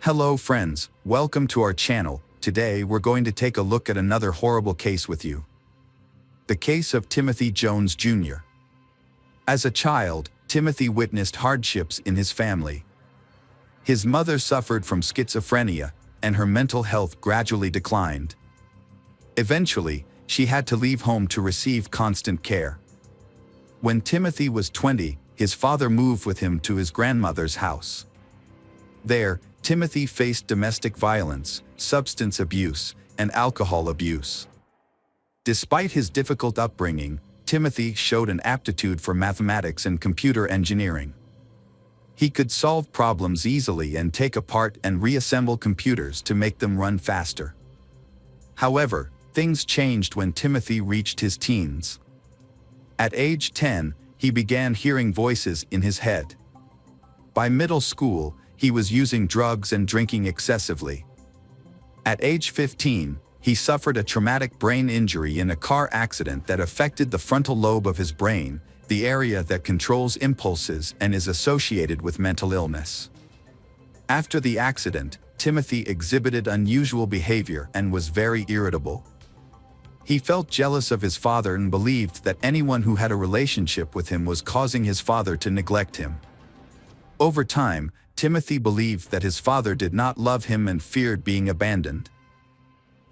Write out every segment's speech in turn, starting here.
Hello friends, welcome to our channel. Today we're going to take a look at another horrible case with you. The case of Timothy Jones Jr. As a child, Timothy witnessed hardships in his family. His mother suffered from schizophrenia, and her mental health gradually declined. Eventually, she had to leave home to receive constant care. When Timothy was 20, his father moved with him to his grandmother's house. There, Timothy faced domestic violence, substance abuse, and alcohol abuse. Despite his difficult upbringing, Timothy showed an aptitude for mathematics and computer engineering. He could solve problems easily and take apart and reassemble computers to make them run faster. However, things changed when Timothy reached his teens. At age 10, he began hearing voices in his head. By middle school, he was using drugs and drinking excessively. At age 15, he suffered a traumatic brain injury in a car accident that affected the frontal lobe of his brain, the area that controls impulses and is associated with mental illness. After the accident, Timothy exhibited unusual behavior and was very irritable. He felt jealous of his father and believed that anyone who had a relationship with him was causing his father to neglect him. Over time, Timothy believed that his father did not love him and feared being abandoned.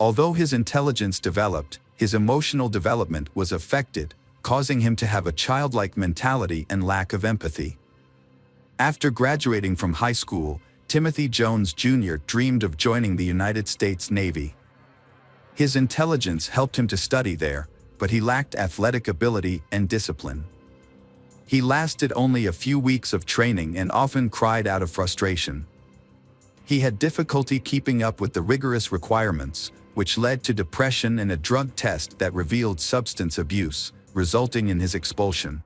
Although his intelligence developed, his emotional development was affected, causing him to have a childlike mentality and lack of empathy. After graduating from high school, Timothy Jones Jr. dreamed of joining the United States Navy. His intelligence helped him to study there, but he lacked athletic ability and discipline. He lasted only a few weeks of training and often cried out of frustration. He had difficulty keeping up with the rigorous requirements, which led to depression and a drug test that revealed substance abuse, resulting in his expulsion.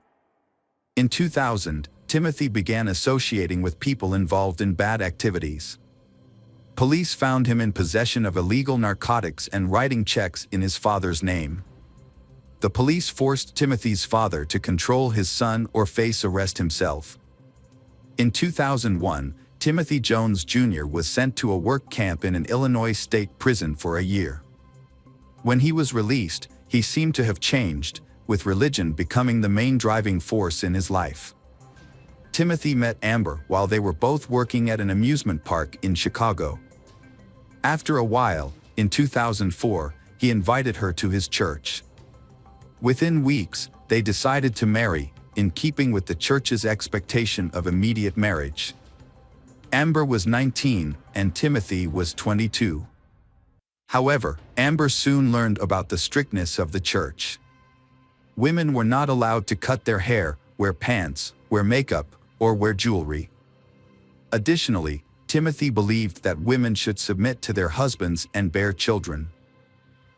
In 2000, Timothy began associating with people involved in bad activities. Police found him in possession of illegal narcotics and writing checks in his father's name. The police forced Timothy's father to control his son or face arrest himself. In 2001, Timothy Jones Jr. was sent to a work camp in an Illinois state prison for a year. When he was released, he seemed to have changed, with religion becoming the main driving force in his life. Timothy met Amber while they were both working at an amusement park in Chicago. After a while, in 2004, he invited her to his church. Within weeks, they decided to marry, in keeping with the church's expectation of immediate marriage. Amber was 19 and Timothy was 22. However, Amber soon learned about the strictness of the church. Women were not allowed to cut their hair, wear pants, wear makeup, or wear jewelry. Additionally, Timothy believed that women should submit to their husbands and bear children.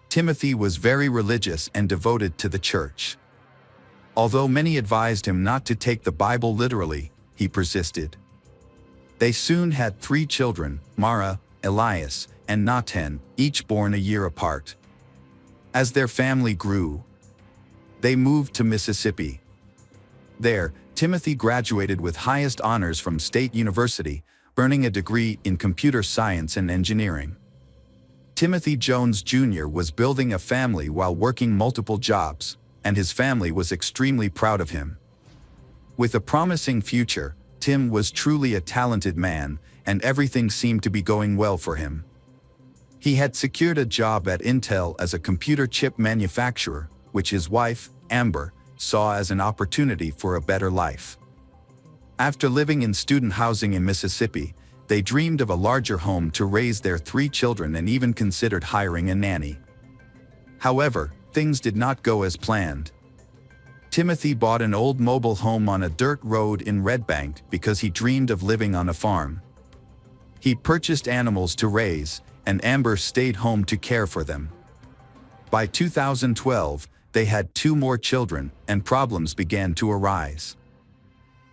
Timothy was very religious and devoted to the church. Although many advised him not to take the Bible literally, he persisted. They soon had 3 children, Mara, Elias, and Nathan, each born a year apart. As their family grew, they moved to Mississippi. There, Timothy graduated with highest honors from State University, earning a degree in computer science and engineering. Timothy Jones Jr. was building a family while working multiple jobs, and his family was extremely proud of him. With a promising future, Tim was truly a talented man, and everything seemed to be going well for him. He had secured a job at Intel as a computer chip manufacturer, which his wife, Amber, saw as an opportunity for a better life. After living in student housing in Mississippi, they dreamed of a larger home to raise their 3 children and even considered hiring a nanny. However, things did not go as planned. Timothy bought an old mobile home on a dirt road in Red Bank because he dreamed of living on a farm. He purchased animals to raise, and Amber stayed home to care for them. By 2012, they had 2 more children, and problems began to arise.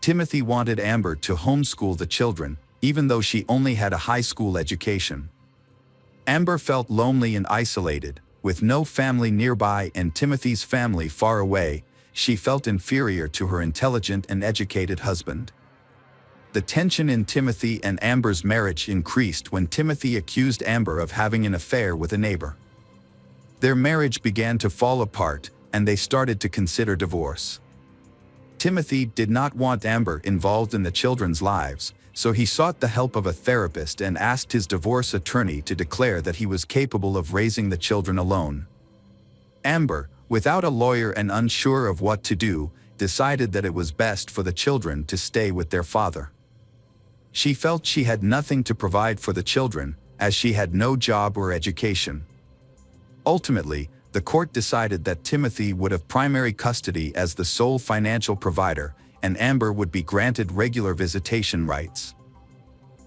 Timothy wanted Amber to homeschool the children, even though she only had a high school education. Amber felt lonely and isolated, with no family nearby and Timothy's family far away. She felt inferior to her intelligent and educated husband. The tension in Timothy and Amber's marriage increased when Timothy accused Amber of having an affair with a neighbor. Their marriage began to fall apart, and they started to consider divorce. Timothy did not want Amber involved in the children's lives, so he sought the help of a therapist and asked his divorce attorney to declare that he was capable of raising the children alone. Amber, without a lawyer and unsure of what to do, decided that it was best for the children to stay with their father. She felt she had nothing to provide for the children, as she had no job or education. Ultimately, the court decided that Timothy would have primary custody as the sole financial provider, and Amber would be granted regular visitation rights.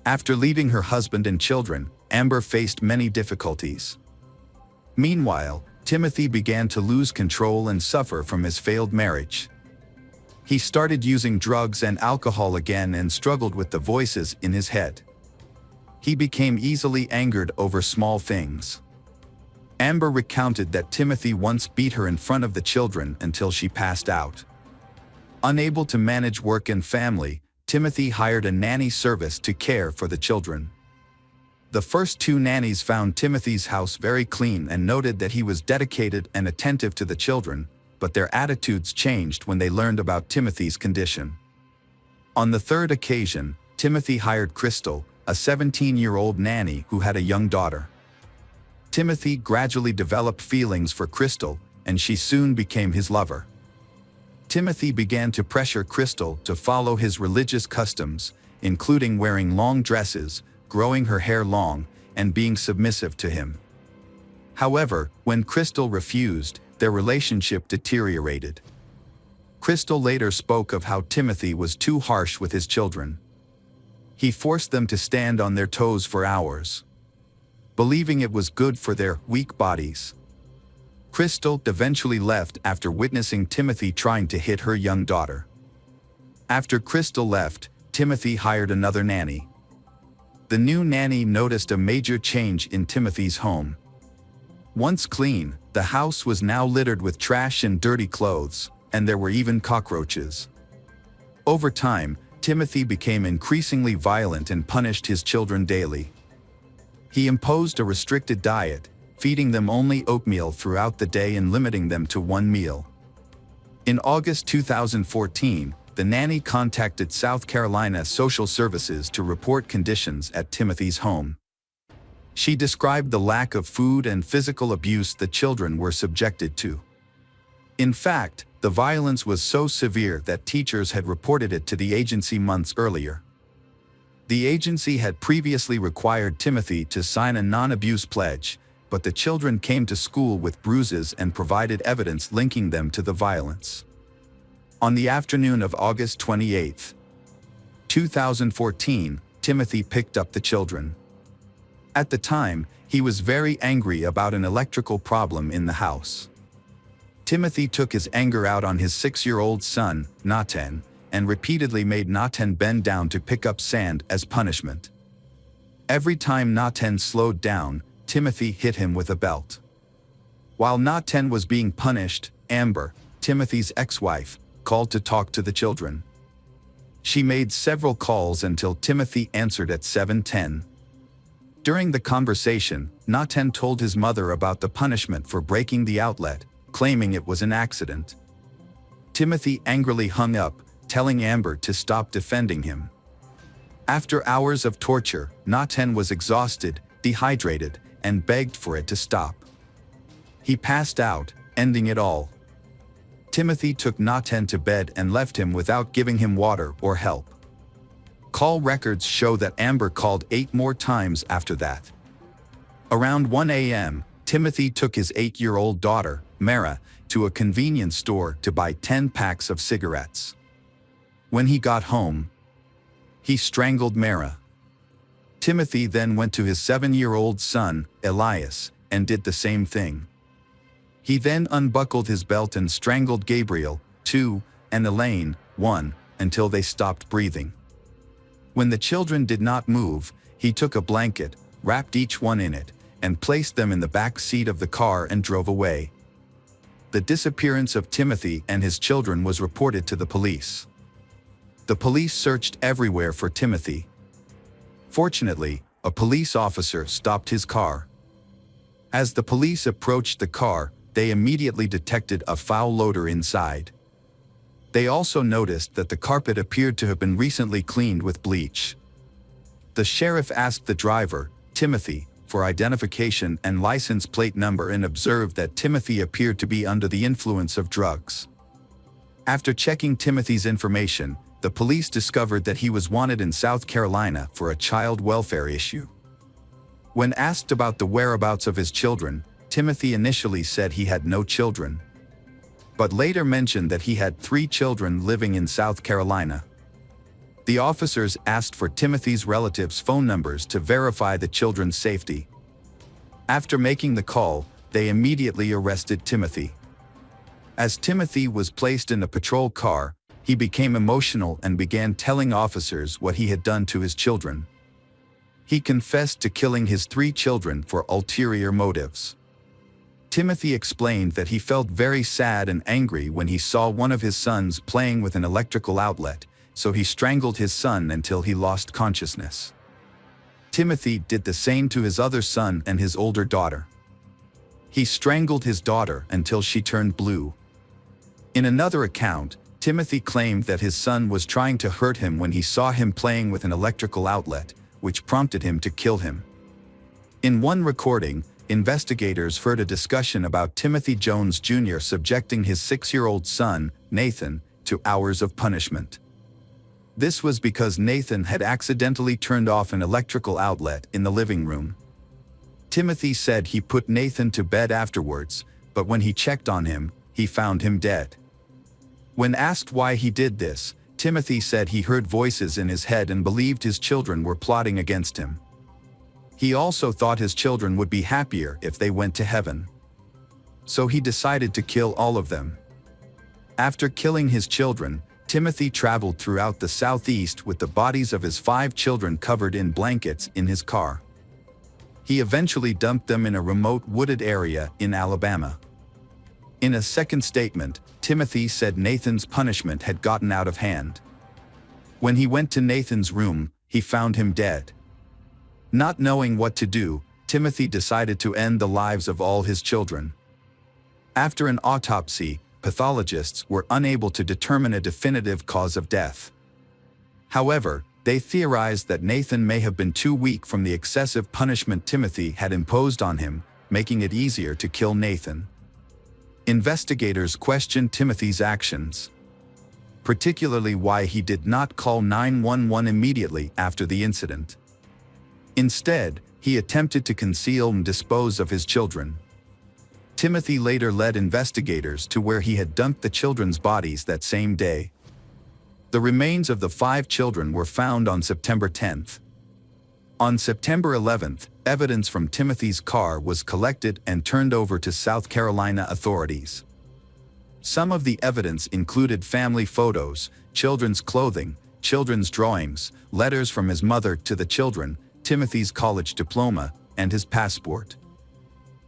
After leaving her husband and children, Amber faced many difficulties. Meanwhile, Timothy began to lose control and suffer from his failed marriage. He started using drugs and alcohol again and struggled with the voices in his head. He became easily angered over small things. Amber recounted that Timothy once beat her in front of the children until she passed out. Unable to manage work and family, Timothy hired a nanny service to care for the children. The first two nannies found Timothy's house very clean and noted that he was dedicated and attentive to the children, but their attitudes changed when they learned about Timothy's condition. On the third occasion, Timothy hired Crystal, a 17-year-old nanny who had a young daughter. Timothy gradually developed feelings for Crystal, and she soon became his lover. Timothy began to pressure Crystal to follow his religious customs, including wearing long dresses, growing her hair long, and being submissive to him. However, when Crystal refused, their relationship deteriorated. Crystal later spoke of how Timothy was too harsh with his children. He forced them to stand on their toes for hours, believing it was good for their weak bodies. Crystal eventually left after witnessing Timothy trying to hit her young daughter. After Crystal left, Timothy hired another nanny. The new nanny noticed a major change in Timothy's home. Once clean, the house was now littered with trash and dirty clothes, and there were even cockroaches. Over time, Timothy became increasingly violent and punished his children daily. He imposed a restricted diet, feeding them only oatmeal throughout the day and limiting them to one meal. In August 2014, the nanny contacted South Carolina Social Services to report conditions at Timothy's home. She described the lack of food and physical abuse the children were subjected to. In fact, the violence was so severe that teachers had reported it to the agency months earlier. The agency had previously required Timothy to sign a non-abuse pledge, but the children came to school with bruises and provided evidence linking them to the violence. On the afternoon of August 28, 2014, Timothy picked up the children. At the time, he was very angry about an electrical problem in the house. Timothy took his anger out on his 6-year-old son, Nathan, and repeatedly made Nathan bend down to pick up sand as punishment. Every time Nathan slowed down, Timothy hit him with a belt. While Nathan was being punished, Amber, Timothy's ex-wife, called to talk to the children. She made several calls until Timothy answered at 7:10. During the conversation, Nathan told his mother about the punishment for breaking the outlet, claiming it was an accident. Timothy angrily hung up, telling Amber to stop defending him. After hours of torture, Nathan was exhausted, dehydrated, and begged for it to stop. He passed out, ending it all. Timothy took Nathan to bed and left him without giving him water or help. Call records show that Amber called 8 more times after that. Around 1 a.m., Timothy took his 8-year-old daughter, Mara, to a convenience store to buy 10 packs of cigarettes. When he got home, he strangled Mara. Timothy then went to his 7-year-old son, Elias, and did the same thing. He then unbuckled his belt and strangled Gabriel, 2, and Elaine, 1, until they stopped breathing. When the children did not move, he took a blanket, wrapped each one in it, and placed them in the back seat of the car and drove away. The disappearance of Timothy and his children was reported to the police. The police searched everywhere for Timothy. Fortunately, a police officer stopped his car. As the police approached the car, they immediately detected a foul odor inside. They also noticed that the carpet appeared to have been recently cleaned with bleach. The sheriff asked the driver, Timothy, for identification and license plate number and observed that Timothy appeared to be under the influence of drugs. After checking Timothy's information, the police discovered that he was wanted in South Carolina for a child welfare issue. When asked about the whereabouts of his children, Timothy initially said he had no children, but later mentioned that he had 3 children living in South Carolina. The officers asked for Timothy's relatives' phone numbers to verify the children's safety. After making the call, they immediately arrested Timothy. As Timothy was placed in a patrol car, he became emotional and began telling officers what he had done to his children. He confessed to killing his 3 children for ulterior motives. Timothy explained that he felt very sad and angry when he saw one of his sons playing with an electrical outlet, so he strangled his son until he lost consciousness. Timothy did the same to his other son and his older daughter. He strangled his daughter until she turned blue. In another account, Timothy claimed that his son was trying to hurt him when he saw him playing with an electrical outlet, which prompted him to kill him. In one recording, investigators heard a discussion about Timothy Jones Jr. subjecting his 6-year-old son, Nathan, to hours of punishment. This was because Nathan had accidentally turned off an electrical outlet in the living room. Timothy said he put Nathan to bed afterwards, but when he checked on him, he found him dead. When asked why he did this, Timothy said he heard voices in his head and believed his children were plotting against him. He also thought his children would be happier if they went to heaven. So he decided to kill all of them. After killing his children, Timothy traveled throughout the Southeast with the bodies of his 5 children covered in blankets in his car. He eventually dumped them in a remote wooded area in Alabama. In a second statement, Timothy said Nathan's punishment had gotten out of hand. When he went to Nathan's room, he found him dead. Not knowing what to do, Timothy decided to end the lives of all his children. After an autopsy, pathologists were unable to determine a definitive cause of death. However, they theorized that Nathan may have been too weak from the excessive punishment Timothy had imposed on him, making it easier to kill Nathan. Investigators questioned Timothy's actions, particularly why he did not call 911 immediately after the incident. Instead, he attempted to conceal and dispose of his children. Timothy later led investigators to where he had dumped the children's bodies that same day. The remains of the 5 children were found on September 10th. On September 11th, evidence from Timothy's car was collected and turned over to South Carolina authorities. Some of the evidence included family photos, children's clothing, children's drawings, letters from his mother to the children, Timothy's college diploma, and his passport.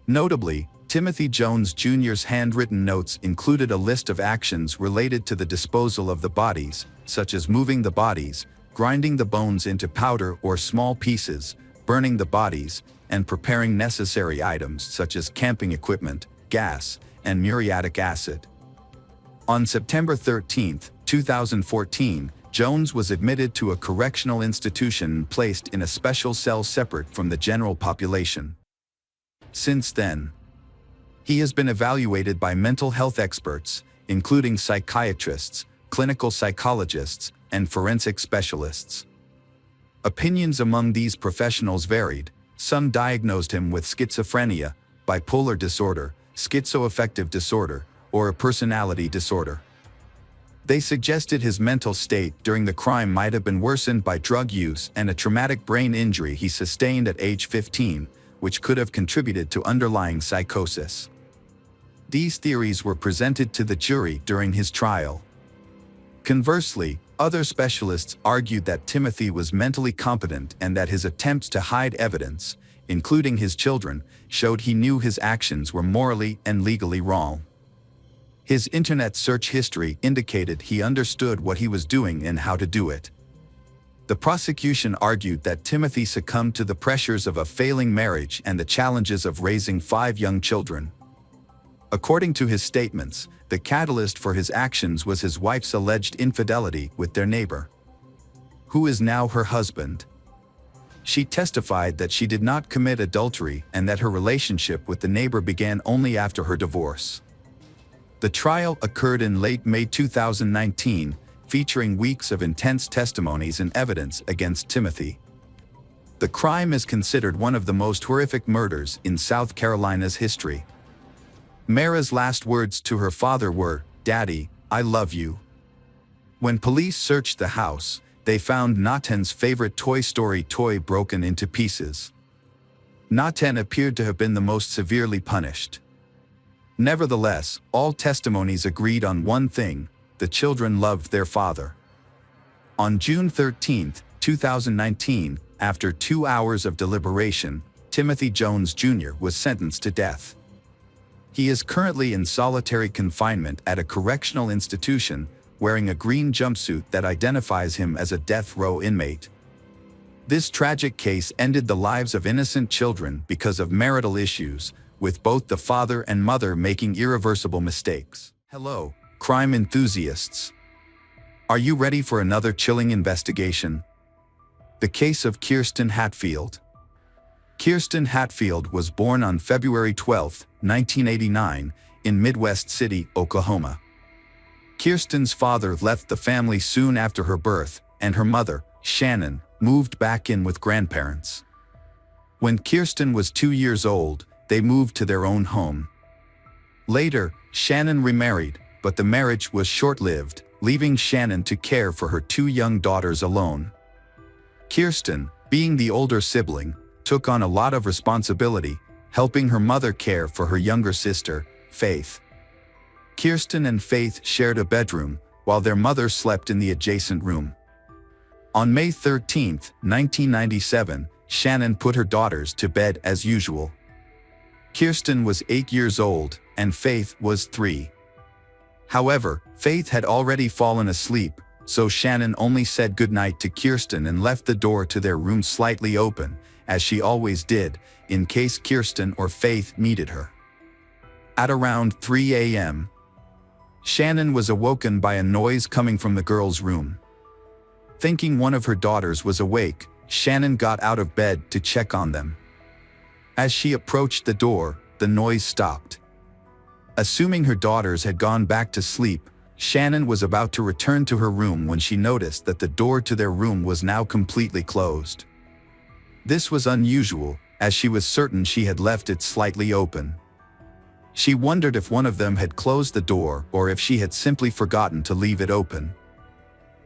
Notably, Timothy Jones Jr.'s handwritten notes included a list of actions related to the disposal of the bodies, such as moving the bodies, grinding the bones into powder or small pieces, burning the bodies, and preparing necessary items such as camping equipment, gas, and muriatic acid. On September 13, 2014, Jones was admitted to a correctional institution and placed in a special cell separate from the general population. Since then, he has been evaluated by mental health experts, including psychiatrists, clinical psychologists, and forensic specialists. Opinions among these professionals varied. Some diagnosed him with schizophrenia, bipolar disorder, schizoaffective disorder, or a personality disorder. They suggested his mental state during the crime might have been worsened by drug use and a traumatic brain injury he sustained at age 15, which could have contributed to underlying psychosis. These theories were presented to the jury during his trial. Conversely, other specialists argued that Timothy was mentally competent and that his attempts to hide evidence, including his children, showed he knew his actions were morally and legally wrong. His internet search history indicated he understood what he was doing and how to do it. The prosecution argued that Timothy succumbed to the pressures of a failing marriage and the challenges of raising 5 young children. According to his statements, the catalyst for his actions was his wife's alleged infidelity with their neighbor, who is now her husband. She testified that she did not commit adultery and that her relationship with the neighbor began only after her divorce. The trial occurred in late May 2019, featuring weeks of intense testimonies and evidence against Timothy. The crime is considered one of the most horrific murders in South Carolina's history. Mara's last words to her father were, "Daddy, I love you." When police searched the house, they found Naten's favorite Toy Story toy broken into pieces. Naten appeared to have been the most severely punished. Nevertheless, all testimonies agreed on one thing: the children loved their father. On June 13, 2019, after 2 hours of deliberation, Timothy Jones Jr. was sentenced to death. He is currently in solitary confinement at a correctional institution, wearing a green jumpsuit that identifies him as a death row inmate. This tragic case ended the lives of innocent children because of marital issues, with both the father and mother making irreversible mistakes. Hello, crime enthusiasts. Are you ready for another chilling investigation? The case of Kirsten Hatfield. Kirsten Hatfield was born on February 12, 1989, in Midwest City, Oklahoma. Kirsten's father left the family soon after her birth, and her mother, Shannon, moved back in with grandparents. When Kirsten was 2 years old, they moved to their own home. Later, Shannon remarried, but the marriage was short-lived, leaving Shannon to care for her 2 young daughters alone. Kirsten, being the older sibling, took on a lot of responsibility, helping her mother care for her younger sister, Faith. Kirsten and Faith shared a bedroom, while their mother slept in the adjacent room. On May 13, 1997, Shannon put her daughters to bed as usual. Kirsten was 8 years old, and Faith was 3. However, Faith had already fallen asleep, so Shannon only said goodnight to Kirsten and left the door to their room slightly open, as she always did, in case Kirsten or Faith needed her. At around 3 a.m., Shannon was awoken by a noise coming from the girls' room. Thinking one of her daughters was awake, Shannon got out of bed to check on them. As she approached the door, the noise stopped. Assuming her daughters had gone back to sleep, Shannon was about to return to her room when she noticed that the door to their room was now completely closed. This was unusual, as she was certain she had left it slightly open. She wondered if one of them had closed the door or if she had simply forgotten to leave it open.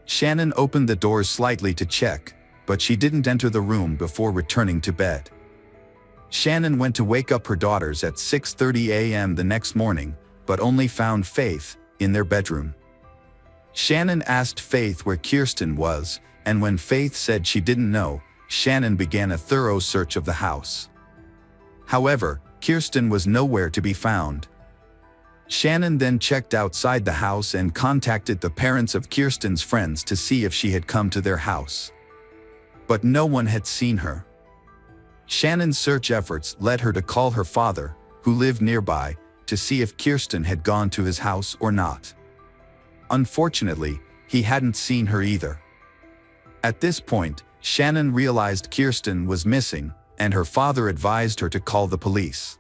Shannon opened the door slightly to check, but she didn't enter the room before returning to bed. Shannon went to wake up her daughters at 6:30 a.m. the next morning, but only found Faith in their bedroom. Shannon asked Faith where Kirsten was, and when Faith said she didn't know, Shannon began a thorough search of the house. However, Kirsten was nowhere to be found. Shannon then checked outside the house and contacted the parents of Kirsten's friends to see if she had come to their house. But no one had seen her. Shannon's search efforts led her to call her father, who lived nearby, to see if Kirsten had gone to his house or not. Unfortunately, he hadn't seen her either. At this point, Shannon realized Kirsten was missing, and her father advised her to call the police.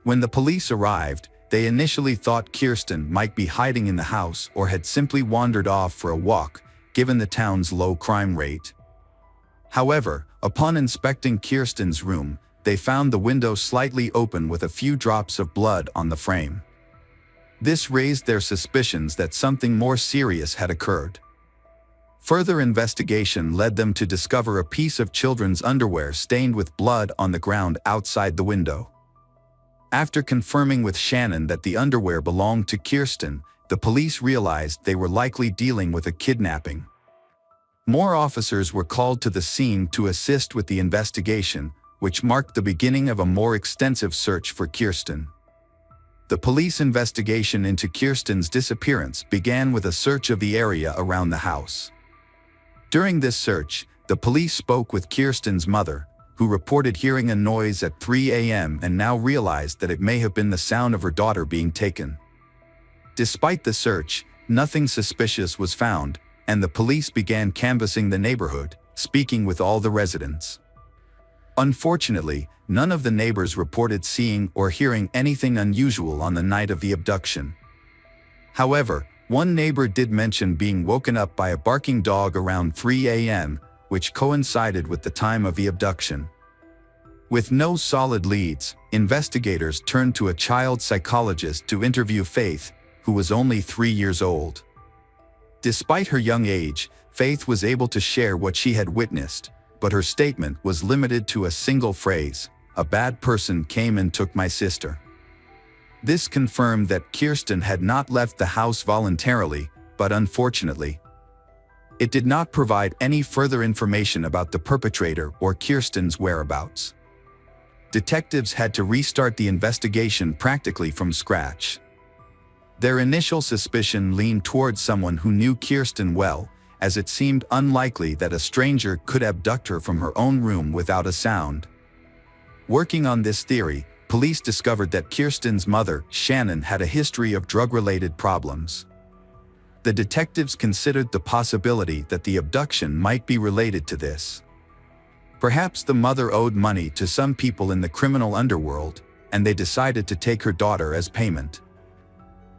When the police arrived, they initially thought Kirsten might be hiding in the house or had simply wandered off for a walk, given the town's low crime rate. However, upon inspecting Kirsten's room, they found the window slightly open with a few drops of blood on the frame. This raised their suspicions that something more serious had occurred. Further investigation led them to discover a piece of children's underwear stained with blood on the ground outside the window. After confirming with Shannon that the underwear belonged to Kirsten, the police realized they were likely dealing with a kidnapping. More officers were called to the scene to assist with the investigation, which marked the beginning of a more extensive search for Kirsten. The police investigation into Kirsten's disappearance began with a search of the area around the house. During this search, the police spoke with Kirsten's mother, who reported hearing a noise at 3 a.m. and now realized that it may have been the sound of her daughter being taken. Despite the search, nothing suspicious was found, and the police began canvassing the neighborhood, speaking with all the residents. Unfortunately, none of the neighbors reported seeing or hearing anything unusual on the night of the abduction. However, one neighbor did mention being woken up by a barking dog around 3 a.m., which coincided with the time of the abduction. With no solid leads, investigators turned to a child psychologist to interview Faith, who was only 3 years old. Despite her young age, Faith was able to share what she had witnessed, but her statement was limited to a single phrase: "A bad person came and took my sister." This confirmed that Kirsten had not left the house voluntarily, but unfortunately, it did not provide any further information about the perpetrator or Kirsten's whereabouts. Detectives had to restart the investigation practically from scratch. Their initial suspicion leaned towards someone who knew Kirsten well, as it seemed unlikely that a stranger could abduct her from her own room without a sound. Working on this theory, police discovered that Kirsten's mother, Shannon, had a history of drug-related problems. The detectives considered the possibility that the abduction might be related to this. Perhaps the mother owed money to some people in the criminal underworld, and they decided to take her daughter as payment.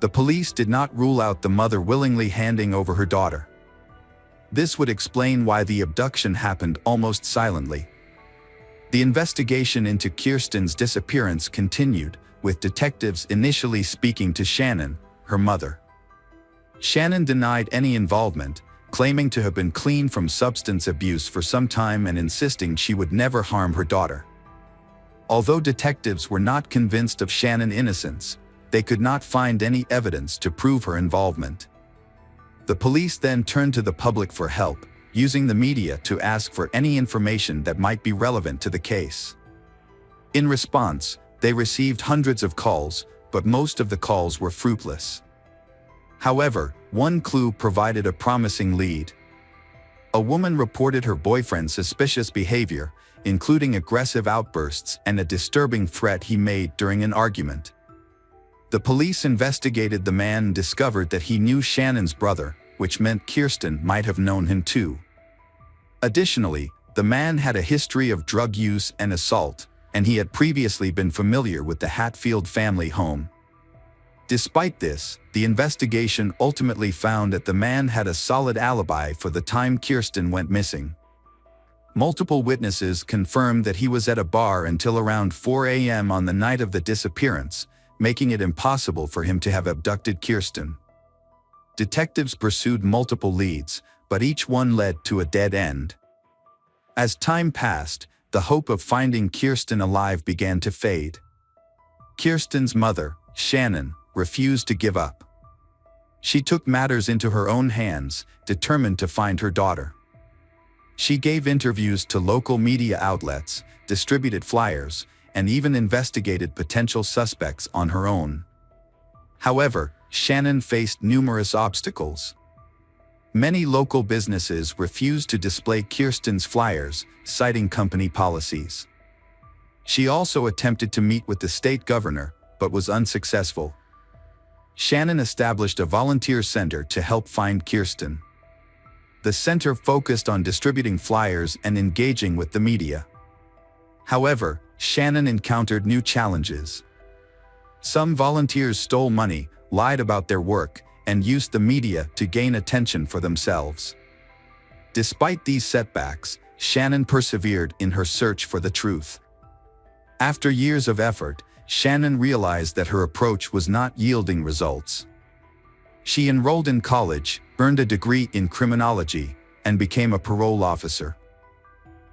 The police did not rule out the mother willingly handing over her daughter. This would explain why the abduction happened almost silently. The investigation into Kirsten's disappearance continued, with detectives initially speaking to Shannon, her mother. Shannon denied any involvement, claiming to have been clean from substance abuse for some time and insisting she would never harm her daughter. Although detectives were not convinced of Shannon's innocence, they could not find any evidence to prove her involvement. The police then turned to the public for help, using the media to ask for any information that might be relevant to the case. In response, they received hundreds of calls, but most of the calls were fruitless. However, one clue provided a promising lead. A woman reported her boyfriend's suspicious behavior, including aggressive outbursts and a disturbing threat he made during an argument. The police investigated the man and discovered that he knew Shannon's brother, which meant Kirsten might have known him too. Additionally, the man had a history of drug use and assault, and he had previously been familiar with the Hatfield family home. Despite this, the investigation ultimately found that the man had a solid alibi for the time Kirsten went missing. Multiple witnesses confirmed that he was at a bar until around 4 a.m. on the night of the disappearance, making it impossible for him to have abducted Kirsten. Detectives pursued multiple leads, but each one led to a dead end. As time passed, the hope of finding Kirsten alive began to fade. Kirsten's mother, Shannon, refused to give up. She took matters into her own hands, determined to find her daughter. She gave interviews to local media outlets, distributed flyers, and even investigated potential suspects on her own. However, Shannon faced numerous obstacles. Many local businesses refused to display Kirsten's flyers, citing company policies. She also attempted to meet with the state governor, but was unsuccessful. Shannon established a volunteer center to help find Kirsten. The center focused on distributing flyers and engaging with the media. However, Shannon encountered new challenges. Some volunteers stole money, lied about their work, and used the media to gain attention for themselves. Despite these setbacks, Shannon persevered in her search for the truth. After years of effort, Shannon realized that her approach was not yielding results. She enrolled in college, earned a degree in criminology, and became a parole officer.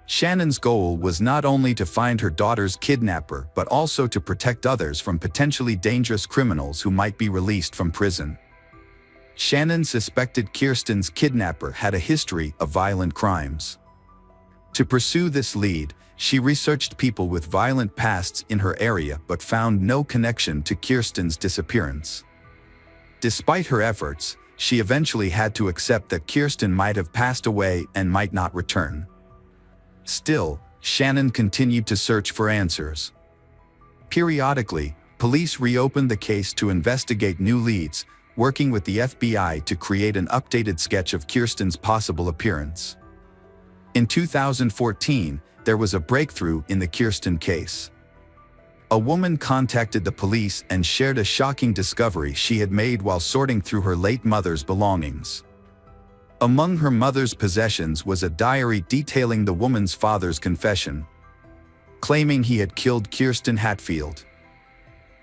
Shannon's goal was not only to find her daughter's kidnapper but also to protect others from potentially dangerous criminals who might be released from prison. Shannon suspected Kirsten's kidnapper had a history of violent crimes. To pursue this lead, she researched people with violent pasts in her area but found no connection to Kirsten's disappearance. Despite her efforts, she eventually had to accept that Kirsten might have passed away and might not return. Still, Shannon continued to search for answers. Periodically, police reopened the case to investigate new leads, working with the FBI to create an updated sketch of Kirsten's possible appearance. In 2014, there was a breakthrough in the Kirsten case. A woman contacted the police and shared a shocking discovery she had made while sorting through her late mother's belongings. Among her mother's possessions was a diary detailing the woman's father's confession, claiming he had killed Kirsten Hatfield.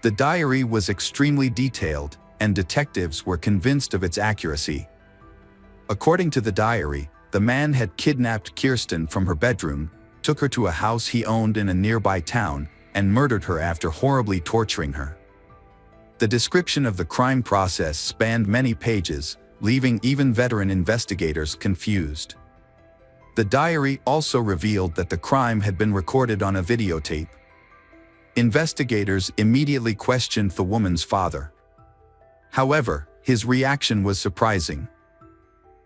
The diary was extremely detailed, and detectives were convinced of its accuracy. According to the diary, the man had kidnapped Kirsten from her bedroom, took her to a house he owned in a nearby town, and murdered her after horribly torturing her. The description of the crime process spanned many pages, leaving even veteran investigators confused. The diary also revealed that the crime had been recorded on a videotape. Investigators immediately questioned the woman's father. However, his reaction was surprising.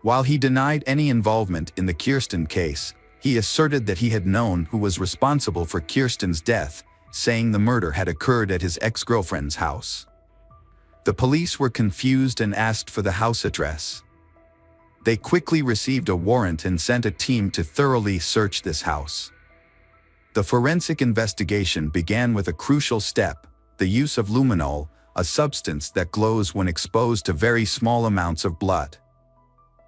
While he denied any involvement in the Kirsten case, he asserted that he had known who was responsible for Kirsten's death, saying the murder had occurred at his ex-girlfriend's house. The police were confused and asked for the house address. They quickly received a warrant and sent a team to thoroughly search this house. The forensic investigation began with a crucial step: the use of luminol, a substance that glows when exposed to very small amounts of blood.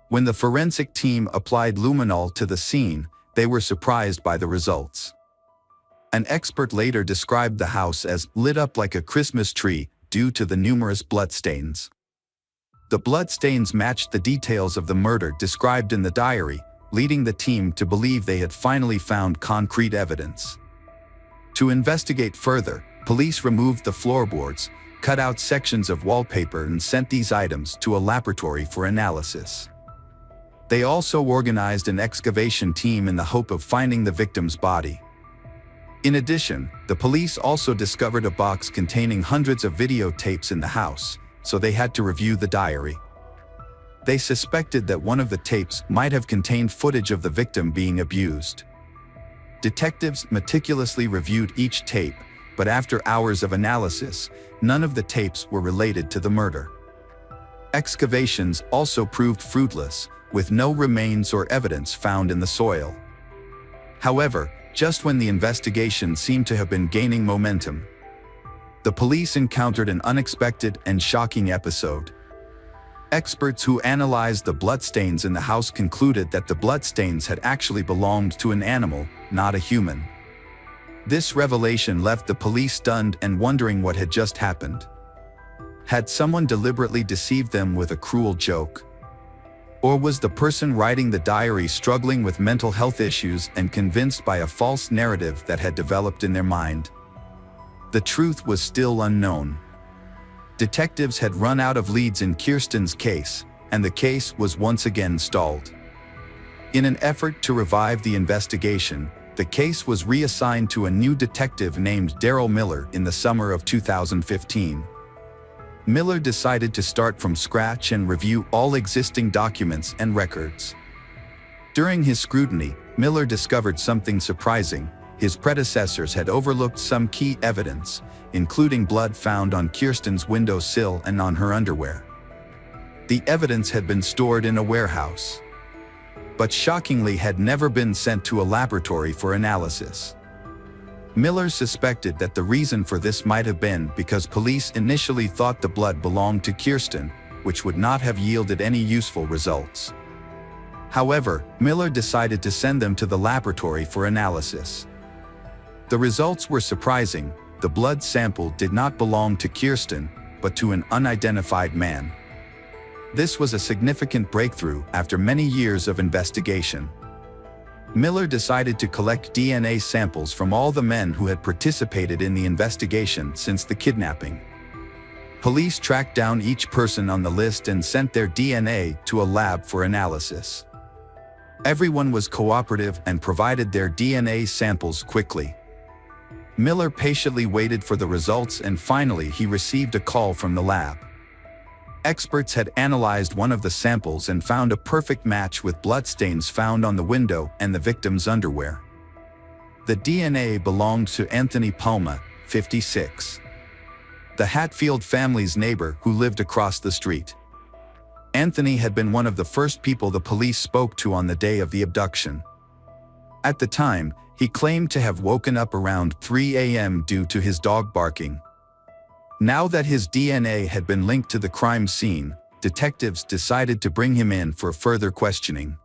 When the forensic team applied luminol to the scene, they were surprised by the results. An expert later described the house as lit up like a Christmas tree due to the numerous bloodstains. The bloodstains matched the details of the murder described in the diary, leading the team to believe they had finally found concrete evidence. To investigate further, police removed the floorboards, cut out sections of wallpaper and sent these items to a laboratory for analysis. They also organized an excavation team in the hope of finding the victim's body. In addition, the police also discovered a box containing hundreds of videotapes in the house, so they had to review the diary. They suspected that one of the tapes might have contained footage of the victim being abused. Detectives meticulously reviewed each tape, but after hours of analysis, none of the tapes were related to the murder. Excavations also proved fruitless, with no remains or evidence found in the soil. However, just when the investigation seemed to have been gaining momentum, the police encountered an unexpected and shocking episode. Experts who analyzed the bloodstains in the house concluded that the bloodstains had actually belonged to an animal, not a human. This revelation left the police stunned and wondering what had just happened. Had someone deliberately deceived them with a cruel joke? Or was the person writing the diary struggling with mental health issues and convinced by a false narrative that had developed in their mind? The truth was still unknown. Detectives had run out of leads in Kirsten's case, and the case was once again stalled. In an effort to revive the investigation, the case was reassigned to a new detective named Daryl Miller in the summer of 2015. Miller decided to start from scratch and review all existing documents and records. During his scrutiny, Miller discovered something surprising. His predecessors had overlooked some key evidence, including blood found on Kirsten's windowsill and on her underwear. The evidence had been stored in a warehouse, but shockingly had never been sent to a laboratory for analysis. Miller suspected that the reason for this might have been because police initially thought the blood belonged to Kirsten, which would not have yielded any useful results. However, Miller decided to send them to the laboratory for analysis. The results were surprising. The blood sample did not belong to Kirsten, but to an unidentified man. This was a significant breakthrough after many years of investigation. Miller decided to collect DNA samples from all the men who had participated in the investigation since the kidnapping. Police tracked down each person on the list and sent their DNA to a lab for analysis. Everyone was cooperative and provided their DNA samples quickly. Miller patiently waited for the results, and finally he received a call from the lab. Experts had analyzed one of the samples and found a perfect match with bloodstains found on the window and the victim's underwear. The DNA belonged to Anthony Palma, 56. The Hatfield family's neighbor who lived across the street. Anthony had been one of the first people the police spoke to on the day of the abduction. At the time, he claimed to have woken up around 3 a.m. due to his dog barking. Now that his DNA had been linked to the crime scene, detectives decided to bring him in for further questioning.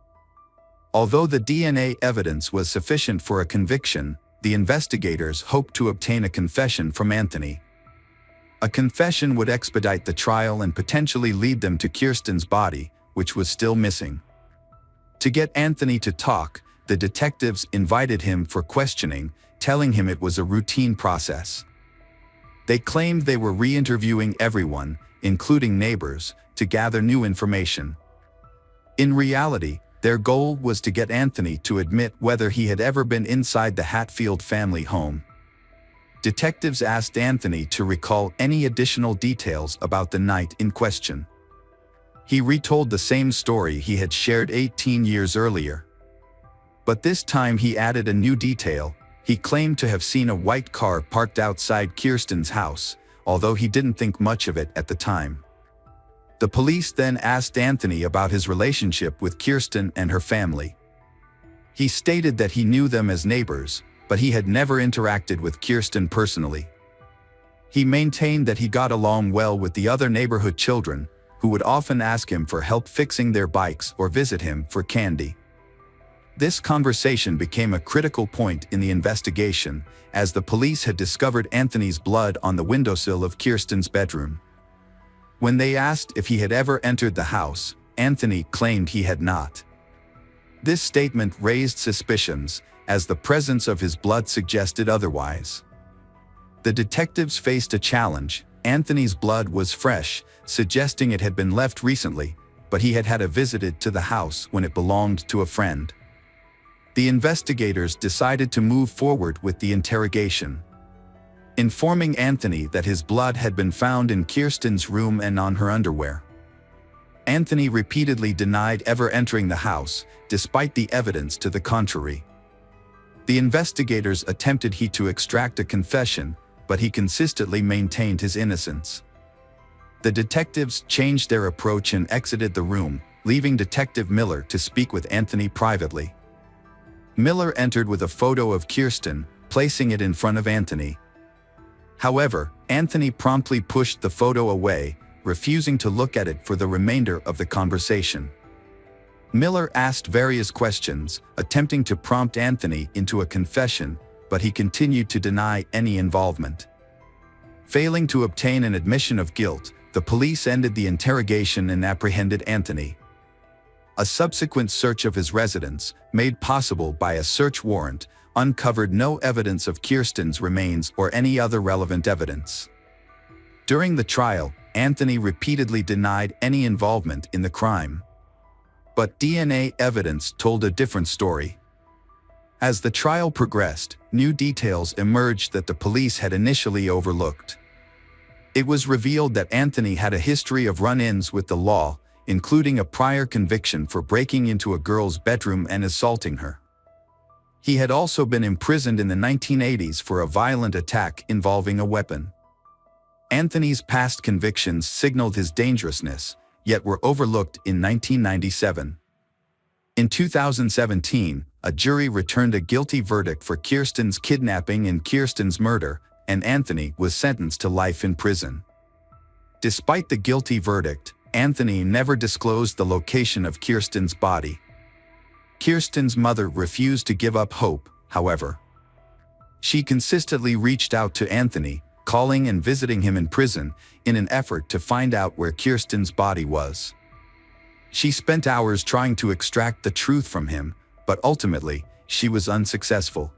Although the DNA evidence was sufficient for a conviction, the investigators hoped to obtain a confession from Anthony. A confession would expedite the trial and potentially lead them to Kirsten's body, which was still missing. To get Anthony to talk, the detectives invited him for questioning, telling him it was a routine process. They claimed they were re-interviewing everyone, including neighbors, to gather new information. In reality, their goal was to get Anthony to admit whether he had ever been inside the Hatfield family home. Detectives asked Anthony to recall any additional details about the night in question. He retold the same story he had shared 18 years earlier. But this time he added a new detail. He claimed to have seen a white car parked outside Kirsten's house, although he didn't think much of it at the time. The police then asked Anthony about his relationship with Kirsten and her family. He stated that he knew them as neighbors, but he had never interacted with Kirsten personally. He maintained that he got along well with the other neighborhood children, who would often ask him for help fixing their bikes or visit him for candy. This conversation became a critical point in the investigation, as the police had discovered Anthony's blood on the windowsill of Kirsten's bedroom. When they asked if he had ever entered the house, Anthony claimed he had not. This statement raised suspicions, as the presence of his blood suggested otherwise. The detectives faced a challenge. Anthony's blood was fresh, suggesting it had been left recently, but he had had a visit to the house when it belonged to a friend. The investigators decided to move forward with the interrogation. Informing Anthony that his blood had been found in Kirsten's room and on her underwear. Anthony repeatedly denied ever entering the house, despite the evidence to the contrary. The investigators attempted to extract a confession, but he consistently maintained his innocence. The detectives changed their approach and exited the room, leaving Detective Miller to speak with Anthony privately. Miller entered with a photo of Kirsten, placing it in front of Anthony. However, Anthony promptly pushed the photo away, refusing to look at it for the remainder of the conversation. Miller asked various questions, attempting to prompt Anthony into a confession, but he continued to deny any involvement. Failing to obtain an admission of guilt, the police ended the interrogation and apprehended Anthony. A subsequent search of his residence, made possible by a search warrant, uncovered no evidence of Kirsten's remains or any other relevant evidence. During the trial, Anthony repeatedly denied any involvement in the crime. But DNA evidence told a different story. As the trial progressed, new details emerged that the police had initially overlooked. It was revealed that Anthony had a history of run-ins with the law, including a prior conviction for breaking into a girl's bedroom and assaulting her. He had also been imprisoned in the 1980s for a violent attack involving a weapon. Anthony's past convictions signaled his dangerousness, yet were overlooked in 1997. In 2017, a jury returned a guilty verdict for Kirsten's kidnapping and Kirsten's murder, and Anthony was sentenced to life in prison. Despite the guilty verdict, Anthony never disclosed the location of Kirsten's body. Kirsten's mother refused to give up hope, however. She consistently reached out to Anthony, calling and visiting him in prison, in an effort to find out where Kirsten's body was. She spent hours trying to extract the truth from him, but ultimately, she was unsuccessful.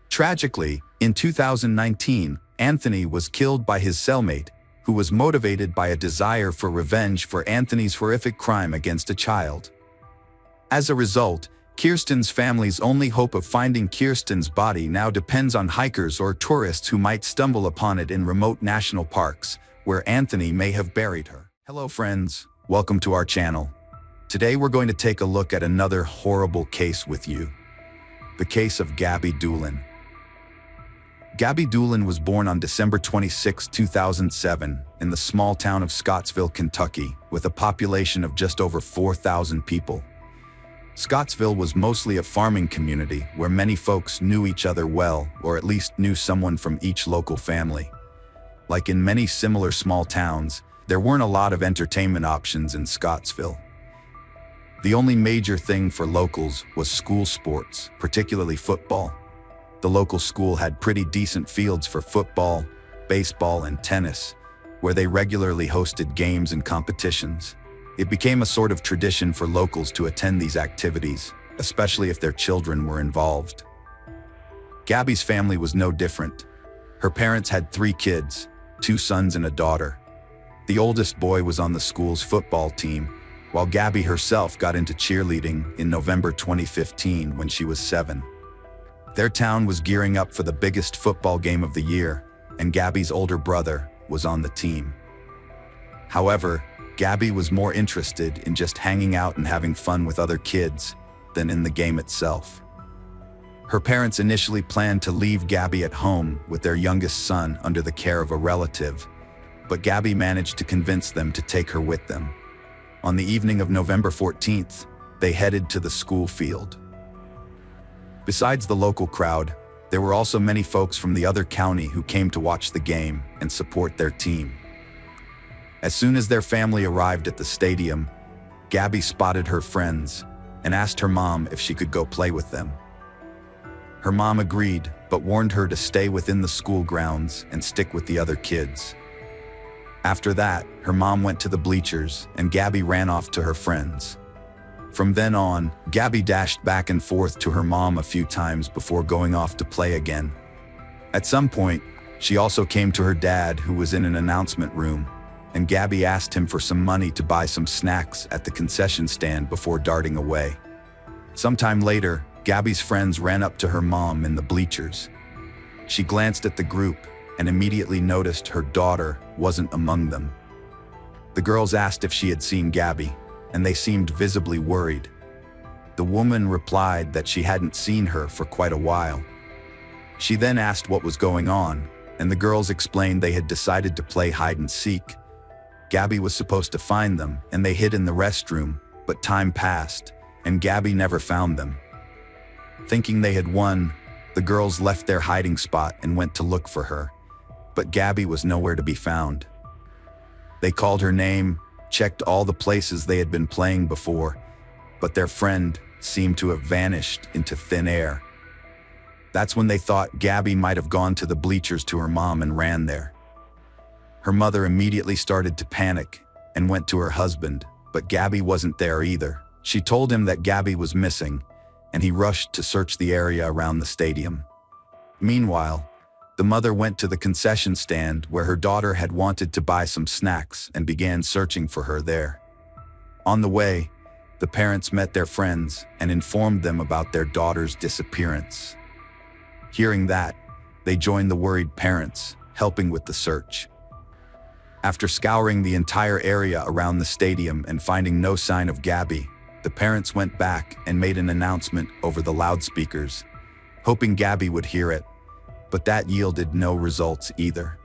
Tragically, in 2019, Anthony was killed by his cellmate, who was motivated by a desire for revenge for Anthony's horrific crime against a child. As a result, Kirsten's family's only hope of finding Kirsten's body now depends on hikers or tourists who might stumble upon it in remote national parks, where Anthony may have buried her. Hello friends, welcome to our channel. Today we're going to take a look at another horrible case with you. The case of Gabby Doolin. Gabby Doolin was born on December 26, 2007, in the small town of Scottsville, Kentucky, with a population of just over 4,000 people. Scottsville was mostly a farming community where many folks knew each other well, or at least knew someone from each local family. Like in many similar small towns, there weren't a lot of entertainment options in Scottsville. The only major thing for locals was school sports, particularly football. The local school had pretty decent fields for football, baseball, and tennis, where they regularly hosted games and competitions. It became a sort of tradition for locals to attend these activities, especially if their children were involved. Gabby's family was no different. Her parents had 3 kids, 2 sons and a daughter. The oldest boy was on the school's football team, while Gabby herself got into cheerleading in November 2015 when she was 7. Their town was gearing up for the biggest football game of the year, and Gabby's older brother was on the team. However, Gabby was more interested in just hanging out and having fun with other kids than in the game itself. Her parents initially planned to leave Gabby at home with their youngest son under the care of a relative, but Gabby managed to convince them to take her with them. On the evening of November 14th, they headed to the school field. Besides the local crowd, there were also many folks from the other county who came to watch the game and support their team. As soon as their family arrived at the stadium, Gabby spotted her friends and asked her mom if she could go play with them. Her mom agreed, but warned her to stay within the school grounds and stick with the other kids. After that, her mom went to the bleachers and Gabby ran off to her friends. From then on, Gabby dashed back and forth to her mom a few times before going off to play again. At some point, she also came to her dad, who was in an announcement room, and Gabby asked him for some money to buy some snacks at the concession stand before darting away. Sometime later, Gabby's friends ran up to her mom in the bleachers. She glanced at the group and immediately noticed her daughter wasn't among them. The girls asked if she had seen Gabby, and they seemed visibly worried. The woman replied that she hadn't seen her for quite a while. She then asked what was going on, and the girls explained they had decided to play hide and seek. Gabby was supposed to find them, and they hid in the restroom, but time passed, and Gabby never found them. Thinking they had won, the girls left their hiding spot and went to look for her, but Gabby was nowhere to be found. They called her name, checked all the places they had been playing before, but their friend seemed to have vanished into thin air. That's when they thought Gabby might have gone to the bleachers to her mom and ran there. Her mother immediately started to panic and went to her husband, but Gabby wasn't there either. She told him that Gabby was missing, and he rushed to search the area around the stadium. Meanwhile, the mother went to the concession stand where her daughter had wanted to buy some snacks and began searching for her there. On the way, the parents met their friends and informed them about their daughter's disappearance. Hearing that, they joined the worried parents, helping with the search. After scouring the entire area around the stadium and finding no sign of Gabby, the parents went back and made an announcement over the loudspeakers, hoping Gabby would hear it, but that yielded no results either.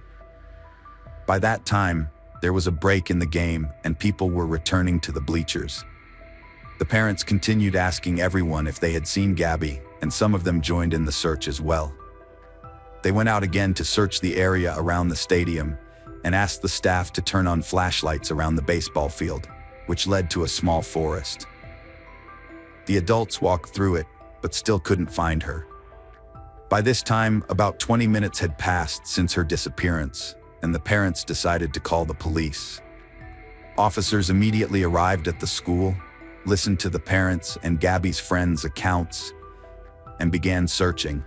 By that time, there was a break in the game and people were returning to the bleachers. The parents continued asking everyone if they had seen Gabby, and some of them joined in the search as well. They went out again to search the area around the stadium and asked the staff to turn on flashlights around the baseball field, which led to a small forest. The adults walked through it, but still couldn't find her. By this time, about 20 minutes had passed since her disappearance, and the parents decided to call the police. Officers immediately arrived at the school, listened to the parents' and Gabby's friends' accounts, and began searching.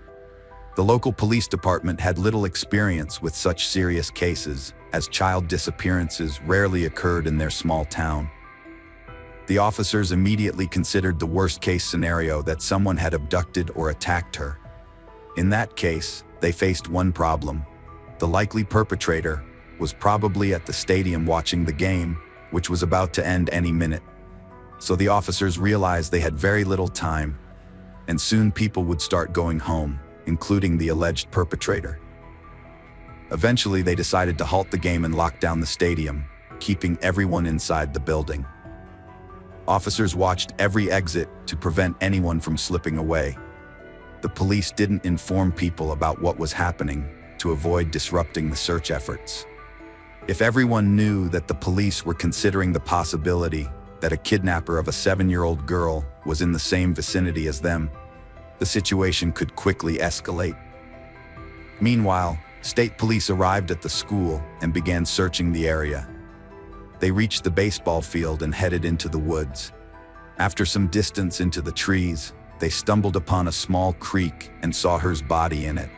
The local police department had little experience with such serious cases, as child disappearances rarely occurred in their small town. The officers immediately considered the worst-case scenario that someone had abducted or attacked her. In that case, they faced one problem. The likely perpetrator was probably at the stadium watching the game, which was about to end any minute. So the officers realized they had very little time, and soon people would start going home, including the alleged perpetrator. Eventually, they decided to halt the game and lock down the stadium, keeping everyone inside the building. Officers watched every exit to prevent anyone from slipping away. The police didn't inform people about what was happening to avoid disrupting the search efforts. If everyone knew that the police were considering the possibility that a kidnapper of a 7-year-old girl was in the same vicinity as them, the situation could quickly escalate. Meanwhile, state police arrived at the school and began searching the area. They reached the baseball field and headed into the woods. After some distance into the trees, they stumbled upon a small creek and saw her body in it.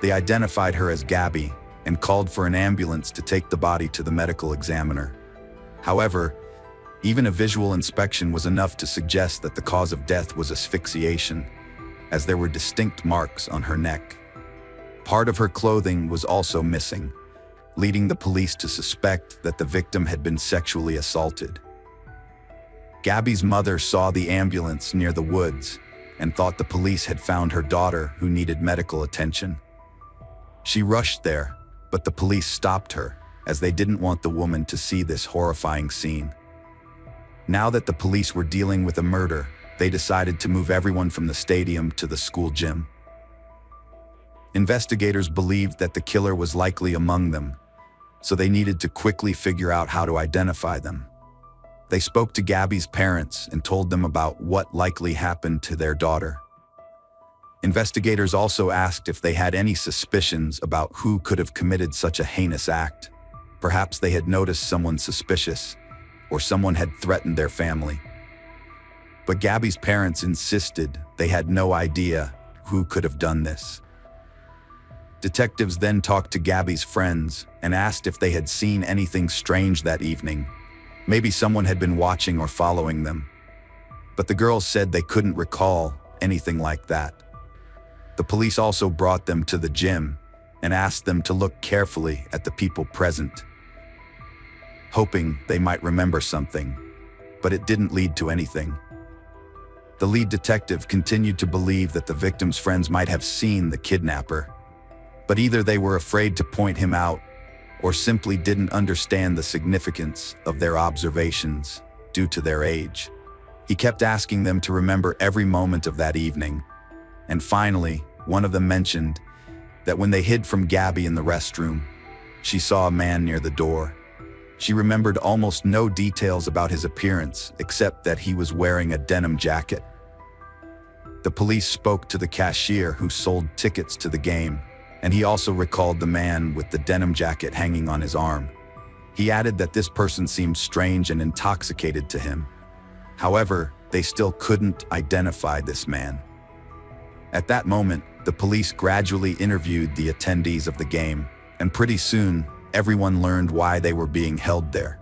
They identified her as Gabby and called for an ambulance to take the body to the medical examiner. However, even a visual inspection was enough to suggest that the cause of death was asphyxiation, as there were distinct marks on her neck. Part of her clothing was also missing, leading the police to suspect that the victim had been sexually assaulted. Gabby's mother saw the ambulance near the woods and thought the police had found her daughter who needed medical attention. She rushed there, but the police stopped her as they didn't want the woman to see this horrifying scene. Now that the police were dealing with a murder, they decided to move everyone from the stadium to the school gym. Investigators believed that the killer was likely among them, so they needed to quickly figure out how to identify them. They spoke to Gabby's parents and told them about what likely happened to their daughter. Investigators also asked if they had any suspicions about who could have committed such a heinous act. Perhaps they had noticed someone suspicious, or someone had threatened their family. But Gabby's parents insisted they had no idea who could have done this. Detectives then talked to Gabby's friends and asked if they had seen anything strange that evening. Maybe someone had been watching or following them. But the girls said they couldn't recall anything like that. The police also brought them to the gym and asked them to look carefully at the people present, hoping they might remember something, but it didn't lead to anything. The lead detective continued to believe that the victim's friends might have seen the kidnapper, but either they were afraid to point him out or simply didn't understand the significance of their observations due to their age. He kept asking them to remember every moment of that evening, and finally, one of them mentioned that when they hid from Gabby in the restroom, she saw a man near the door. She remembered almost no details about his appearance except that he was wearing a denim jacket. The police spoke to the cashier who sold tickets to the game, and he also recalled the man with the denim jacket hanging on his arm. He added that this person seemed strange and intoxicated to him. However, they still couldn't identify this man. At that moment, the police gradually interviewed the attendees of the game, and pretty soon, everyone learned why they were being held there.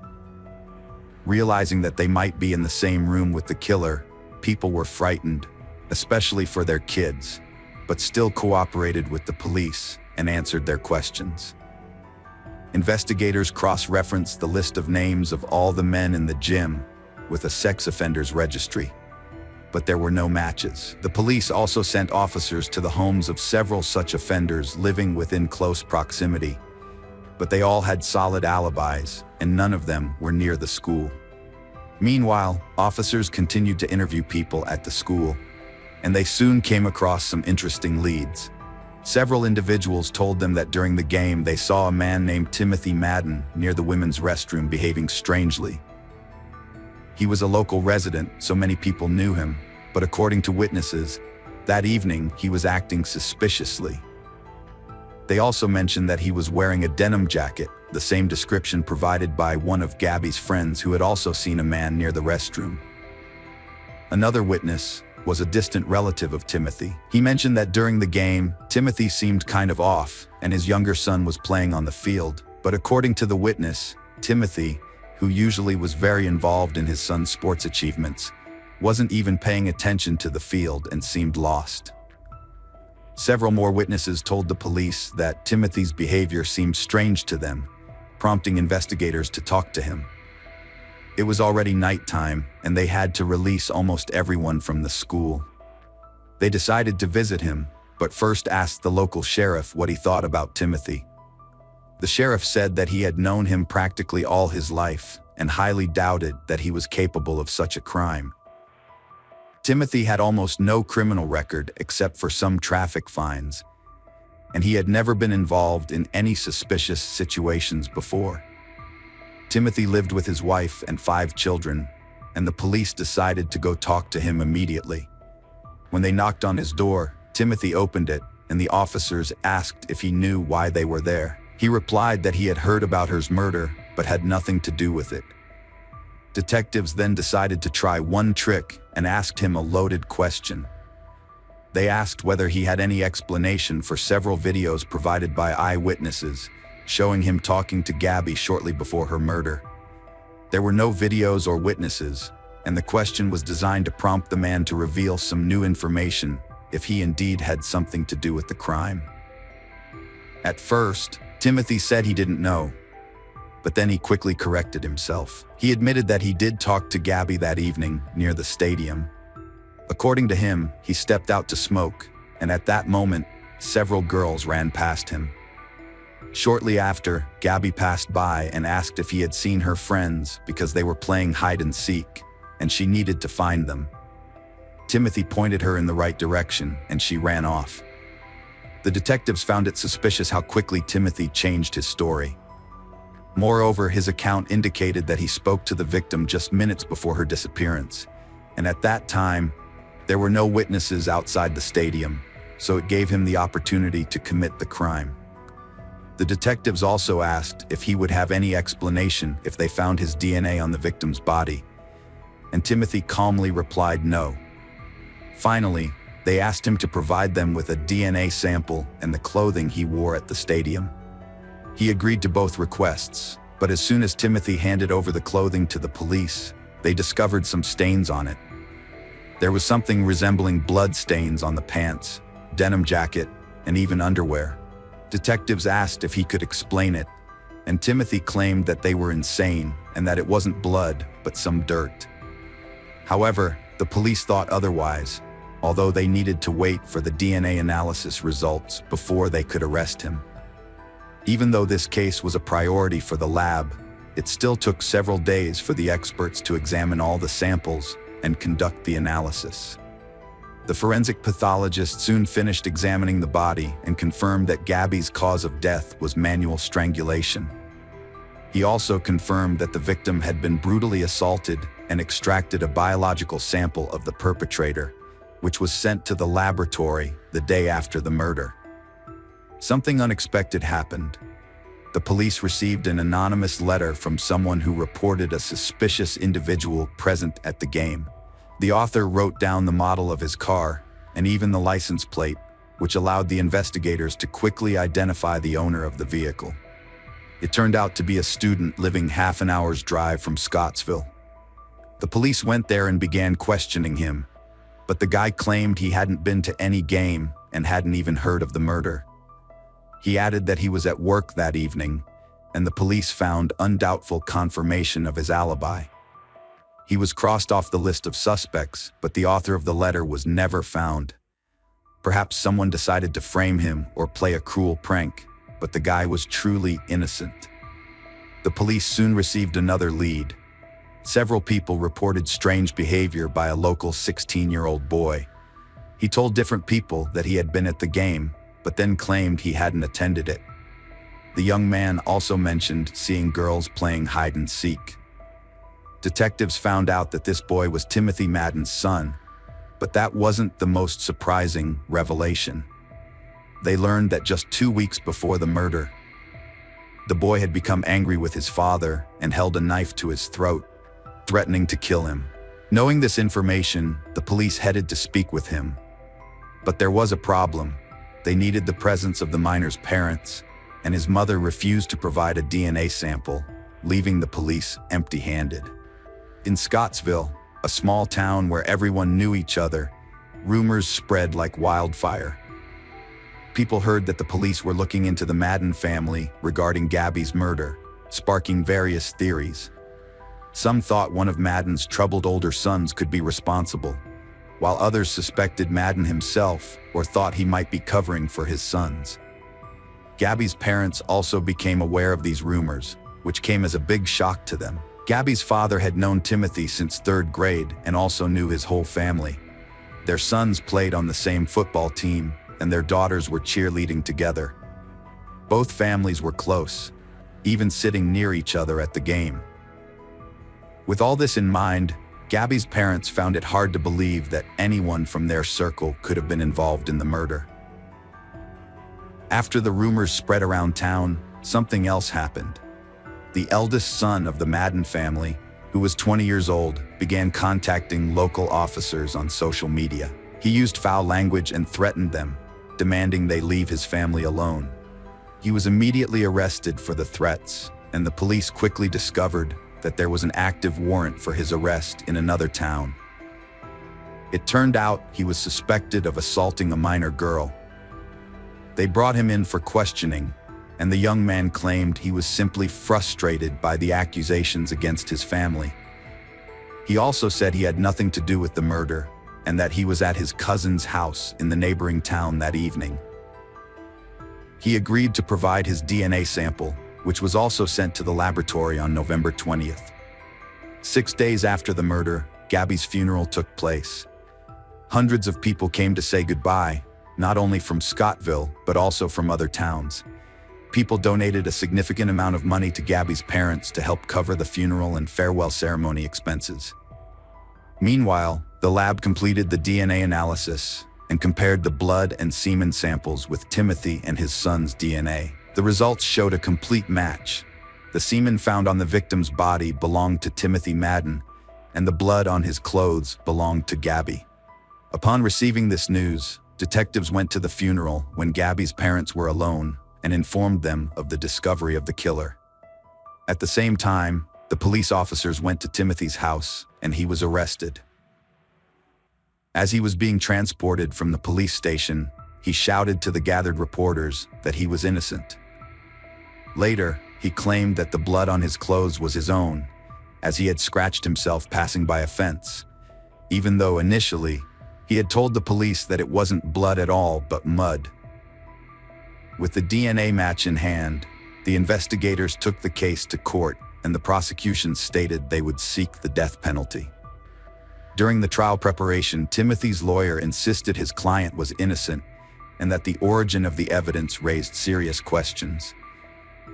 Realizing that they might be in the same room with the killer, people were frightened, especially for their kids, but still cooperated with the police and answered their questions. Investigators cross-referenced the list of names of all the men in the gym with a sex offenders registry, but there were no matches. The police also sent officers to the homes of several such offenders living within close proximity, but they all had solid alibis, and none of them were near the school. Meanwhile, officers continued to interview people at the school, and they soon came across some interesting leads. Several individuals told them that during the game they saw a man named Timothy Madden near the women's restroom behaving strangely. He was a local resident, so many people knew him, but according to witnesses, that evening he was acting suspiciously. They also mentioned that he was wearing a denim jacket, the same description provided by one of Gabby's friends who had also seen a man near the restroom. Another witness was a distant relative of Timothy. He mentioned that during the game, Timothy seemed kind of off, and his younger son was playing on the field. But according to the witness, Timothy who usually was very involved in his son's sports achievements, wasn't even paying attention to the field and seemed lost. Several more witnesses told the police that Timothy's behavior seemed strange to them, prompting investigators to talk to him. It was already nighttime, and they had to release almost everyone from the school. They decided to visit him, but first asked the local sheriff what he thought about Timothy. The sheriff said that he had known him practically all his life and highly doubted that he was capable of such a crime. Timothy had almost no criminal record except for some traffic fines, and he had never been involved in any suspicious situations before. Timothy lived with his wife and 5 children, and the police decided to go talk to him immediately. When they knocked on his door, Timothy opened it, and the officers asked if he knew why they were there. He replied that he had heard about her murder, but had nothing to do with it. Detectives then decided to try one trick and asked him a loaded question. They asked whether he had any explanation for several videos provided by eyewitnesses, showing him talking to Gabby shortly before her murder. There were no videos or witnesses, and the question was designed to prompt the man to reveal some new information if he indeed had something to do with the crime. At first, Timothy said he didn't know, but then he quickly corrected himself. He admitted that he did talk to Gabby that evening near the stadium. According to him, he stepped out to smoke, and at that moment, several girls ran past him. Shortly after, Gabby passed by and asked if he had seen her friends because they were playing hide and seek, and she needed to find them. Timothy pointed her in the right direction, and she ran off. The detectives found it suspicious how quickly Timothy changed his story. Moreover, his account indicated that he spoke to the victim just minutes before her disappearance, and at that time, there were no witnesses outside the stadium, so it gave him the opportunity to commit the crime. The detectives also asked if he would have any explanation if they found his DNA on the victim's body, and Timothy calmly replied no. Finally, they asked him to provide them with a DNA sample and the clothing he wore at the stadium. He agreed to both requests, but as soon as Timothy handed over the clothing to the police, they discovered some stains on it. There was something resembling blood stains on the pants, denim jacket, and even underwear. Detectives asked if he could explain it, and Timothy claimed that they were insane and that it wasn't blood, but some dirt. However, the police thought otherwise, although they needed to wait for the DNA analysis results before they could arrest him. Even though this case was a priority for the lab, it still took several days for the experts to examine all the samples and conduct the analysis. The forensic pathologist soon finished examining the body and confirmed that Gabby's cause of death was manual strangulation. He also confirmed that the victim had been brutally assaulted and extracted a biological sample of the perpetrator, which was sent to the laboratory the day after the murder. Something unexpected happened. The police received an anonymous letter from someone who reported a suspicious individual present at the game. The author wrote down the model of his car and even the license plate, which allowed the investigators to quickly identify the owner of the vehicle. It turned out to be a student living half an hour's drive from Scottsville. The police went there and began questioning him, but the guy claimed he hadn't been to any game and hadn't even heard of the murder. He added that he was at work that evening, and the police found undoubtful confirmation of his alibi. He was crossed off the list of suspects, but the author of the letter was never found. Perhaps someone decided to frame him or play a cruel prank, but the guy was truly innocent. The police soon received another lead. Several people reported strange behavior by a local 16-year-old boy. He told different people that he had been at the game, but then claimed he hadn't attended it. The young man also mentioned seeing girls playing hide and seek. Detectives found out that this boy was Timothy Madden's son, but that wasn't the most surprising revelation. They learned that just 2 weeks before the murder, the boy had become angry with his father and held a knife to his throat, threatening to kill him. Knowing this information, the police headed to speak with him. But there was a problem. They needed the presence of the minor's parents, and his mother refused to provide a DNA sample, leaving the police empty-handed. In Scottsville, a small town where everyone knew each other, rumors spread like wildfire. People heard that the police were looking into the Madden family regarding Gabby's murder, sparking various theories. Some thought one of Madden's troubled older sons could be responsible, while others suspected Madden himself or thought he might be covering for his sons. Gabby's parents also became aware of these rumors, which came as a big shock to them. Gabby's father had known Timothy since 3rd grade and also knew his whole family. Their sons played on the same football team, and their daughters were cheerleading together. Both families were close, even sitting near each other at the game. With all this in mind, Gabby's parents found it hard to believe that anyone from their circle could have been involved in the murder. After the rumors spread around town, something else happened. The eldest son of the Madden family, who was 20 years old, began contacting local officers on social media. He used foul language and threatened them, demanding they leave his family alone. He was immediately arrested for the threats, and the police quickly discovered that there was an active warrant for his arrest in another town. It turned out he was suspected of assaulting a minor girl. They brought him in for questioning, and the young man claimed he was simply frustrated by the accusations against his family. He also said he had nothing to do with the murder, and that he was at his cousin's house in the neighboring town that evening. He agreed to provide his DNA sample, which was also sent to the laboratory on November 20th. 6 days after the murder, Gabby's funeral took place. Hundreds of people came to say goodbye, not only from Scottsville, but also from other towns. People donated a significant amount of money to Gabby's parents to help cover the funeral and farewell ceremony expenses. Meanwhile, the lab completed the DNA analysis and compared the blood and semen samples with Timothy and his son's DNA. The results showed a complete match. The semen found on the victim's body belonged to Timothy Madden, and the blood on his clothes belonged to Gabby. Upon receiving this news, detectives went to the funeral when Gabby's parents were alone and informed them of the discovery of the killer. At the same time, the police officers went to Timothy's house and he was arrested. As he was being transported from the police station, he shouted to the gathered reporters that he was innocent. Later, he claimed that the blood on his clothes was his own, as he had scratched himself passing by a fence, even though initially, he had told the police that it wasn't blood at all but mud. With the DNA match in hand, the investigators took the case to court and the prosecution stated they would seek the death penalty. During the trial preparation, Timothy's lawyer insisted his client was innocent and that the origin of the evidence raised serious questions.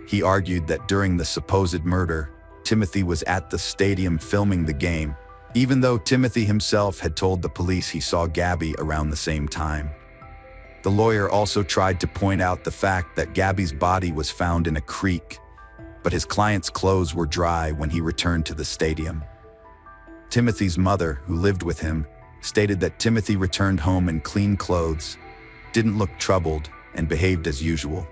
He argued that during the supposed murder, Timothy was at the stadium filming the game, even though Timothy himself had told the police he saw Gabby around the same time. The lawyer also tried to point out the fact that Gabby's body was found in a creek, but his client's clothes were dry when he returned to the stadium. Timothy's mother, who lived with him, stated that Timothy returned home in clean clothes, didn't look troubled, and behaved as usual.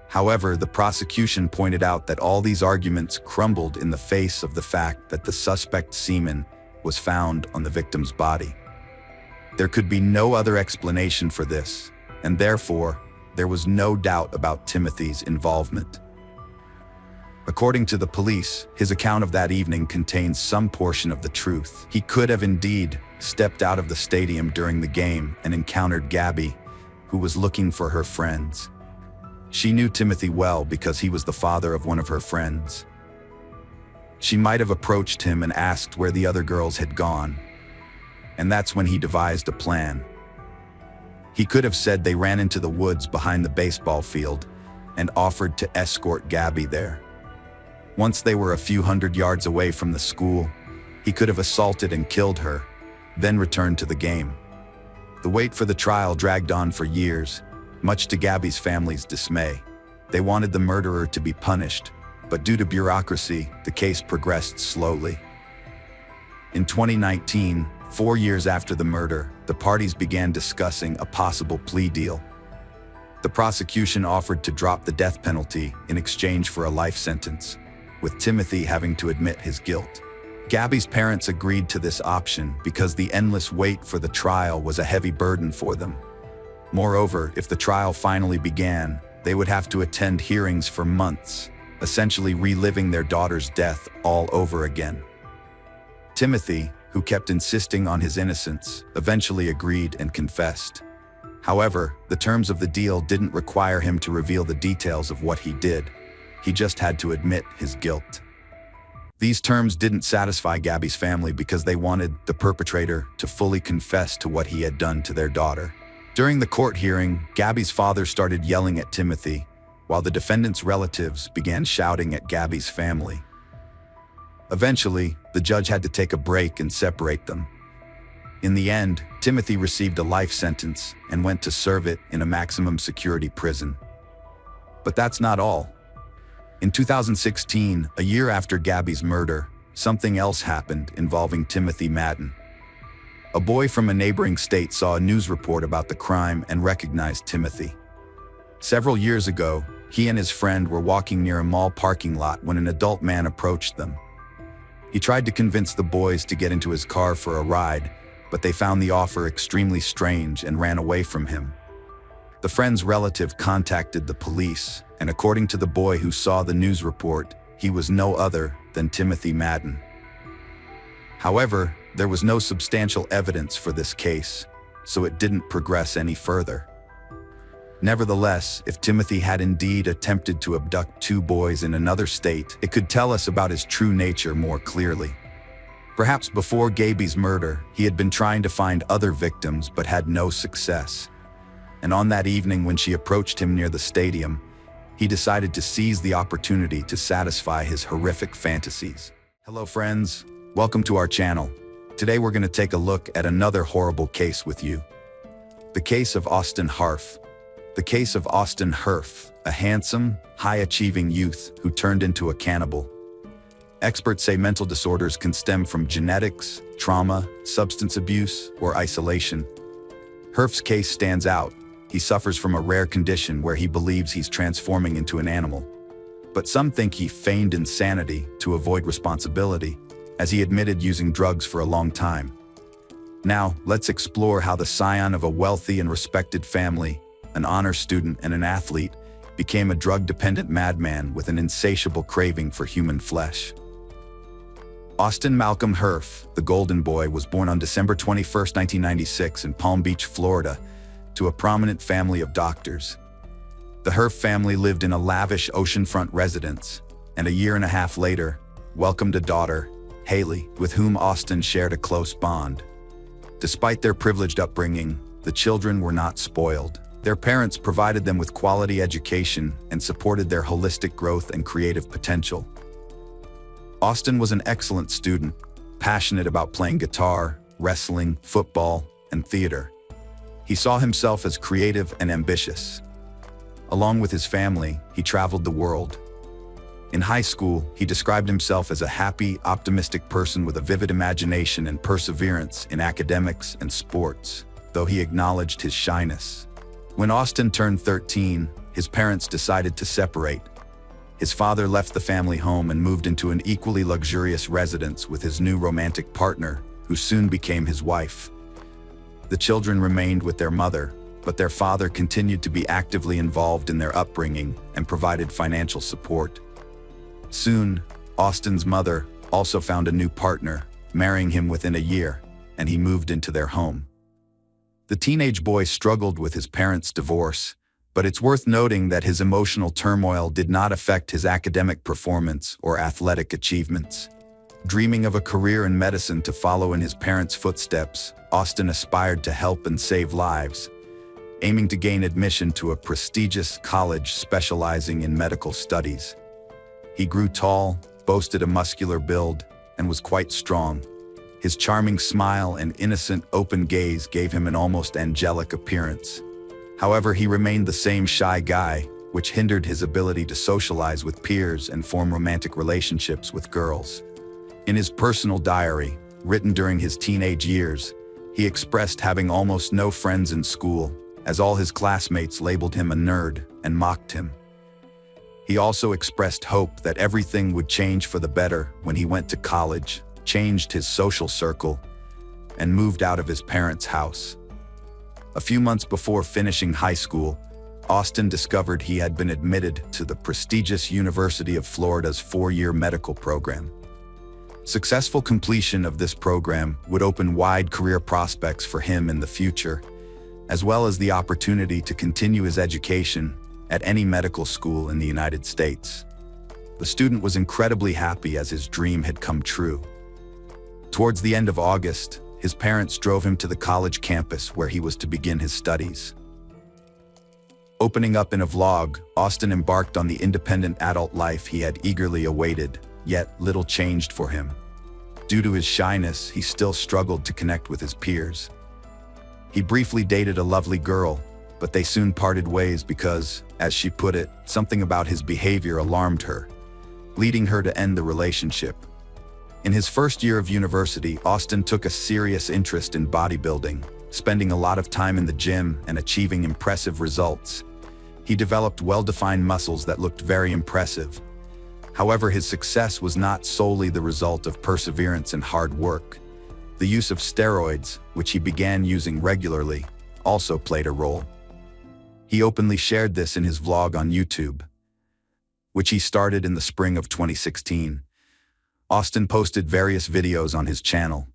However, the prosecution pointed out that all these arguments crumbled in the face of the fact that the suspect's semen was found on the victim's body. There could be no other explanation for this, and therefore, there was no doubt about Timothy's involvement. According to the police, his account of that evening contains some portion of the truth. He could have indeed stepped out of the stadium during the game and encountered Gabby, who was looking for her friends. She knew Timothy well because he was the father of one of her friends. She might have approached him and asked where the other girls had gone, and that's when he devised a plan. He could have said they ran into the woods behind the baseball field and offered to escort Gabby there. Once they were a few hundred yards away from the school, he could have assaulted and killed her, then returned to the game. The wait for the trial dragged on for years, much to Gabby's family's dismay. They wanted the murderer to be punished, but due to bureaucracy, the case progressed slowly. In 2019, 4 years after the murder, the parties began discussing a possible plea deal. The prosecution offered to drop the death penalty in exchange for a life sentence, with Timothy having to admit his guilt. Gabby's parents agreed to this option because the endless wait for the trial was a heavy burden for them. Moreover, if the trial finally began, they would have to attend hearings for months, essentially reliving their daughter's death all over again. Timothy, who kept insisting on his innocence, eventually agreed and confessed. However, the terms of the deal didn't require him to reveal the details of what he did. He just had to admit his guilt. These terms didn't satisfy Gabby's family because they wanted the perpetrator to fully confess to what he had done to their daughter. During the court hearing, Gabby's father started yelling at Timothy, while the defendant's relatives began shouting at Gabby's family. Eventually, the judge had to take a break and separate them. In the end, Timothy received a life sentence and went to serve it in a maximum security prison. But that's not all. In 2016, a year after Gabby's murder, something else happened involving Timothy Madden. A boy from a neighboring state saw a news report about the crime and recognized Timothy. Several years ago, he and his friend were walking near a mall parking lot when an adult man approached them. He tried to convince the boys to get into his car for a ride, but they found the offer extremely strange and ran away from him. The friend's relative contacted the police, and according to the boy who saw the news report, he was no other than Timothy Madden. However, there was no substantial evidence for this case, so it didn't progress any further. Nevertheless, if Timothy had indeed attempted to abduct two boys in another state, it could tell us about his true nature more clearly. Perhaps before Gabby's murder, he had been trying to find other victims but had no success. And on that evening when she approached him near the stadium, he decided to seize the opportunity to satisfy his horrific fantasies. Hello friends, welcome to our channel. Today we're going to take a look at another horrible case with you. The case of Austin Harf. The case of Austin Harf, a handsome, high-achieving youth who turned into a cannibal. Experts say mental disorders can stem from genetics, trauma, substance abuse, or isolation. Harf's case stands out. He suffers from a rare condition where he believes he's transforming into an animal. But some think he feigned insanity to avoid responsibility, as he admitted using drugs for a long time. Now, let's explore how the scion of a wealthy and respected family, an honor student and an athlete, became a drug-dependent madman with an insatiable craving for human flesh. Austin Malcolm Harf, the Golden Boy, was born on December 21, 1996 in Palm Beach, Florida, to a prominent family of doctors. The Harf family lived in a lavish oceanfront residence, and a year and a half later, welcomed a daughter, Haley, with whom Austin shared a close bond. Despite their privileged upbringing, the children were not spoiled. Their parents provided them with quality education and supported their holistic growth and creative potential. Austin was an excellent student, passionate about playing guitar, wrestling, football, and theater. He saw himself as creative and ambitious. Along with his family, he traveled the world. In high school, he described himself as a happy, optimistic person with a vivid imagination and perseverance in academics and sports, though he acknowledged his shyness. When Austin turned 13, his parents decided to separate. His father left the family home and moved into an equally luxurious residence with his new romantic partner, who soon became his wife. The children remained with their mother, but their father continued to be actively involved in their upbringing and provided financial support. Soon, Austin's mother also found a new partner, marrying him within a year, and he moved into their home. The teenage boy struggled with his parents' divorce, but it's worth noting that his emotional turmoil did not affect his academic performance or athletic achievements. Dreaming of a career in medicine to follow in his parents' footsteps, Austin aspired to help and save lives, aiming to gain admission to a prestigious college specializing in medical studies. He grew tall, boasted a muscular build, and was quite strong. His charming smile and innocent, open gaze gave him an almost angelic appearance. However, he remained the same shy guy, which hindered his ability to socialize with peers and form romantic relationships with girls. In his personal diary, written during his teenage years, he expressed having almost no friends in school, as all his classmates labeled him a nerd and mocked him. He also expressed hope that everything would change for the better when he went to college, changed his social circle, and moved out of his parents' house. A few months before finishing high school, Austin discovered he had been admitted to the prestigious University of Florida's 4-year medical program. Successful completion of this program would open wide career prospects for him in the future, as well as the opportunity to continue his education at any medical school in the United States. The student was incredibly happy as his dream had come true. Towards the end of August, his parents drove him to the college campus where he was to begin his studies. Opening up in a vlog, Austin embarked on the independent adult life he had eagerly awaited, yet little changed for him. Due to his shyness, he still struggled to connect with his peers. He briefly dated a lovely girl, but they soon parted ways because, as she put it, something about his behavior alarmed her, leading her to end the relationship. In his first year of university, Austin took a serious interest in bodybuilding, spending a lot of time in the gym and achieving impressive results. He developed well-defined muscles that looked very impressive. However, his success was not solely the result of perseverance and hard work. The use of steroids, which he began using regularly, also played a role. He openly shared this in his vlog on YouTube, which he started in the spring of 2016. Austin posted various videos on his channel.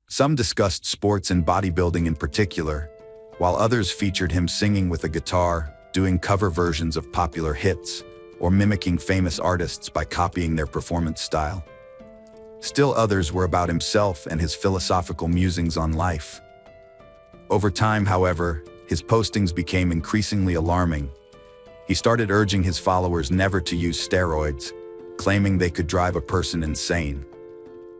Some discussed sports and bodybuilding in particular, while others featured him singing with a guitar, doing cover versions of popular hits, or mimicking famous artists by copying their performance style. Still others were about himself and his philosophical musings on life. Over time, however, his postings became increasingly alarming. He started urging his followers never to use steroids, claiming they could drive a person insane.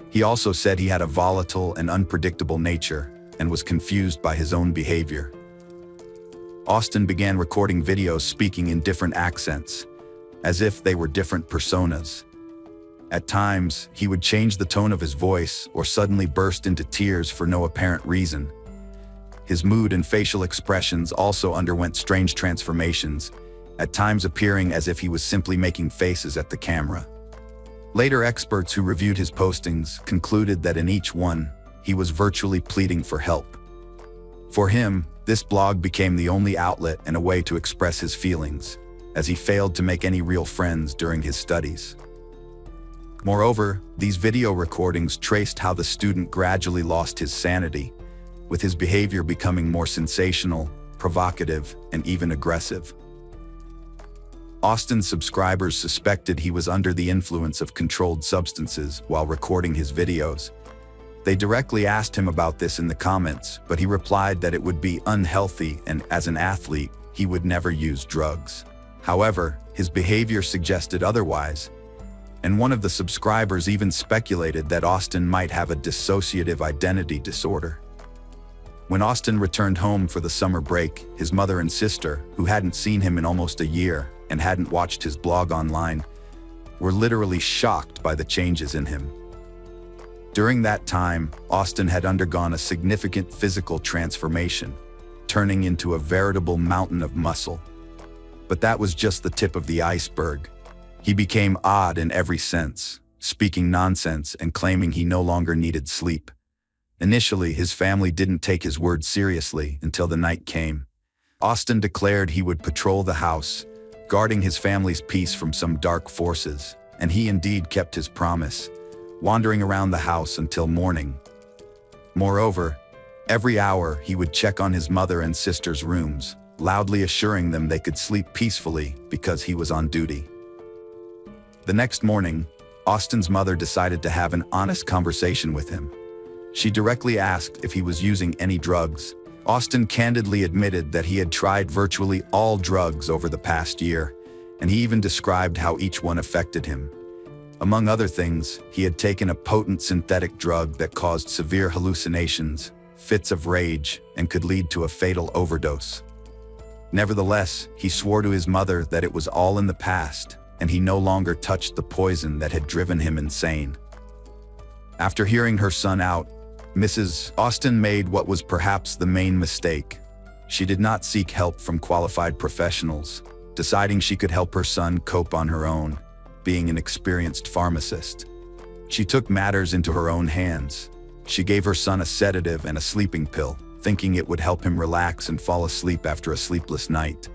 He also said he had a volatile and unpredictable nature and was confused by his own behavior. Austin began recording videos speaking in different accents, as if they were different personas. At times, he would change the tone of his voice or suddenly burst into tears for no apparent reason. His mood and facial expressions also underwent strange transformations, at times appearing as if he was simply making faces at the camera. Later, experts who reviewed his postings concluded that in each one, he was virtually pleading for help. For him, this blog became the only outlet and a way to express his feelings, as he failed to make any real friends during his studies. Moreover, these video recordings traced how the student gradually lost his sanity, with his behavior becoming more sensational, provocative, and even aggressive. Austin's subscribers suspected he was under the influence of controlled substances while recording his videos. They directly asked him about this in the comments, but he replied that it would be unhealthy and, as an athlete, he would never use drugs. However, his behavior suggested otherwise, and one of the subscribers even speculated that Austin might have a dissociative identity disorder. When Austin returned home for the summer break, his mother and sister, who hadn't seen him in almost a year and hadn't watched his blog online, were literally shocked by the changes in him. During that time, Austin had undergone a significant physical transformation, turning into a veritable mountain of muscle. But that was just the tip of the iceberg. He became odd in every sense, speaking nonsense and claiming he no longer needed sleep. Initially, his family didn't take his words seriously until the night came. Austin declared he would patrol the house, guarding his family's peace from some dark forces, and he indeed kept his promise, wandering around the house until morning. Moreover, every hour he would check on his mother and sister's rooms, loudly assuring them they could sleep peacefully because he was on duty. The next morning, Austin's mother decided to have an honest conversation with him. She directly asked if he was using any drugs. Austin candidly admitted that he had tried virtually all drugs over the past year, and he even described how each one affected him. Among other things, he had taken a potent synthetic drug that caused severe hallucinations, fits of rage, and could lead to a fatal overdose. Nevertheless, he swore to his mother that it was all in the past, and he no longer touched the poison that had driven him insane. After hearing her son out, Mrs. Austin made what was perhaps the main mistake. She did not seek help from qualified professionals, deciding she could help her son cope on her own, being an experienced pharmacist. She took matters into her own hands. She gave her son a sedative and a sleeping pill, thinking it would help him relax and fall asleep after a sleepless night.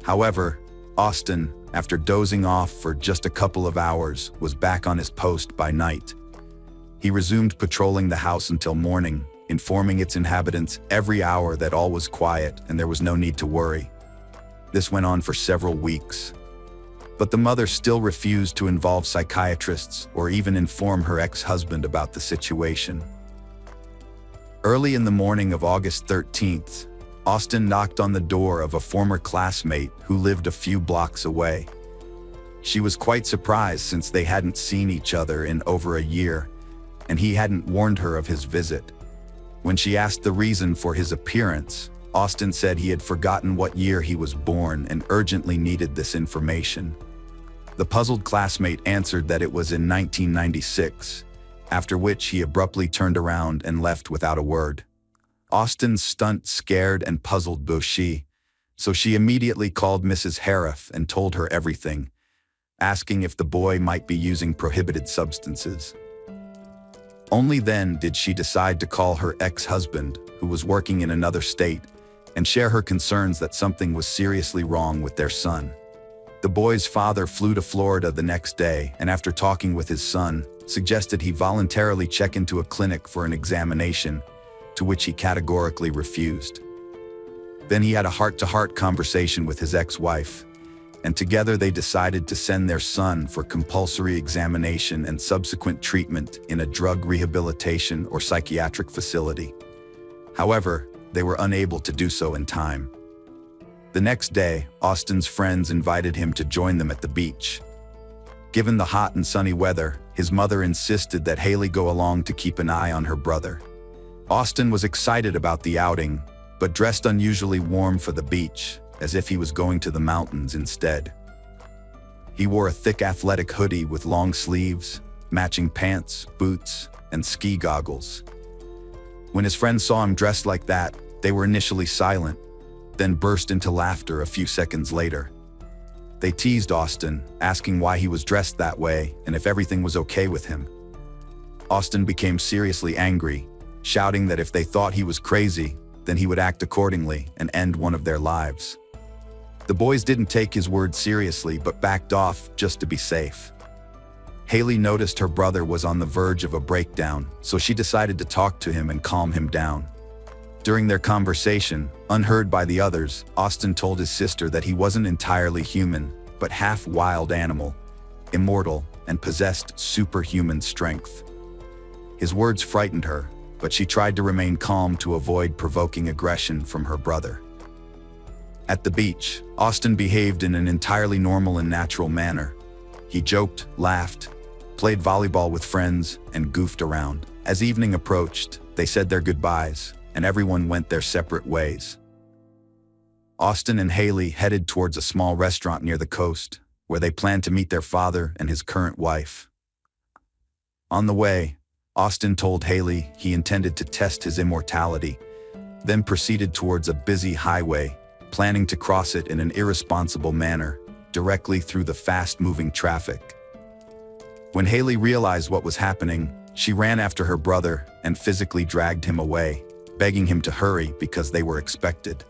However, Austin, after dozing off for just a couple of hours, was back on his post by night. He resumed patrolling the house until morning, informing its inhabitants every hour that all was quiet and there was no need to worry. This went on for several weeks. But the mother still refused to involve psychiatrists or even inform her ex-husband about the situation. Early in the morning of August 13th, Austin knocked on the door of a former classmate who lived a few blocks away. She was quite surprised since they hadn't seen each other in over a year, and he hadn't warned her of his visit. When she asked the reason for his appearance, Austin said he had forgotten what year he was born and urgently needed this information. The puzzled classmate answered that it was in 1996, after which he abruptly turned around and left without a word. Austin scared and puzzled Bushi, so she immediately called Mrs. Hariff and told her everything, asking if the boy might be using prohibited substances. Only then did she decide to call her ex-husband, who was working in another state, and share her concerns that something was seriously wrong with their son. The boy's father flew to Florida the next day, and after talking with his son, suggested he voluntarily check into a clinic for an examination, to which he categorically refused. Then he had a heart-to-heart conversation with his ex-wife, and together they decided to send their son for compulsory examination and subsequent treatment in a drug rehabilitation or psychiatric facility. However, they were unable to do so in time. The next day, Austin's friends invited him to join them at the beach. Given the hot and sunny weather, his mother insisted that Haley go along to keep an eye on her brother. Austin was excited about the outing, but dressed unusually warm for the beach, as if he was going to the mountains instead. He wore a thick athletic hoodie with long sleeves, matching pants, boots, and ski goggles. When his friends saw him dressed like that, they were initially silent, then burst into laughter a few seconds later. They teased Austin, asking why he was dressed that way and if everything was okay with him. Austin became seriously angry, shouting that if they thought he was crazy, then he would act accordingly and end one of their lives. The boys didn't take his words seriously but backed off just to be safe. Haley noticed her brother was on the verge of a breakdown, so she decided to talk to him and calm him down. During their conversation, unheard by the others, Austin told his sister that he wasn't entirely human, but half wild animal, immortal, and possessed superhuman strength. His words frightened her, but she tried to remain calm to avoid provoking aggression from her brother. At the beach, Austin behaved in an entirely normal and natural manner. He joked, laughed, played volleyball with friends, and goofed around. As evening approached, they said their goodbyes, and everyone went their separate ways. Austin and Haley headed towards a small restaurant near the coast, where they planned to meet their father and his current wife. On the way, Austin told Haley he intended to test his immortality, then proceeded towards a busy highway, planning to cross it in an irresponsible manner, directly through the fast-moving traffic. When Haley realized what was happening, she ran after her brother and physically dragged him away, begging him to hurry because they were expected.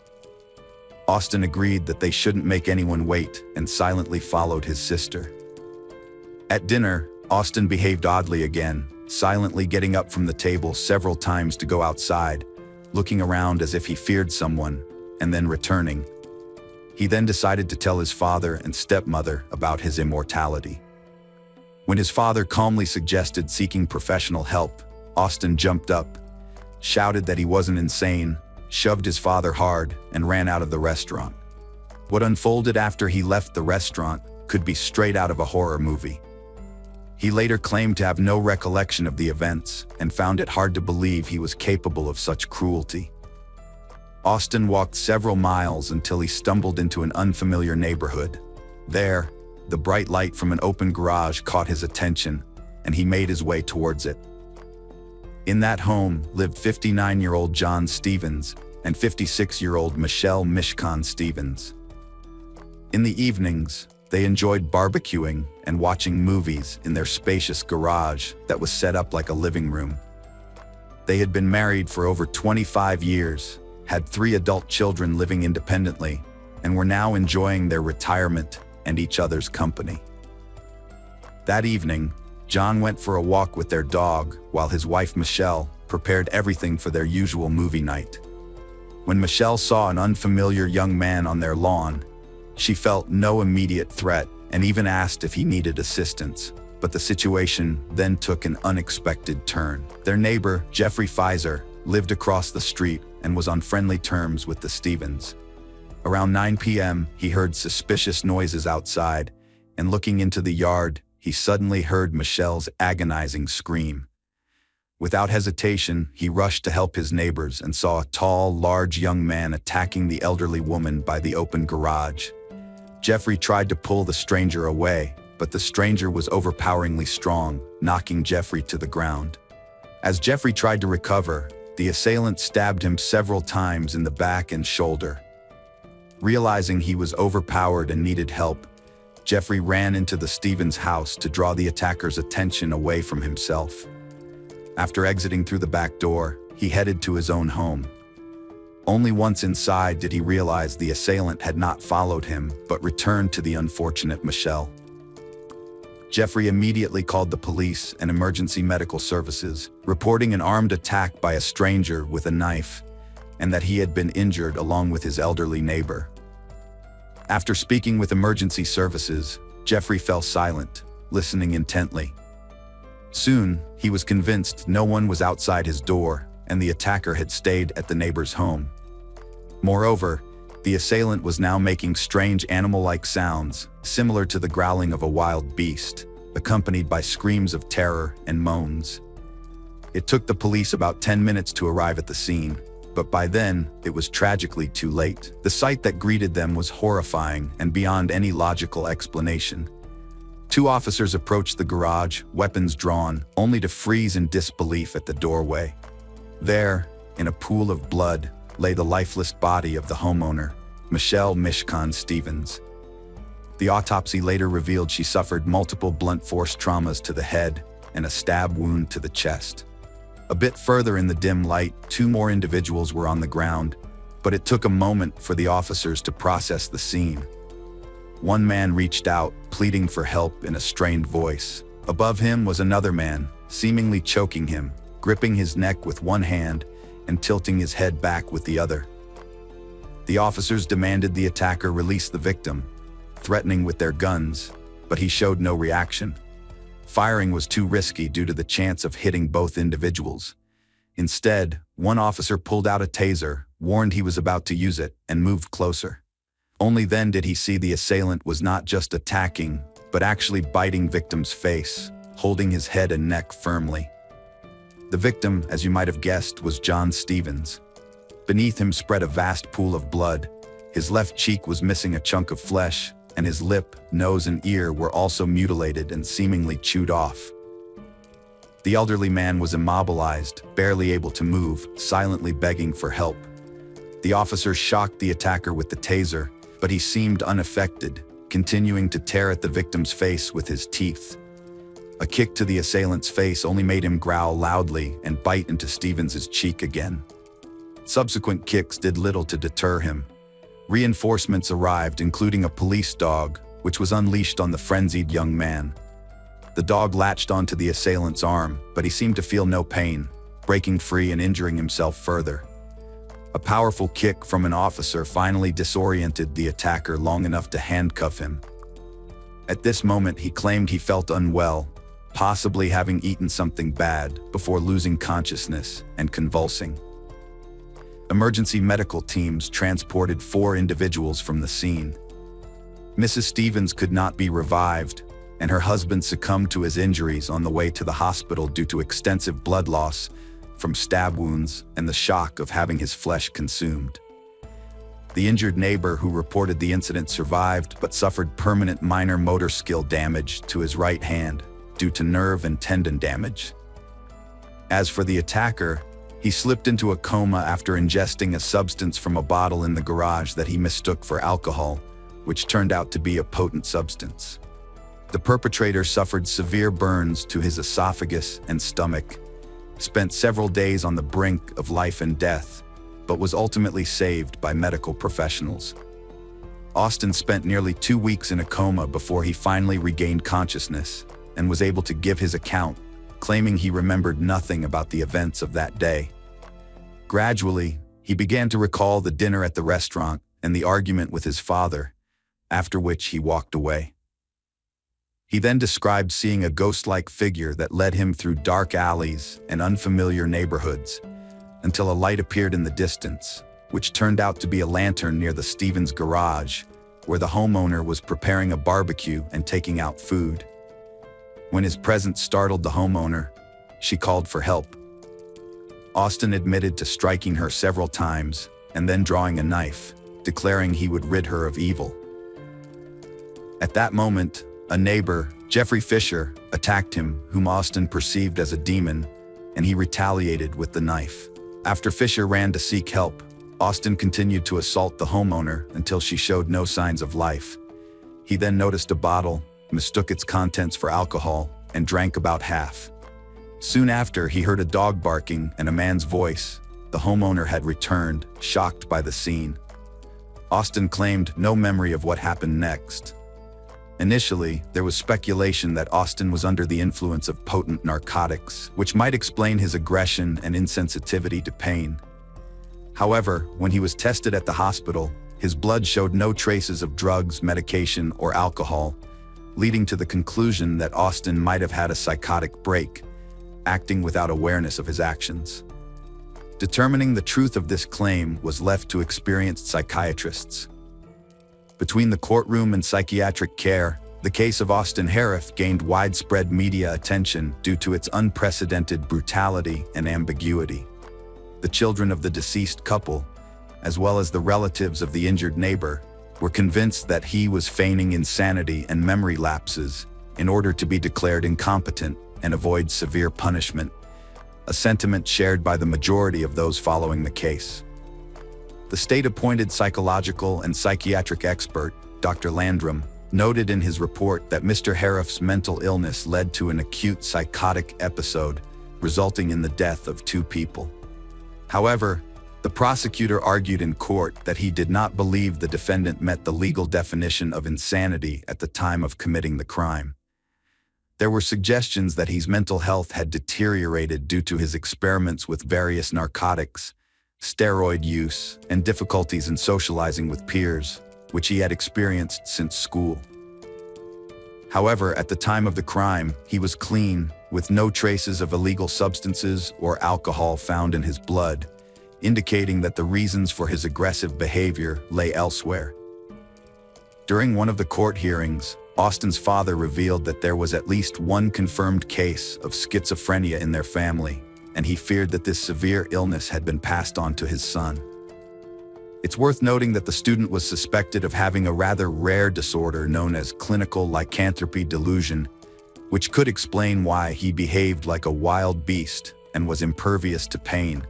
Austin agreed that they shouldn't make anyone wait and silently followed his sister. At dinner, Austin behaved oddly again, silently getting up from the table several times to go outside, looking around as if he feared someone, and then returning. He then decided to tell his father and stepmother about his immortality. When his father calmly suggested seeking professional help, Austin jumped up, shouted that he wasn't insane, shoved his father hard, and ran out of the restaurant. What unfolded after he left the restaurant could be straight out of a horror movie. He later claimed to have no recollection of the events and found it hard to believe he was capable of such cruelty. Austin walked several miles until he stumbled into an unfamiliar neighborhood. There, the bright light from an open garage caught his attention, and he made his way towards it. In that home lived 59-year-old John Stevens and 56-year-old Michelle Mishkan Stevens. In the evenings, they enjoyed barbecuing and watching movies in their spacious garage that was set up like a living room. They had been married for over 25 years, had 3 adult children living independently, and were now enjoying their retirement and each other's company. That evening, John went for a walk with their dog while his wife Michelle prepared everything for their usual movie night. When Michelle saw an unfamiliar young man on their lawn, she felt no immediate threat and even asked if he needed assistance. But the situation then took an unexpected turn. Their neighbor, Jeffrey Pfizer, lived across the street and was on friendly terms with the Stevens. Around 9 p.m., he heard suspicious noises outside, and looking into the yard, he suddenly heard Michelle's agonizing scream. Without hesitation, he rushed to help his neighbors and saw a tall, large young man attacking the elderly woman by the open garage. Jeffrey tried to pull the stranger away, but the stranger was overpoweringly strong, knocking Jeffrey to the ground. As Jeffrey tried to recover, the assailant stabbed him several times in the back and shoulder. Realizing he was overpowered and needed help, Jeffrey ran into the Stevens house to draw the attacker's attention away from himself. After exiting through the back door, he headed to his own home. Only once inside did he realize the assailant had not followed him, but returned to the unfortunate Michelle. Jeffrey immediately called the police and emergency medical services, reporting an armed attack by a stranger with a knife, and that he had been injured along with his elderly neighbor. After speaking with emergency services, Jeffrey fell silent, listening intently. Soon, he was convinced no one was outside his door, and the attacker had stayed at the neighbor's home. Moreover, the assailant was now making strange animal-like sounds, similar to the growling of a wild beast, accompanied by screams of terror and moans. It took the police about 10 minutes to arrive at the scene, but by then, it was tragically too late. The sight that greeted them was horrifying and beyond any logical explanation. 2 officers approached the garage, weapons drawn, only to freeze in disbelief at the doorway. There, in a pool of blood, lay the lifeless body of the homeowner, Michelle Mishkan Stevens. The autopsy later revealed she suffered multiple blunt force traumas to the head and a stab wound to the chest. A bit further in the dim light, 2 more individuals were on the ground, but it took a moment for the officers to process the scene. One man reached out, pleading for help in a strained voice. Above him was another man, seemingly choking him, gripping his neck with one hand and tilting his head back with the other. The officers demanded the attacker release the victim, threatening with their guns, but he showed no reaction. Firing was too risky due to the chance of hitting both individuals. Instead, one officer pulled out a taser, warned he was about to use it, and moved closer. Only then did he see the assailant was not just attacking, but actually biting victim's face, holding his head and neck firmly. The victim, as you might have guessed, was John Stevens. Beneath him spread a vast pool of blood. His left cheek was missing a chunk of flesh, and his lip, nose, and ear were also mutilated and seemingly chewed off. The elderly man was immobilized, barely able to move, silently begging for help. The officers shocked the attacker with the taser, but he seemed unaffected, continuing to tear at the victim's face with his teeth. A kick to the assailant's face only made him growl loudly and bite into Stevens' cheek again. Subsequent kicks did little to deter him. Reinforcements arrived, including a police dog, which was unleashed on the frenzied young man. The dog latched onto the assailant's arm, but he seemed to feel no pain, breaking free and injuring himself further. A powerful kick from an officer finally disoriented the attacker long enough to handcuff him. At this moment, he claimed he felt unwell, possibly having eaten something bad, before losing consciousness and convulsing. Emergency medical teams transported 4 individuals from the scene. Mrs. Stevens could not be revived, and her husband succumbed to his injuries on the way to the hospital due to extensive blood loss from stab wounds and the shock of having his flesh consumed. The injured neighbor who reported the incident survived but suffered permanent minor motor skill damage to his right hand due to nerve and tendon damage. As for the attacker, he slipped into a coma after ingesting a substance from a bottle in the garage that he mistook for alcohol, which turned out to be a potent substance. The perpetrator suffered severe burns to his esophagus and stomach, spent several days on the brink of life and death, but was ultimately saved by medical professionals. Austin spent nearly 2 weeks in a coma before he finally regained consciousness and was able to give his account, claiming he remembered nothing about the events of that day. Gradually, he began to recall the dinner at the restaurant and the argument with his father, after which he walked away. He then described seeing a ghost-like figure that led him through dark alleys and unfamiliar neighborhoods, until a light appeared in the distance, which turned out to be a lantern near the Stevens garage, where the homeowner was preparing a barbecue and taking out food. When his presence startled the homeowner, she called for help. Austin admitted to striking her several times and then drawing a knife, declaring he would rid her of evil. At that moment, a neighbor, Jeffrey Fisher, attacked him, whom Austin perceived as a demon, and he retaliated with the knife. After Fisher ran to seek help, Austin continued to assault the homeowner until she showed no signs of life. He then noticed a bottle, mistook its contents for alcohol, and drank about half. Soon after, he heard a dog barking and a man's voice. The homeowner had returned, shocked by the scene. Austin claimed no memory of what happened next. Initially, there was speculation that Austin was under the influence of potent narcotics, which might explain his aggression and insensitivity to pain. However, when he was tested at the hospital, his blood showed no traces of drugs, medication, or alcohol, leading to the conclusion that Austin might have had a psychotic break, acting without awareness of his actions. Determining the truth of this claim was left to experienced psychiatrists. Between the courtroom and psychiatric care, the case of Austin Harif gained widespread media attention due to its unprecedented brutality and ambiguity. The children of the deceased couple, as well as the relatives of the injured neighbor, were convinced that he was feigning insanity and memory lapses in order to be declared incompetent and avoid severe punishment, a sentiment shared by the majority of those following the case. The state-appointed psychological and psychiatric expert, Dr. Landrum, noted in his report that Mr. Harif's mental illness led to an acute psychotic episode, resulting in the death of 2 people. However, the prosecutor argued in court that he did not believe the defendant met the legal definition of insanity at the time of committing the crime. There were suggestions that his mental health had deteriorated due to his experiments with various narcotics, steroid use, and difficulties in socializing with peers, which he had experienced since school. However, at the time of the crime, he was clean, with no traces of illegal substances or alcohol found in his blood, indicating that the reasons for his aggressive behavior lay elsewhere. During one of the court hearings, Austin's father revealed that there was at least one confirmed case of schizophrenia in their family, and he feared that this severe illness had been passed on to his son. It's worth noting that the student was suspected of having a rather rare disorder known as clinical lycanthropy delusion, which could explain why he behaved like a wild beast and was impervious to pain.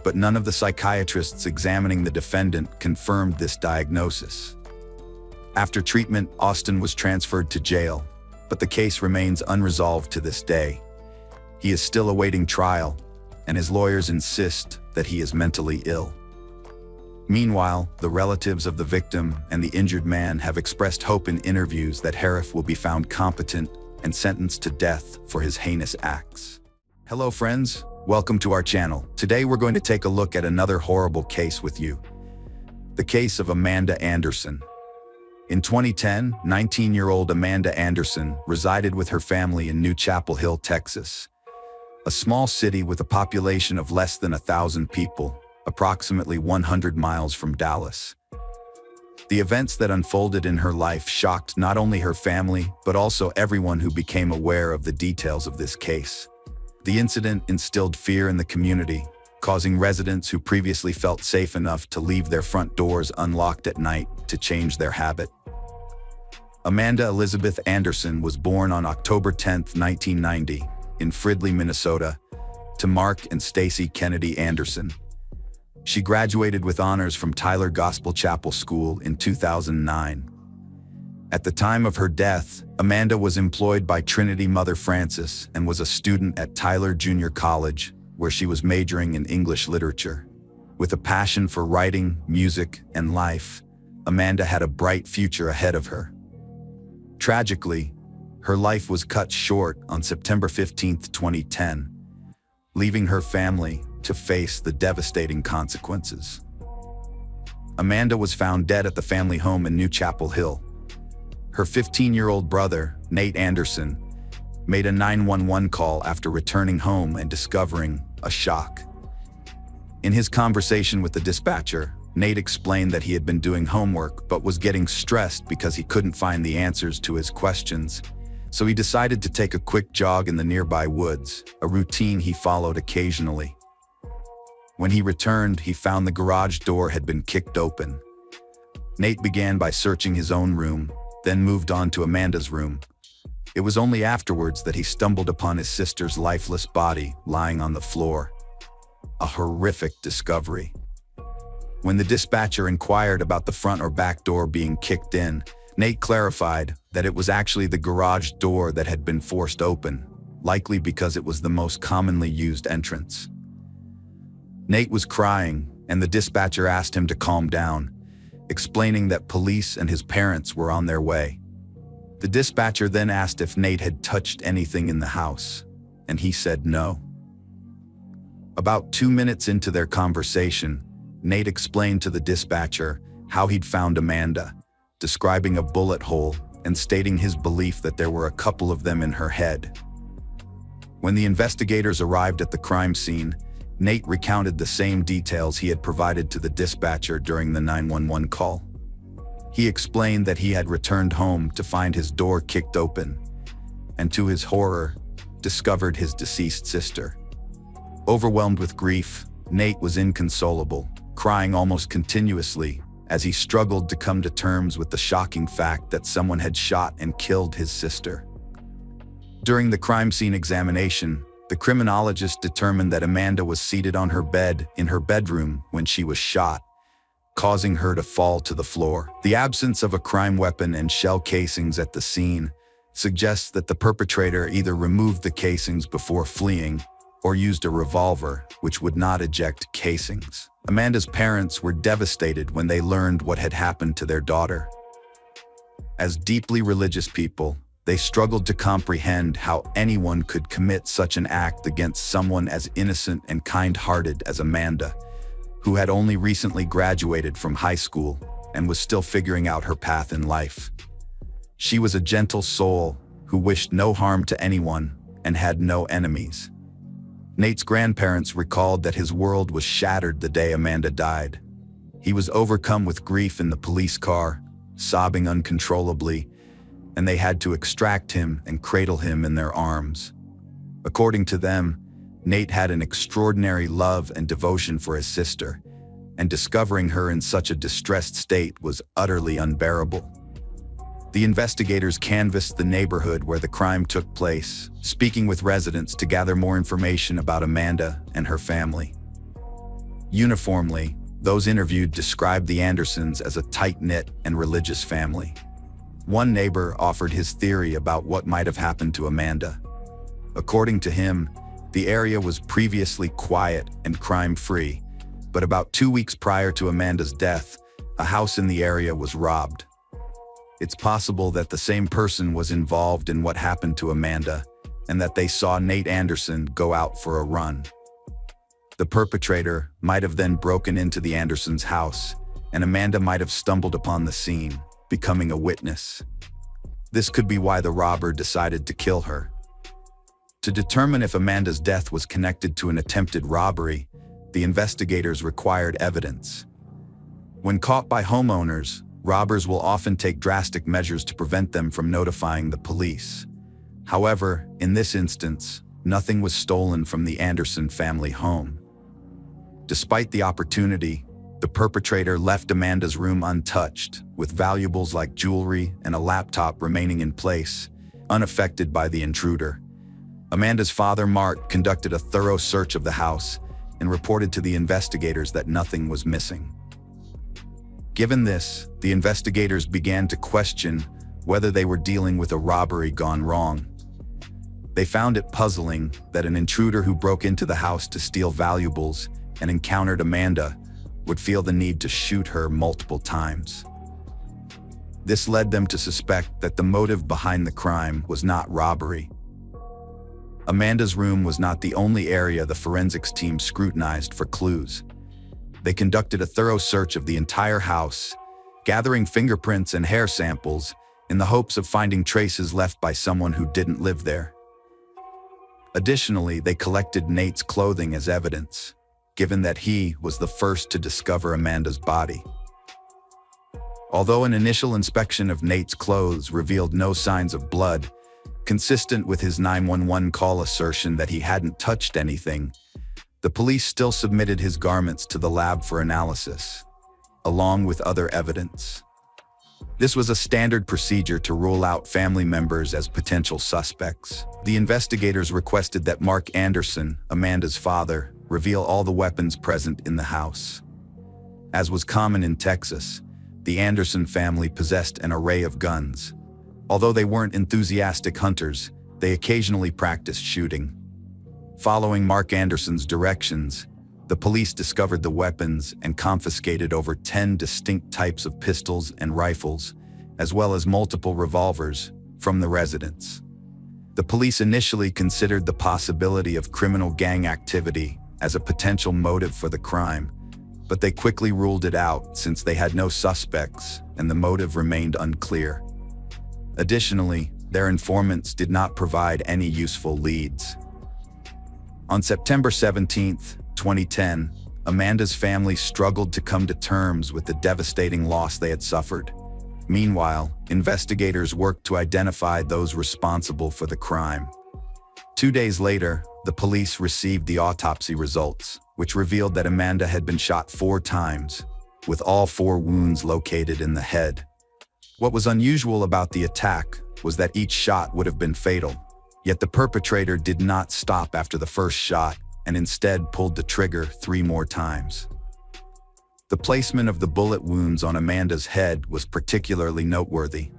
But none of the psychiatrists examining the defendant confirmed this diagnosis. After treatment, Austin was transferred to jail, but the case remains unresolved to this day. He is still awaiting trial, and his lawyers insist that he is mentally ill. Meanwhile, the relatives of the victim and the injured man have expressed hope in interviews that Harif will be found competent and sentenced to death for his heinous acts. Hello friends, welcome to our channel. Today we're going to take a look at another horrible case with you. The case of Amanda Anderson. In 2010, 19-year-old Amanda Anderson resided with her family in New Chapel Hill, Texas, a small city with a population of less than 1,000 people, approximately 100 miles from Dallas. The events that unfolded in her life shocked not only her family, but also everyone who became aware of the details of this case. The incident instilled fear in the community, causing residents who previously felt safe enough to leave their front doors unlocked at night to change their habit. Amanda Elizabeth Anderson was born on October 10, 1990, in Fridley, Minnesota, to Mark and Stacy Kennedy Anderson. She graduated with honors from Tyler Gospel Chapel School in 2009, At the time of her death, Amanda was employed by Trinity Mother Francis and was a student at Tyler Junior College, where she was majoring in English literature. With a passion for writing, music, and life, Amanda had a bright future ahead of her. Tragically, her life was cut short on September 15, 2010, leaving her family to face the devastating consequences. Amanda was found dead at the family home in New Chapel Hill. Her 15-year-old brother, Nate Anderson, made a 911 call after returning home and discovering a shock. In his conversation with the dispatcher, Nate explained that he had been doing homework but was getting stressed because he couldn't find the answers to his questions. So he decided to take a quick jog in the nearby woods, a routine he followed occasionally. When he returned, he found the garage door had been kicked open. Nate began by searching his own room, then moved on to Amanda's room. It was only afterwards that he stumbled upon his sister's lifeless body lying on the floor. A horrific discovery. When the dispatcher inquired about the front or back door being kicked in, Nate clarified that it was actually the garage door that had been forced open, likely because it was the most commonly used entrance. Nate was crying, and the dispatcher asked him to calm down, explaining that police and his parents were on their way. The dispatcher then asked if Nate had touched anything in the house, and he said no. About 2 minutes into their conversation, Nate explained to the dispatcher how he'd found Amanda, describing a bullet hole and stating his belief that there were a couple of them in her head. When the investigators arrived at the crime scene, Nate recounted the same details he had provided to the dispatcher during the 911 call. He explained that he had returned home to find his door kicked open, and to his horror, discovered his deceased sister. Overwhelmed with grief, Nate was inconsolable, crying almost continuously as he struggled to come to terms with the shocking fact that someone had shot and killed his sister. During the crime scene examination, the criminologist determined that Amanda was seated on her bed in her bedroom when she was shot, causing her to fall to the floor. The absence of a crime weapon and shell casings at the scene suggests that the perpetrator either removed the casings before fleeing or used a revolver, which would not eject casings. Amanda's parents were devastated when they learned what had happened to their daughter. As deeply religious people, they struggled to comprehend how anyone could commit such an act against someone as innocent and kind-hearted as Amanda, who had only recently graduated from high school and was still figuring out her path in life. She was a gentle soul who wished no harm to anyone and had no enemies. Nate's grandparents recalled that his world was shattered the day Amanda died. He was overcome with grief in the police car, sobbing uncontrollably, and they had to extract him and cradle him in their arms. According to them, Nate had an extraordinary love and devotion for his sister, and discovering her in such a distressed state was utterly unbearable. The investigators canvassed the neighborhood where the crime took place, speaking with residents to gather more information about Amanda and her family. Uniformly, those interviewed described the Andersons as a tight-knit and religious family. One neighbor offered his theory about what might have happened to Amanda. According to him, the area was previously quiet and crime-free, but about 2 weeks prior to Amanda's death, a house in the area was robbed. It's possible that the same person was involved in what happened to Amanda, and that they saw Nate Anderson go out for a run. The perpetrator might have then broken into the Andersons' house, and Amanda might have stumbled upon the scene, becoming a witness. This could be why the robber decided to kill her. To determine if Amanda's death was connected to an attempted robbery, the investigators required evidence. When caught by homeowners, robbers will often take drastic measures to prevent them from notifying the police. However, in this instance, nothing was stolen from the Anderson family home. Despite the opportunity, the perpetrator left Amanda's room untouched, with valuables like jewelry and a laptop remaining in place, unaffected by the intruder. Amanda's father, Mark, conducted a thorough search of the house and reported to the investigators that nothing was missing. Given this, the investigators began to question whether they were dealing with a robbery gone wrong. They found it puzzling that an intruder who broke into the house to steal valuables and encountered Amanda would feel the need to shoot her multiple times. This led them to suspect that the motive behind the crime was not robbery. Amanda's room was not the only area the forensics team scrutinized for clues. They conducted a thorough search of the entire house, gathering fingerprints and hair samples in the hopes of finding traces left by someone who didn't live there. Additionally, they collected Nate's clothing as evidence, given that he was the first to discover Amanda's body. Although an initial inspection of Nate's clothes revealed no signs of blood, consistent with his 911 call assertion that he hadn't touched anything, the police still submitted his garments to the lab for analysis, along with other evidence. This was a standard procedure to rule out family members as potential suspects. The investigators requested that Mark Anderson, Amanda's father, reveal all the weapons present in the house. As was common in Texas, the Anderson family possessed an array of guns. Although they weren't enthusiastic hunters, they occasionally practiced shooting. Following Mark Anderson's directions, the police discovered the weapons and confiscated over 10 distinct types of pistols and rifles, as well as multiple revolvers, from the residence. The police initially considered the possibility of criminal gang activity as a potential motive for the crime, but they quickly ruled it out since they had no suspects and the motive remained unclear. Additionally, their informants did not provide any useful leads. On September 17, 2010, Amanda's family struggled to come to terms with the devastating loss they had suffered. Meanwhile, investigators worked to identify those responsible for the crime. 2 days later, the police received the autopsy results, which revealed that Amanda had been shot 4 times, with all 4 wounds located in the head. What was unusual about the attack was that each shot would have been fatal, yet the perpetrator did not stop after the first shot and instead pulled the trigger 3 more times. The placement of the bullet wounds on Amanda's head was particularly noteworthy.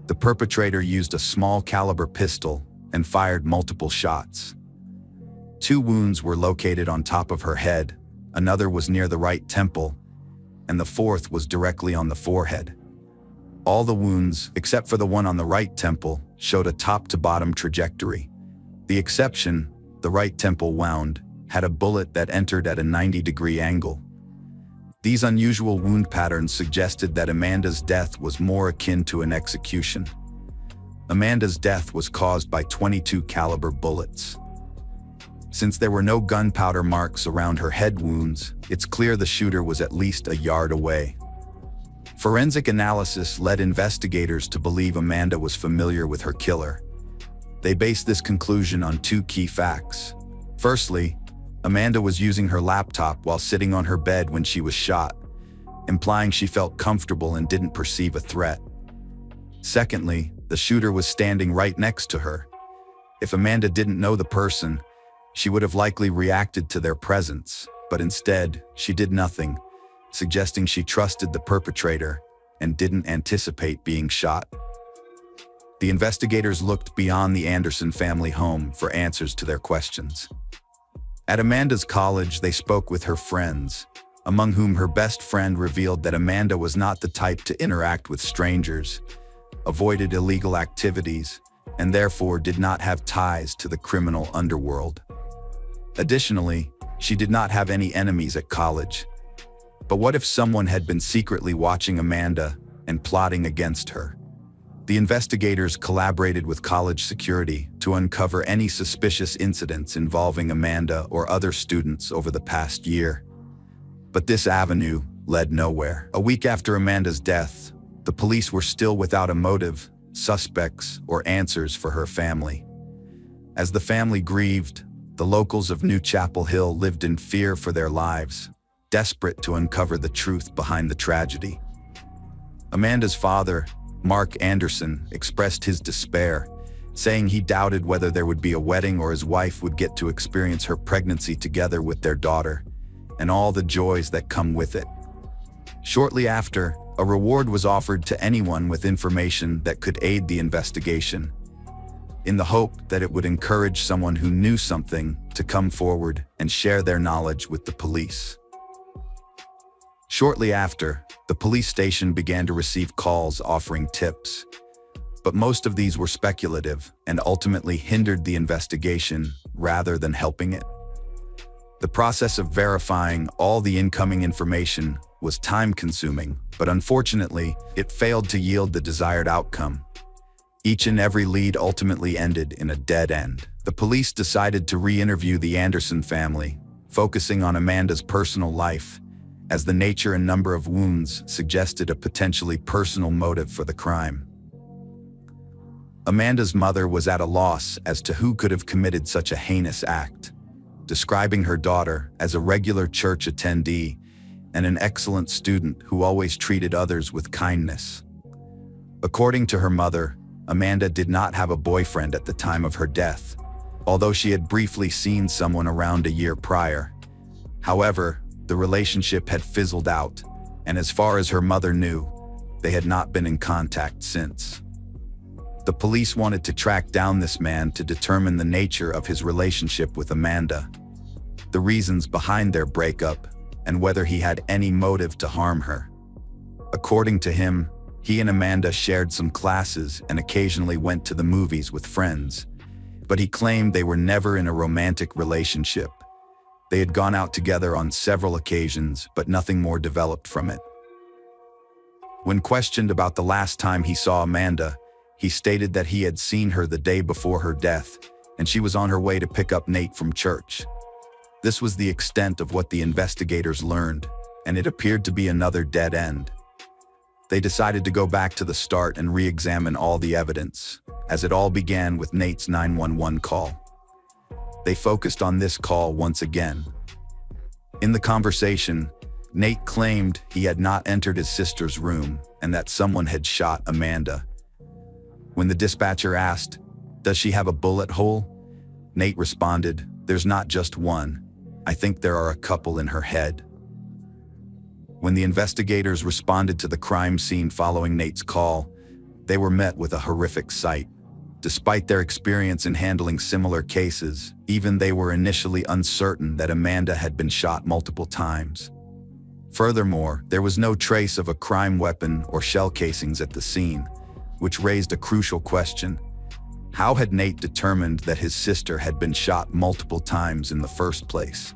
The perpetrator used a small caliber pistol and fired multiple shots. 2 wounds were located on top of her head, another was near the right temple, and the 4th was directly on the forehead. All the wounds, except for the one on the right temple, showed a top-to-bottom trajectory. The exception, the right temple wound, had a bullet that entered at a 90-degree angle. These unusual wound patterns suggested that Amanda's death was more akin to an execution. Amanda's death was caused by .22 caliber bullets. Since there were no gunpowder marks around her head wounds, it's clear the shooter was at least a yard away. Forensic analysis led investigators to believe Amanda was familiar with her killer. They based this conclusion on 2 key facts. Firstly, Amanda was using her laptop while sitting on her bed when she was shot, implying she felt comfortable and didn't perceive a threat. Secondly, the shooter was standing right next to her. If Amanda didn't know the person, she would have likely reacted to their presence, but instead, she did nothing, suggesting she trusted the perpetrator and didn't anticipate being shot. The investigators looked beyond the Anderson family home for answers to their questions. At Amanda's college, they spoke with her friends, among whom her best friend revealed that Amanda was not the type to interact with strangers, avoided illegal activities, and therefore did not have ties to the criminal underworld. Additionally, she did not have any enemies at college. But what if someone had been secretly watching Amanda and plotting against her? The investigators collaborated with college security to uncover any suspicious incidents involving Amanda or other students over the past year. But this avenue led nowhere. A week after Amanda's death, the police were still without a motive, suspects, or answers for her family. As the family grieved, the locals of New Chapel Hill lived in fear for their lives, desperate to uncover the truth behind the tragedy. Amanda's father, Mark Anderson, expressed his despair, saying he doubted whether there would be a wedding or his wife would get to experience her pregnancy together with their daughter, and all the joys that come with it. Shortly after, A reward was offered to anyone with information that could aid the investigation, in the hope that it would encourage someone who knew something to come forward and share their knowledge with the police. Shortly after, the police station began to receive calls offering tips, but most of these were speculative and ultimately hindered the investigation rather than helping it. The process of verifying all the incoming information was time-consuming, but unfortunately, it failed to yield the desired outcome. Each and every lead ultimately ended in a dead end. The police decided to re-interview the Anderson family, focusing on Amanda's personal life, as the nature and number of wounds suggested a potentially personal motive for the crime. Amanda's mother was at a loss as to who could have committed such a heinous act, describing her daughter as a regular church attendee and an excellent student who always treated others with kindness. According to her mother, Amanda did not have a boyfriend at the time of her death, although she had briefly seen someone around a year prior. However, the relationship had fizzled out, and as far as her mother knew, they had not been in contact since. The police wanted to track down this man to determine the nature of his relationship with Amanda, the reasons behind their breakup, and whether he had any motive to harm her. According to him, he and Amanda shared some classes and occasionally went to the movies with friends, but he claimed they were never in a romantic relationship. They had gone out together on several occasions, but nothing more developed from it. When questioned about the last time he saw Amanda, he stated that he had seen her the day before her death, and she was on her way to pick up Nate from church. This was the extent of what the investigators learned, and it appeared to be another dead end. They decided to go back to the start and re-examine all the evidence, as it all began with Nate's 911 call. They focused on this call once again. In the conversation, Nate claimed he had not entered his sister's room and that someone had shot Amanda. When the dispatcher asked, "Does she have a bullet hole?" Nate responded, "There's not just one. I think there are a couple in her head." When the investigators responded to the crime scene following Nate's call, they were met with a horrific sight. Despite their experience in handling similar cases, even they were initially uncertain that Amanda had been shot multiple times. Furthermore, there was no trace of a crime weapon or shell casings at the scene, which raised a crucial question. How had Nate determined that his sister had been shot multiple times in the first place?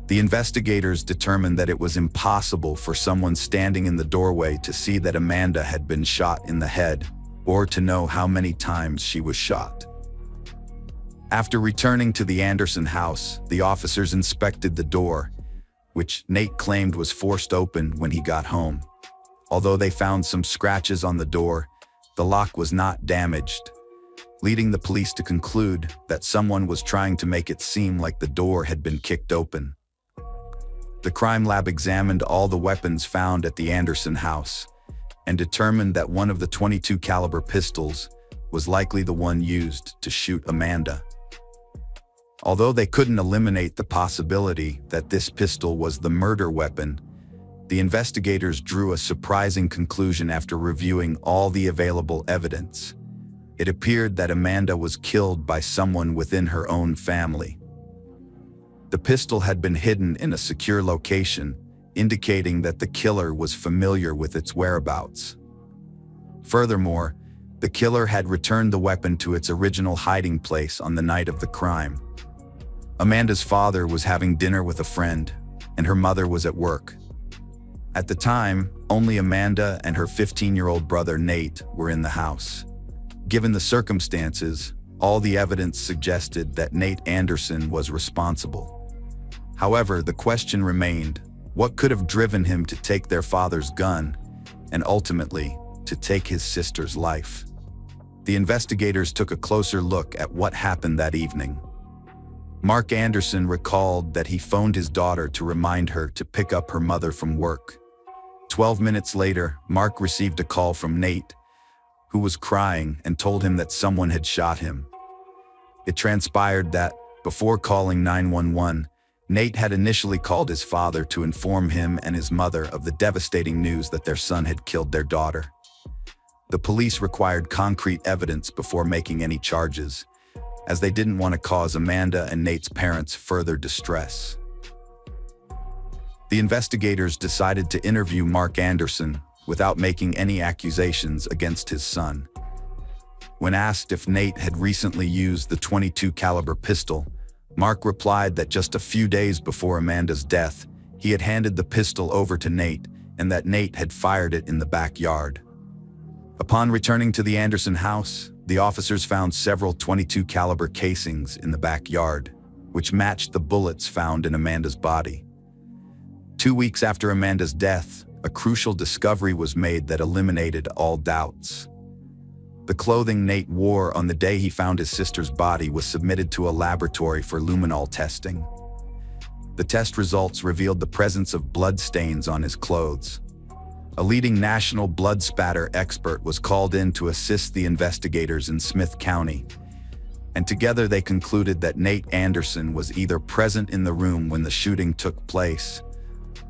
The investigators determined that it was impossible for someone standing in the doorway to see that Amanda had been shot in the head, or to know how many times she was shot. After returning to the Anderson house, the officers inspected the door, which Nate claimed was forced open when he got home. Although they found some scratches on the door, the lock was not damaged, leading the police to conclude that someone was trying to make it seem like the door had been kicked open. The crime lab examined all the weapons found at the Anderson house and determined that one of the .22 caliber pistols was likely the one used to shoot Amanda. Although they couldn't eliminate the possibility that this pistol was the murder weapon, the investigators drew a surprising conclusion after reviewing all the available evidence. It appeared that Amanda was killed by someone within her own family. The pistol had been hidden in a secure location, indicating that the killer was familiar with its whereabouts. Furthermore, the killer had returned the weapon to its original hiding place on the night of the crime. Amanda's father was having dinner with a friend, and her mother was at work. At the time, only Amanda and her 15-year-old brother Nate were in the house. Given the circumstances, all the evidence suggested that Nate Anderson was responsible. However, the question remained, what could have driven him to take their father's gun and ultimately to take his sister's life? The investigators took a closer look at what happened that evening. Mark Anderson recalled that he phoned his daughter to remind her to pick up her mother from work. 12 minutes later, Mark received a call from Nate, who was crying and told him that someone had shot him. It transpired that, before calling 911, Nate had initially called his father to inform him and his mother of the devastating news that their son had killed their daughter. The police required concrete evidence before making any charges, as they didn't want to cause Amanda and Nate's parents further distress. The investigators decided to interview Mark Anderson without making any accusations against his son. When asked if Nate had recently used the .22 caliber pistol, Mark replied that just a few days before Amanda's death, he had handed the pistol over to Nate and that Nate had fired it in the backyard. Upon returning to the Anderson house, the officers found several .22 caliber casings in the backyard, which matched the bullets found in Amanda's body. 2 weeks after Amanda's death, a crucial discovery was made that eliminated all doubts. The clothing Nate wore on the day he found his sister's body was submitted to a laboratory for luminol testing. The test results revealed the presence of blood stains on his clothes. A leading national blood spatter expert was called in to assist the investigators in Smith County, and together they concluded that Nate Anderson was either present in the room when the shooting took place,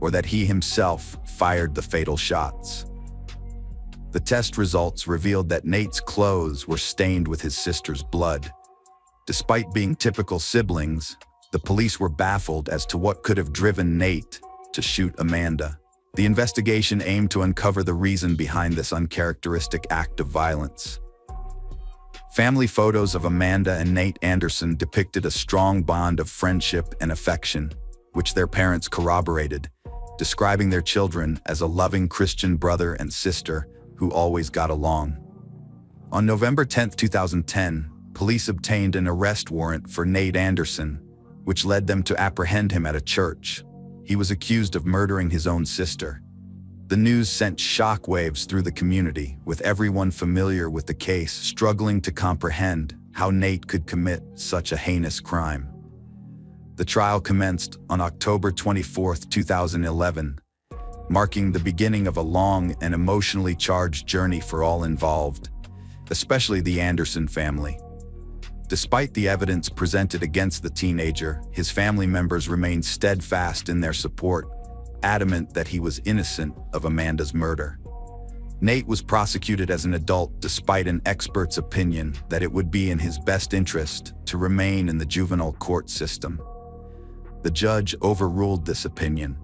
or that he himself fired the fatal shots. The test results revealed that Nate's clothes were stained with his sister's blood. Despite being typical siblings, the police were baffled as to what could have driven Nate to shoot Amanda. The investigation aimed to uncover the reason behind this uncharacteristic act of violence. Family photos of Amanda and Nate Anderson depicted a strong bond of friendship and affection, which their parents corroborated, describing their children as a loving Christian brother and sister who always got along. On November 10, 2010, police obtained an arrest warrant for Nate Anderson, which led them to apprehend him at a church. He was accused of murdering his own sister. The news sent shockwaves through the community, with everyone familiar with the case struggling to comprehend how Nate could commit such a heinous crime. The trial commenced on October 24, 2011, marking the beginning of a long and emotionally charged journey for all involved, especially the Anderson family. Despite the evidence presented against the teenager, his family members remained steadfast in their support, adamant that he was innocent of Amanda's murder. Nate was prosecuted as an adult despite an expert's opinion that it would be in his best interest to remain in the juvenile court system. The judge overruled this opinion.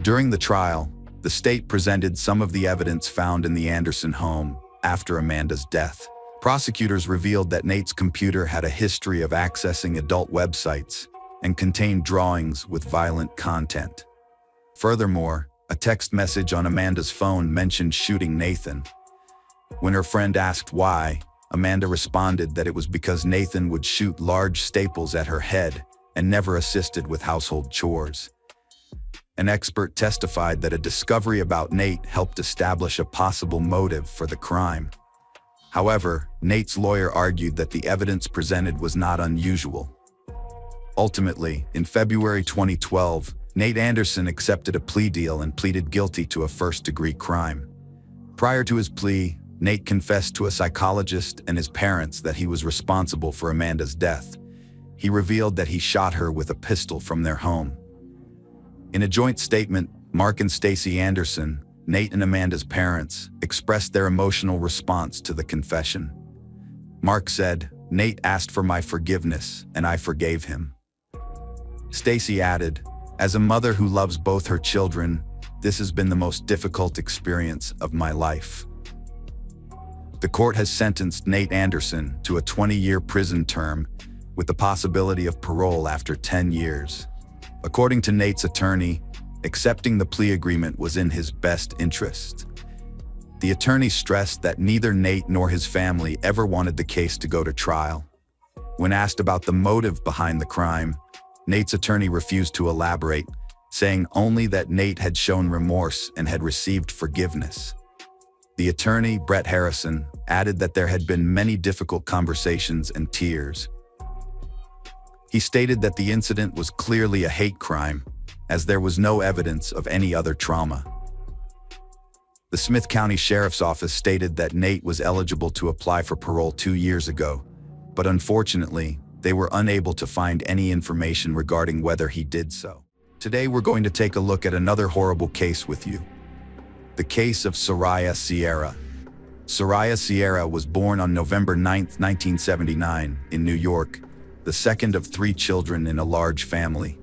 During the trial, the state presented some of the evidence found in the Anderson home after Amanda's death. Prosecutors revealed that Nate's computer had a history of accessing adult websites and contained drawings with violent content. Furthermore, a text message on Amanda's phone mentioned shooting Nathan. When her friend asked why, Amanda responded that it was because Nathan would shoot large staples at her head and never assisted with household chores. An expert testified that a discovery about Nate helped establish a possible motive for the crime. However, Nate's lawyer argued that the evidence presented was not unusual. Ultimately, in February 2012, Nate Anderson accepted a plea deal and pleaded guilty to a first-degree crime. Prior to his plea, Nate confessed to a psychologist and his parents that he was responsible for Amanda's death. He revealed that he shot her with a pistol from their home. In a joint statement, Mark and Stacy Anderson, Nate and Amanda's parents, expressed their emotional response to the confession. Mark said, "Nate asked for my forgiveness, and I forgave him." Stacy added, "As a mother who loves both her children, this has been the most difficult experience of my life." The court has sentenced Nate Anderson to a 20-year prison term with the possibility of parole after 10 years. According to Nate's attorney, accepting the plea agreement was in his best interest. The attorney stressed that neither Nate nor his family ever wanted the case to go to trial. When asked about the motive behind the crime, Nate's attorney refused to elaborate, saying only that Nate had shown remorse and had received forgiveness. The attorney, Brett Harrison, added that there had been many difficult conversations and tears. He stated that the incident was clearly a hate crime, as there was no evidence of any other trauma. The Smith County Sheriff's Office stated that Nate was eligible to apply for parole 2 years ago, but unfortunately, they were unable to find any information regarding whether he did so. Today we're going to take a look at another horrible case with you. The case of Soraya Sierra. Soraya Sierra was born on November 9, 1979, in New York, the second of 3 children in a large family.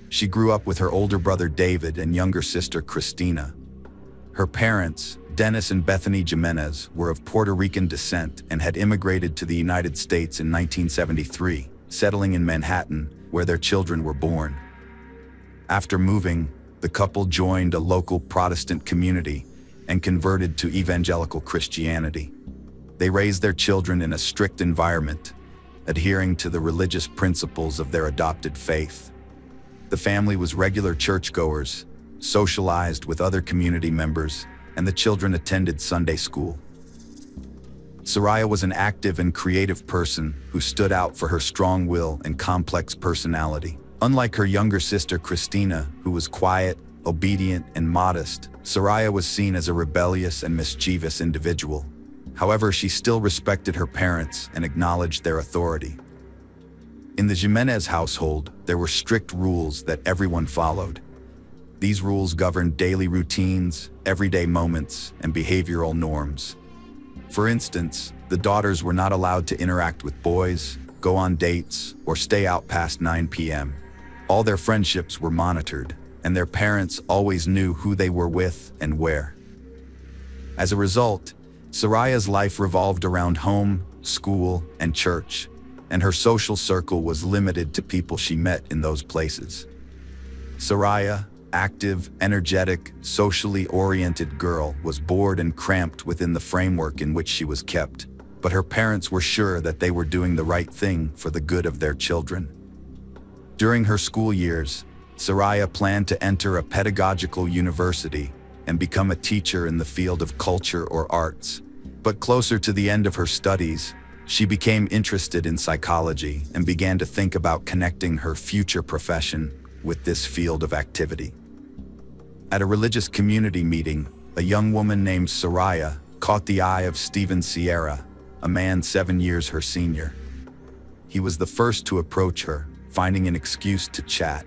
She grew up with her older brother David and younger sister Christina. Her parents, Dennis and Bethany Jimenez, were of Puerto Rican descent and had immigrated to the United States in 1973, settling in Manhattan, where their children were born. After moving, the couple joined a local Protestant community and converted to evangelical Christianity. They raised their children in a strict environment, adhering to the religious principles of their adopted faith. The family was regular churchgoers, socialized with other community members, and the children attended Sunday school. Soraya was an active and creative person who stood out for her strong will and complex personality. Unlike her younger sister Christina, who was quiet, obedient, and modest, Soraya was seen as a rebellious and mischievous individual. However, she still respected her parents and acknowledged their authority. In the Jimenez household, there were strict rules that everyone followed. These rules governed daily routines, everyday moments, and behavioral norms. For instance, the daughters were not allowed to interact with boys, go on dates, or stay out past 9 p.m. All their friendships were monitored, and their parents always knew who they were with and where. As a result, Soraya's life revolved around home, school, and church, and her social circle was limited to people she met in those places. Soraya, active, energetic, socially oriented girl, was bored and cramped within the framework in which she was kept, but her parents were sure that they were doing the right thing for the good of their children. During her school years, Soraya planned to enter a pedagogical university and become a teacher in the field of culture or arts. But closer to the end of her studies, she became interested in psychology and began to think about connecting her future profession with this field of activity. At a religious community meeting, a young woman named Soraya caught the eye of Stephen Sierra, a man 7 years her senior. He was the first to approach her, finding an excuse to chat.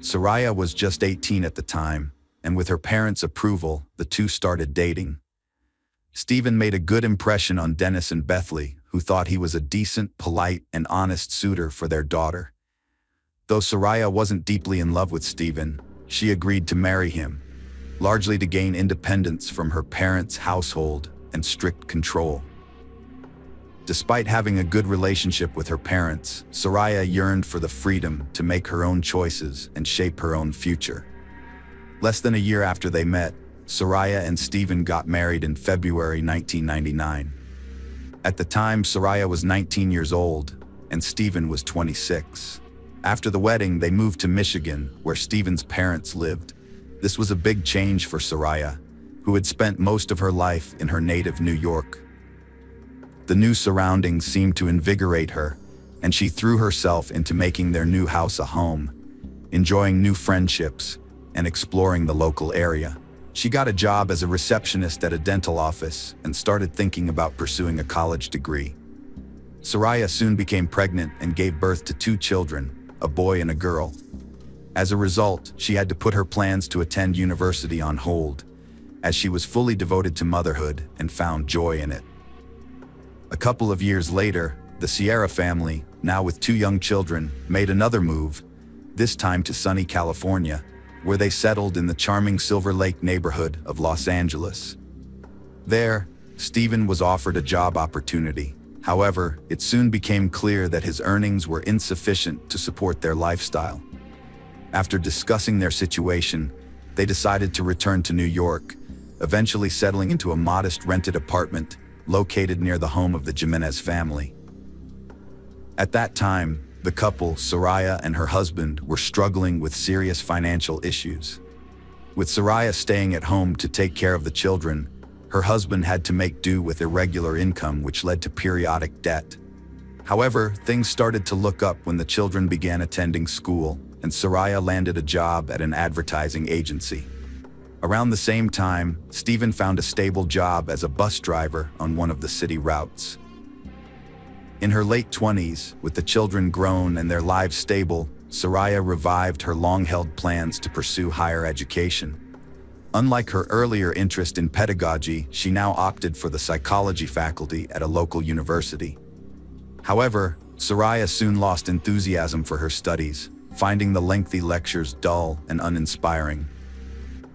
Soraya was just 18 at the time, and with her parents' approval, the two started dating. Stephen made a good impression on Dennis and Bethany, who thought he was a decent, polite, and honest suitor for their daughter. Though Soraya wasn't deeply in love with Stephen, she agreed to marry him, largely to gain independence from her parents' household and strict control. Despite having a good relationship with her parents, Soraya yearned for the freedom to make her own choices and shape her own future. Less than a year after they met, Soraya and Stephen got married in February 1999. At the time, Soraya was 19 years old, and Stephen was 26. After the wedding, they moved to Michigan, where Stephen's parents lived. This was a big change for Soraya, who had spent most of her life in her native New York. The new surroundings seemed to invigorate her, and she threw herself into making their new house a home, enjoying new friendships, and exploring the local area. She got a job as a receptionist at a dental office and started thinking about pursuing a college degree. Soraya soon became pregnant and gave birth to 2 children, a boy and a girl. As a result, she had to put her plans to attend university on hold, as she was fully devoted to motherhood and found joy in it. A couple of years later, the Sierra family, now with 2 young children, made another move, this time to sunny California, where they settled in the charming Silver Lake neighborhood of Los Angeles. There, Stephen was offered a job opportunity. However, it soon became clear that his earnings were insufficient to support their lifestyle. After discussing their situation, they decided to return to New York, eventually settling into a modest rented apartment located near the home of the Jimenez family. At that time, the couple, Soraya and her husband, were struggling with serious financial issues. With Soraya staying at home to take care of the children, her husband had to make do with irregular income, which led to periodic debt. However, things started to look up when the children began attending school, and Soraya landed a job at an advertising agency. Around the same time, Stephen found a stable job as a bus driver on one of the city routes. In her late 20s, with the children grown and their lives stable, Soraya revived her long-held plans to pursue higher education. Unlike her earlier interest in pedagogy, she now opted for the psychology faculty at a local university. However, Soraya soon lost enthusiasm for her studies, finding the lengthy lectures dull and uninspiring.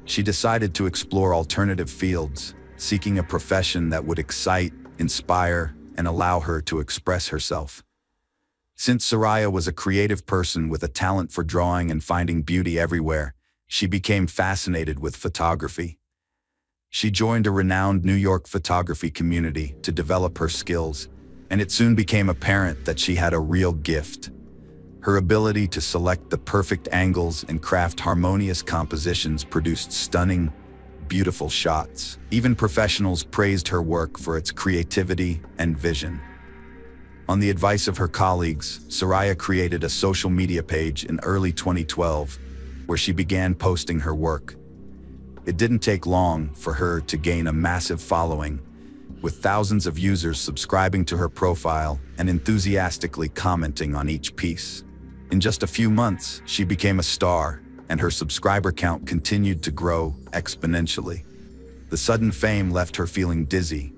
She decided to explore alternative fields, seeking a profession that would excite, inspire, and allow her to express herself. Since Soraya was a creative person with a talent for drawing and finding beauty everywhere, she became fascinated with photography. She joined a renowned New York photography community to develop her skills, and it soon became apparent that she had a real gift. Her ability to select the perfect angles and craft harmonious compositions produced stunning, beautiful shots. Even professionals praised her work for its creativity and vision. On the advice of her colleagues, Soraya created a social media page in early 2012, where she began posting her work. It didn't take long for her to gain a massive following, with thousands of users subscribing to her profile and enthusiastically commenting on each piece. In just a few months, she became a star, and her subscriber count continued to grow exponentially. The sudden fame left her feeling dizzy.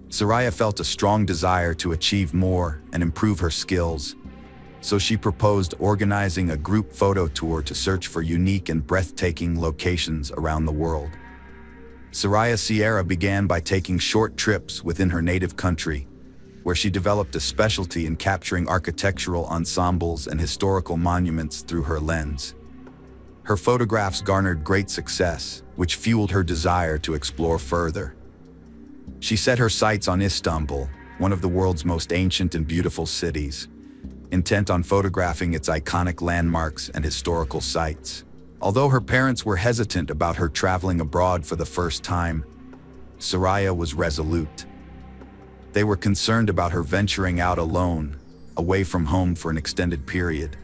Soraya felt a strong desire to achieve more and improve her skills, so she proposed organizing a group photo tour to search for unique and breathtaking locations around the world. Soraya Sierra began by taking short trips within her native country, where she developed a specialty in capturing architectural ensembles and historical monuments through her lens. Her photographs garnered great success, which fueled her desire to explore further. She set her sights on Istanbul, one of the world's most ancient and beautiful cities, intent on photographing its iconic landmarks and historical sites. Although her parents were hesitant about her traveling abroad for the first time, Soraya was resolute. They were concerned about her venturing out alone, away from home for an extended period.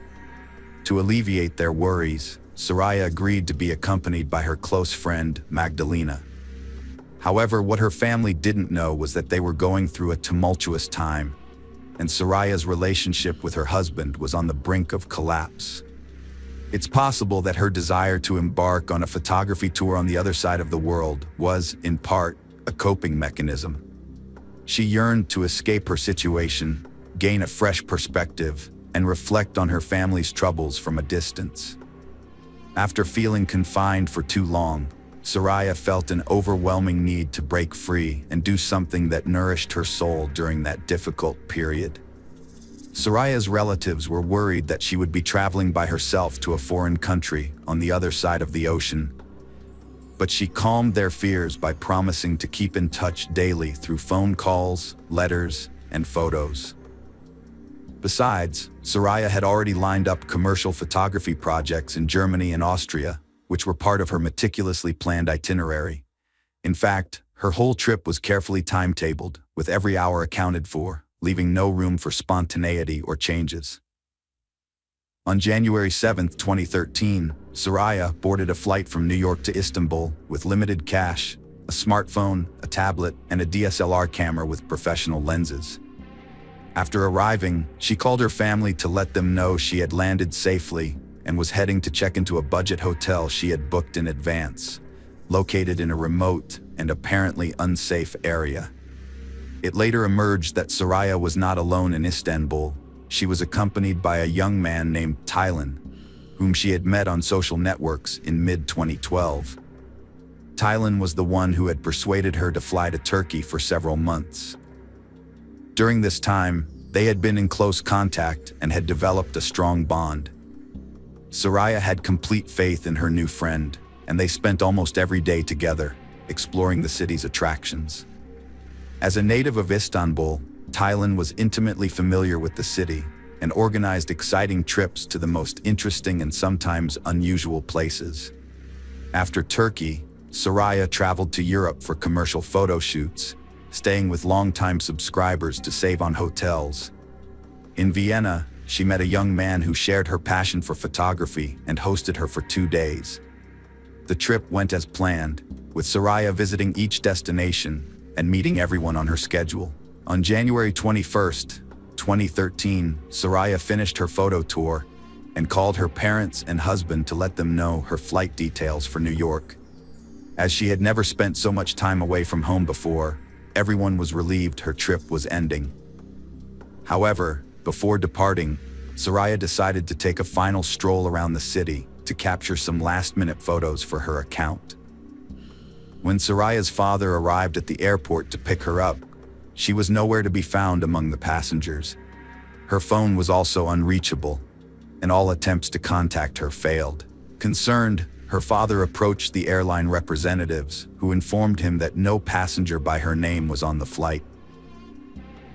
To alleviate their worries, Soraya agreed to be accompanied by her close friend, Magdalena. However, what her family didn't know was that they were going through a tumultuous time, and Soraya's relationship with her husband was on the brink of collapse. It's possible that her desire to embark on a photography tour on the other side of the world was, in part, a coping mechanism. She yearned to escape her situation, gain a fresh perspective, and reflect on her family's troubles from a distance. After feeling confined for too long, Soraya felt an overwhelming need to break free and do something that nourished her soul during that difficult period. Soraya's relatives were worried that she would be traveling by herself to a foreign country on the other side of the ocean. But she calmed their fears by promising to keep in touch daily through phone calls, letters, and photos. Besides, Soraya had already lined up commercial photography projects in Germany and Austria, which were part of her meticulously planned itinerary. In fact, her whole trip was carefully timetabled, with every hour accounted for, leaving no room for spontaneity or changes. On January 7, 2013, Soraya boarded a flight from New York to Istanbul with limited cash, a smartphone, a tablet, and a DSLR camera with professional lenses. After arriving, she called her family to let them know she had landed safely and was heading to check into a budget hotel she had booked in advance, located in a remote and apparently unsafe area. It later emerged that Soraya was not alone in Istanbul. She was accompanied by a young man named Taylan, whom she had met on social networks in mid-2012. Taylan was the one who had persuaded her to fly to Turkey for several months. During this time, they had been in close contact and had developed a strong bond. Soraya had complete faith in her new friend, and they spent almost every day together, exploring the city's attractions. As a native of Istanbul, Taylan was intimately familiar with the city and organized exciting trips to the most interesting and sometimes unusual places. After Turkey, Soraya traveled to Europe for commercial photo shoots, staying with longtime subscribers to save on hotels. In Vienna, she met a young man who shared her passion for photography and hosted her for 2 days. The trip went as planned, with Soraya visiting each destination and meeting everyone on her schedule. On January 21st, 2013, Soraya finished her photo tour and called her parents and husband to let them know her flight details for New York. As she had never spent so much time away from home before, everyone was relieved her trip was ending. However, before departing, Soraya decided to take a final stroll around the city to capture some last-minute photos for her account. When Soraya's father arrived at the airport to pick her up, she was nowhere to be found among the passengers. Her phone was also unreachable, and all attempts to contact her failed. Concerned, her father approached the airline representatives, who informed him that no passenger by her name was on the flight.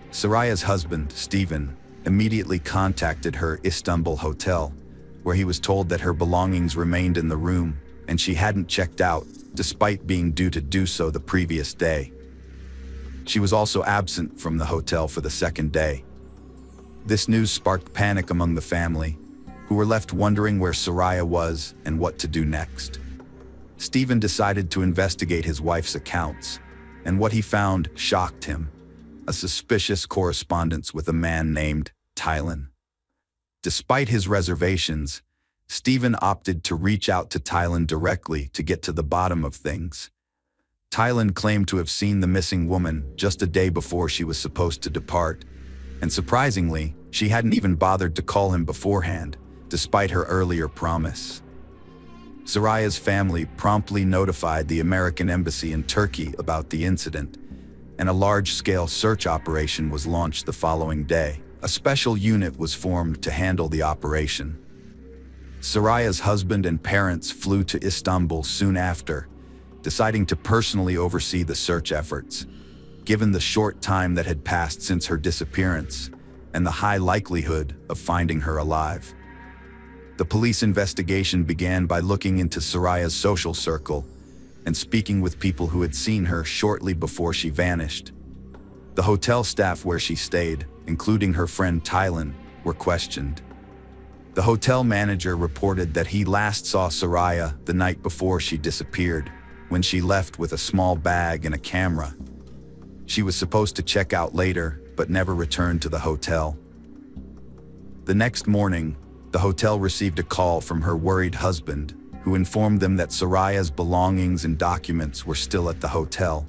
Soraya's husband, Stephen, immediately contacted her Istanbul hotel, where he was told that her belongings remained in the room and she hadn't checked out, despite being due to do so the previous day. She was also absent from the hotel for the second day. This news sparked panic among the family, who were left wondering where Soraya was and what to do next. Stephen decided to investigate his wife's accounts, and what he found shocked him: a suspicious correspondence with a man named Tylen. Despite his reservations, Stephen opted to reach out to Tylen directly to get to the bottom of things. Tylen claimed to have seen the missing woman just a day before she was supposed to depart, and surprisingly, she hadn't even bothered to call him beforehand, despite her earlier promise. Soraya's family promptly notified the American embassy in Turkey about the incident, and a large-scale search operation was launched the following day. A special unit was formed to handle the operation. Soraya's husband and parents flew to Istanbul soon after, deciding to personally oversee the search efforts, given the short time that had passed since her disappearance and the high likelihood of finding her alive. The police investigation began by looking into Soraya's social circle and speaking with people who had seen her shortly before she vanished. The hotel staff where she stayed, including her friend Tylen, were questioned. The hotel manager reported that he last saw Soraya the night before she disappeared, when she left with a small bag and a camera. She was supposed to check out later, but never returned to the hotel. The next morning, the hotel received a call from her worried husband, who informed them that Soraya's belongings and documents were still at the hotel.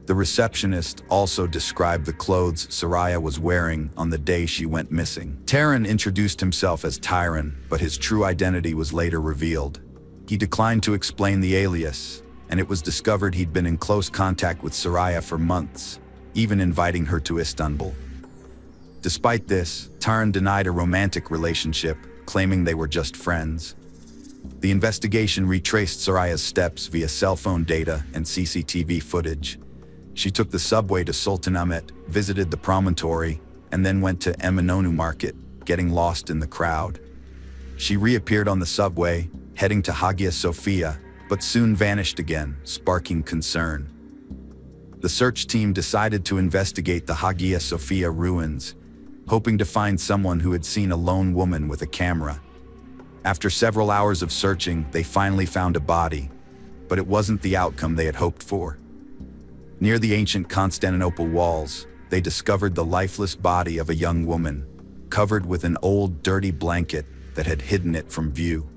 The receptionist also described the clothes Soraya was wearing on the day she went missing. Taran introduced himself as Tyran, but his true identity was later revealed. He declined to explain the alias, and it was discovered he'd been in close contact with Soraya for months, even inviting her to Istanbul. Despite this, Taran denied a romantic relationship, claiming they were just friends. The investigation retraced Soraya's steps via cell phone data and CCTV footage. She took the subway to Sultanahmet, visited the promontory, and then went to Eminönü Market, getting lost in the crowd. She reappeared on the subway, heading to Hagia Sophia, but soon vanished again, sparking concern. The search team decided to investigate the Hagia Sophia ruins, hoping to find someone who had seen a lone woman with a camera. After several hours of searching, they finally found a body, but it wasn't the outcome they had hoped for. Near the ancient Constantinople walls, they discovered the lifeless body of a young woman, covered with an old, dirty blanket that had hidden it from view.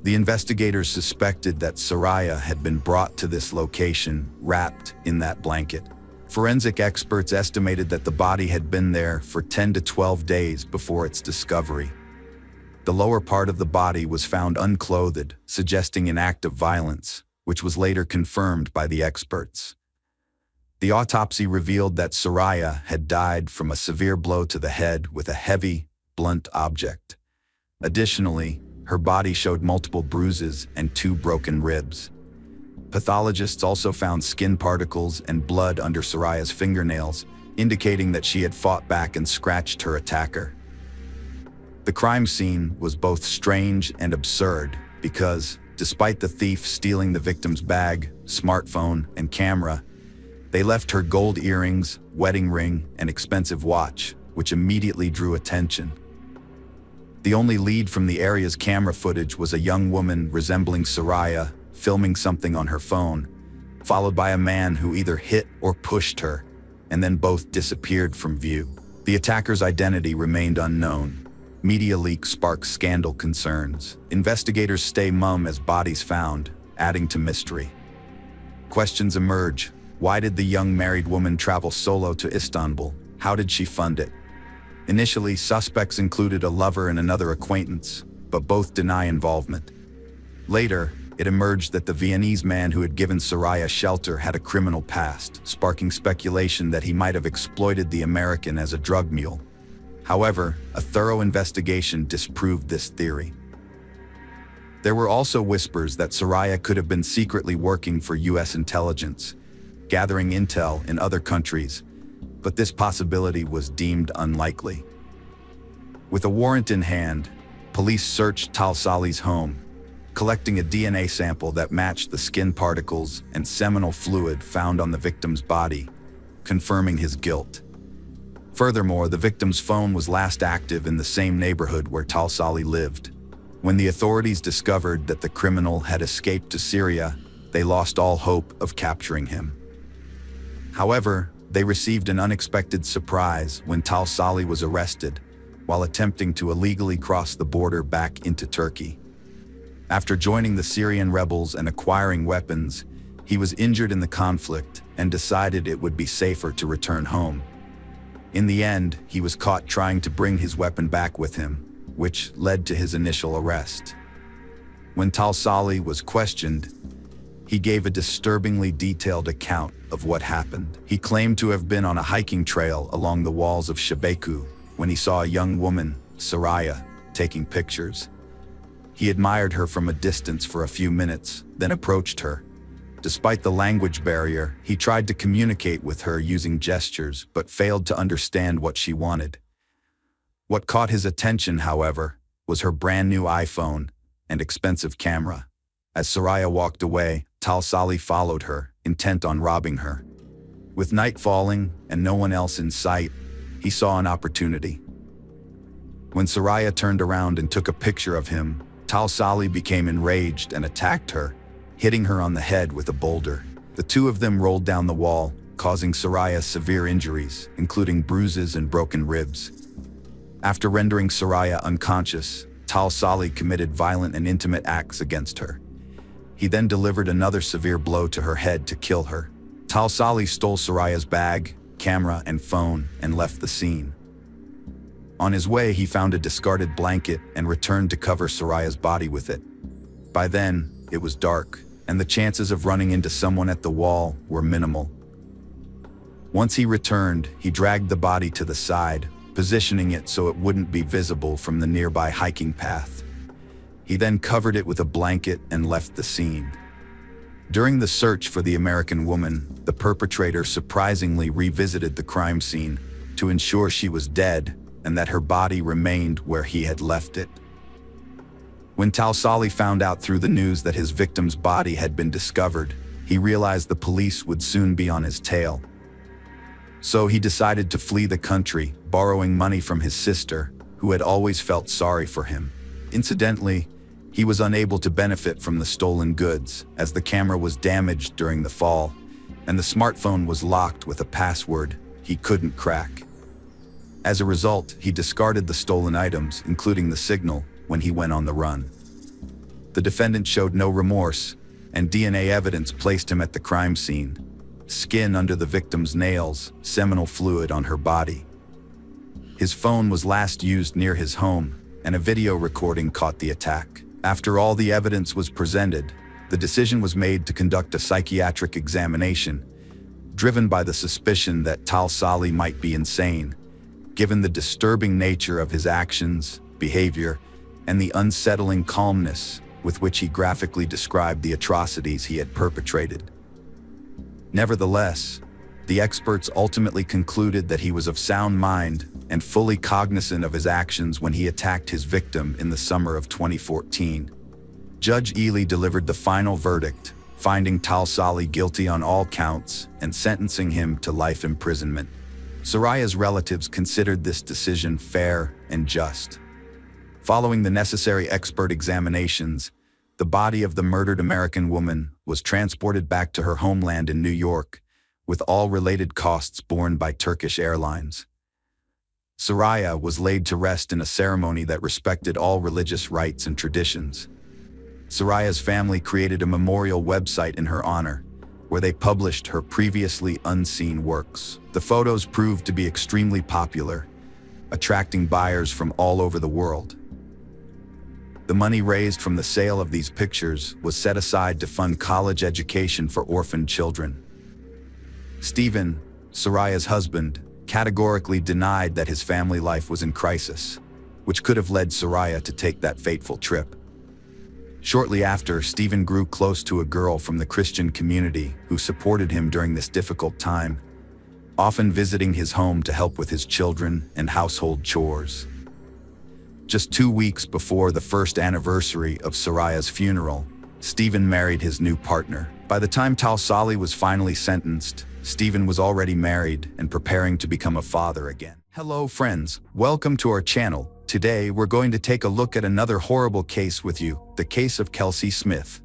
The investigators suspected that Soraya had been brought to this location, wrapped in that blanket. Forensic experts estimated that the body had been there for 10 to 12 days before its discovery. The lower part of the body was found unclothed, suggesting an act of violence, which was later confirmed by the experts. The autopsy revealed that Soraya had died from a severe blow to the head with a heavy, blunt object. Additionally, her body showed multiple bruises and 2 broken ribs. Pathologists also found skin particles and blood under Soraya's fingernails, indicating that she had fought back and scratched her attacker. The crime scene was both strange and absurd because, despite the thief stealing the victim's bag, smartphone, and camera, they left her gold earrings, wedding ring, and expensive watch, which immediately drew attention. The only lead from the area's camera footage was a young woman resembling Soraya filming something on her phone, followed by a man who either hit or pushed her, and then both disappeared from view. The attacker's identity remained unknown. Media leaks spark scandal concerns. Investigators stay mum as bodies found, adding to mystery. Questions emerge. Why did the young married woman travel solo to Istanbul? How did she fund it? Initially, suspects included a lover and another acquaintance, but both deny involvement. Later, it emerged that the Viennese man who had given Soraya shelter had a criminal past, sparking speculation that he might have exploited the American as a drug mule. However, a thorough investigation disproved this theory. There were also whispers that Soraya could have been secretly working for U.S. intelligence, gathering intel in other countries, but this possibility was deemed unlikely. With a warrant in hand, police searched Talsali's home, collecting a DNA sample that matched the skin particles and seminal fluid found on the victim's body, confirming his guilt. Furthermore, the victim's phone was last active in the same neighborhood where Talsali lived. When the authorities discovered that the criminal had escaped to Syria, they lost all hope of capturing him. However, they received an unexpected surprise when Talsali was arrested while attempting to illegally cross the border back into Turkey. After joining the Syrian rebels and acquiring weapons, he was injured in the conflict and decided it would be safer to return home. In the end, he was caught trying to bring his weapon back with him, which led to his initial arrest. When Talsali was questioned, he gave a disturbingly detailed account of what happened. He claimed to have been on a hiking trail along the walls of Şebeku when he saw a young woman, Soraya, taking pictures. He admired her from a distance for a few minutes, then approached her. Despite the language barrier, he tried to communicate with her using gestures, but failed to understand what she wanted. What caught his attention, however, was her brand new iPhone and expensive camera. As Soraya walked away, Talsali followed her, intent on robbing her. With night falling and no one else in sight, he saw an opportunity. When Soraya turned around and took a picture of him, Talsali became enraged and attacked her, hitting her on the head with a boulder. The two of them rolled down the wall, causing Soraya severe injuries, including bruises and broken ribs. After rendering Soraya unconscious, Talsali committed violent and intimate acts against her. He then delivered another severe blow to her head to kill her. Talsali stole Soraya's bag, camera, and phone and left the scene. On his way, he found a discarded blanket and returned to cover Soraya's body with it. By then, it was dark, and the chances of running into someone at the wall were minimal. Once he returned, he dragged the body to the side, positioning it so it wouldn't be visible from the nearby hiking path. He then covered it with a blanket and left the scene. During the search for the American woman, the perpetrator surprisingly revisited the crime scene to ensure she was dead and that her body remained where he had left it. When Talsali found out through the news that his victim's body had been discovered, he realized the police would soon be on his tail. So he decided to flee the country, borrowing money from his sister, who had always felt sorry for him. Incidentally, he was unable to benefit from the stolen goods, as the camera was damaged during the fall, and the smartphone was locked with a password he couldn't crack. As a result, he discarded the stolen items, including the signal, when he went on the run. The defendant showed no remorse, and DNA evidence placed him at the crime scene. Skin under the victim's nails, seminal fluid on her body. His phone was last used near his home, and a video recording caught the attack. After all the evidence was presented, the decision was made to conduct a psychiatric examination, driven by the suspicion that Talsali might be insane, given the disturbing nature of his actions, behavior, and the unsettling calmness with which he graphically described the atrocities he had perpetrated. Nevertheless, the experts ultimately concluded that he was of sound mind and fully cognizant of his actions when he attacked his victim in the summer of 2014. Judge Ely delivered the final verdict, finding Talsali guilty on all counts and sentencing him to life imprisonment. Soraya's relatives considered this decision fair and just. Following the necessary expert examinations, the body of the murdered American woman was transported back to her homeland in New York, with all related costs borne by Turkish Airlines. Soraya was laid to rest in a ceremony that respected all religious rites and traditions. Soraya's family created a memorial website in her honor, where they published her previously unseen works. The photos proved to be extremely popular, attracting buyers from all over the world. The money raised from the sale of these pictures was set aside to fund college education for orphaned children. Stephen, Soraya's husband, categorically denied that his family life was in crisis, which could have led Soraya to take that fateful trip. Shortly after, Stephen grew close to a girl from the Christian community who supported him during this difficult time, often visiting his home to help with his children and household chores. Just 2 weeks before the first anniversary of Soraya's funeral, Stephen married his new partner. By the time Tausali was finally sentenced, Stephen was already married and preparing to become a father again. Hello friends, welcome to our channel. Today we're going to take a look at another horrible case with you, the case of Kelsey Smith.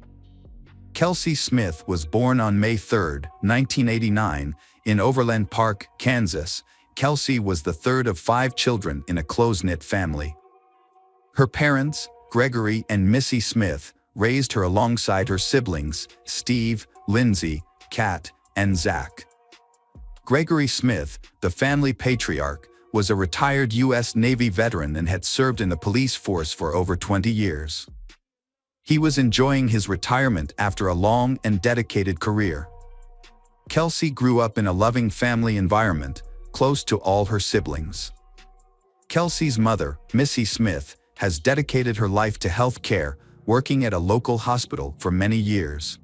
Kelsey Smith was born on May 3, 1989, in Overland Park, Kansas. Kelsey was the third of 5 children in a close-knit family. Her parents, Gregory and Missy Smith, raised her alongside her siblings, Steve, Lindsay, Kat, and Zach. Gregory Smith, the family patriarch, was a retired U.S. Navy veteran and had served in the police force for over 20 years. He was enjoying his retirement after a long and dedicated career. Kelsey grew up in a loving family environment, close to all her siblings. Kelsey's mother, Missy Smith, has dedicated her life to health care, working at a local hospital for many years.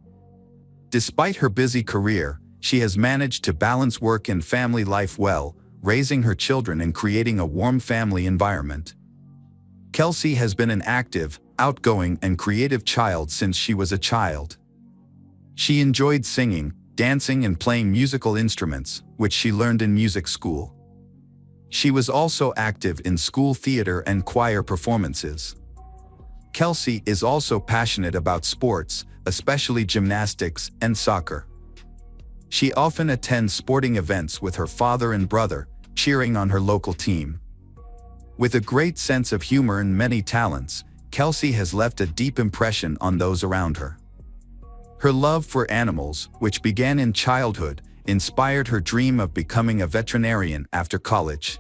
Despite her busy career, she has managed to balance work and family life well, raising her children and creating a warm family environment. Kelsey has been an active, outgoing, and creative child since she was a child. She enjoyed singing, dancing, and playing musical instruments, which she learned in music school. She was also active in school theater and choir performances. Kelsey is also passionate about sports, especially gymnastics and soccer. She often attends sporting events with her father and brother, cheering on her local team. With a great sense of humor and many talents, Kelsey has left a deep impression on those around her. Her love for animals, which began in childhood, inspired her dream of becoming a veterinarian after college.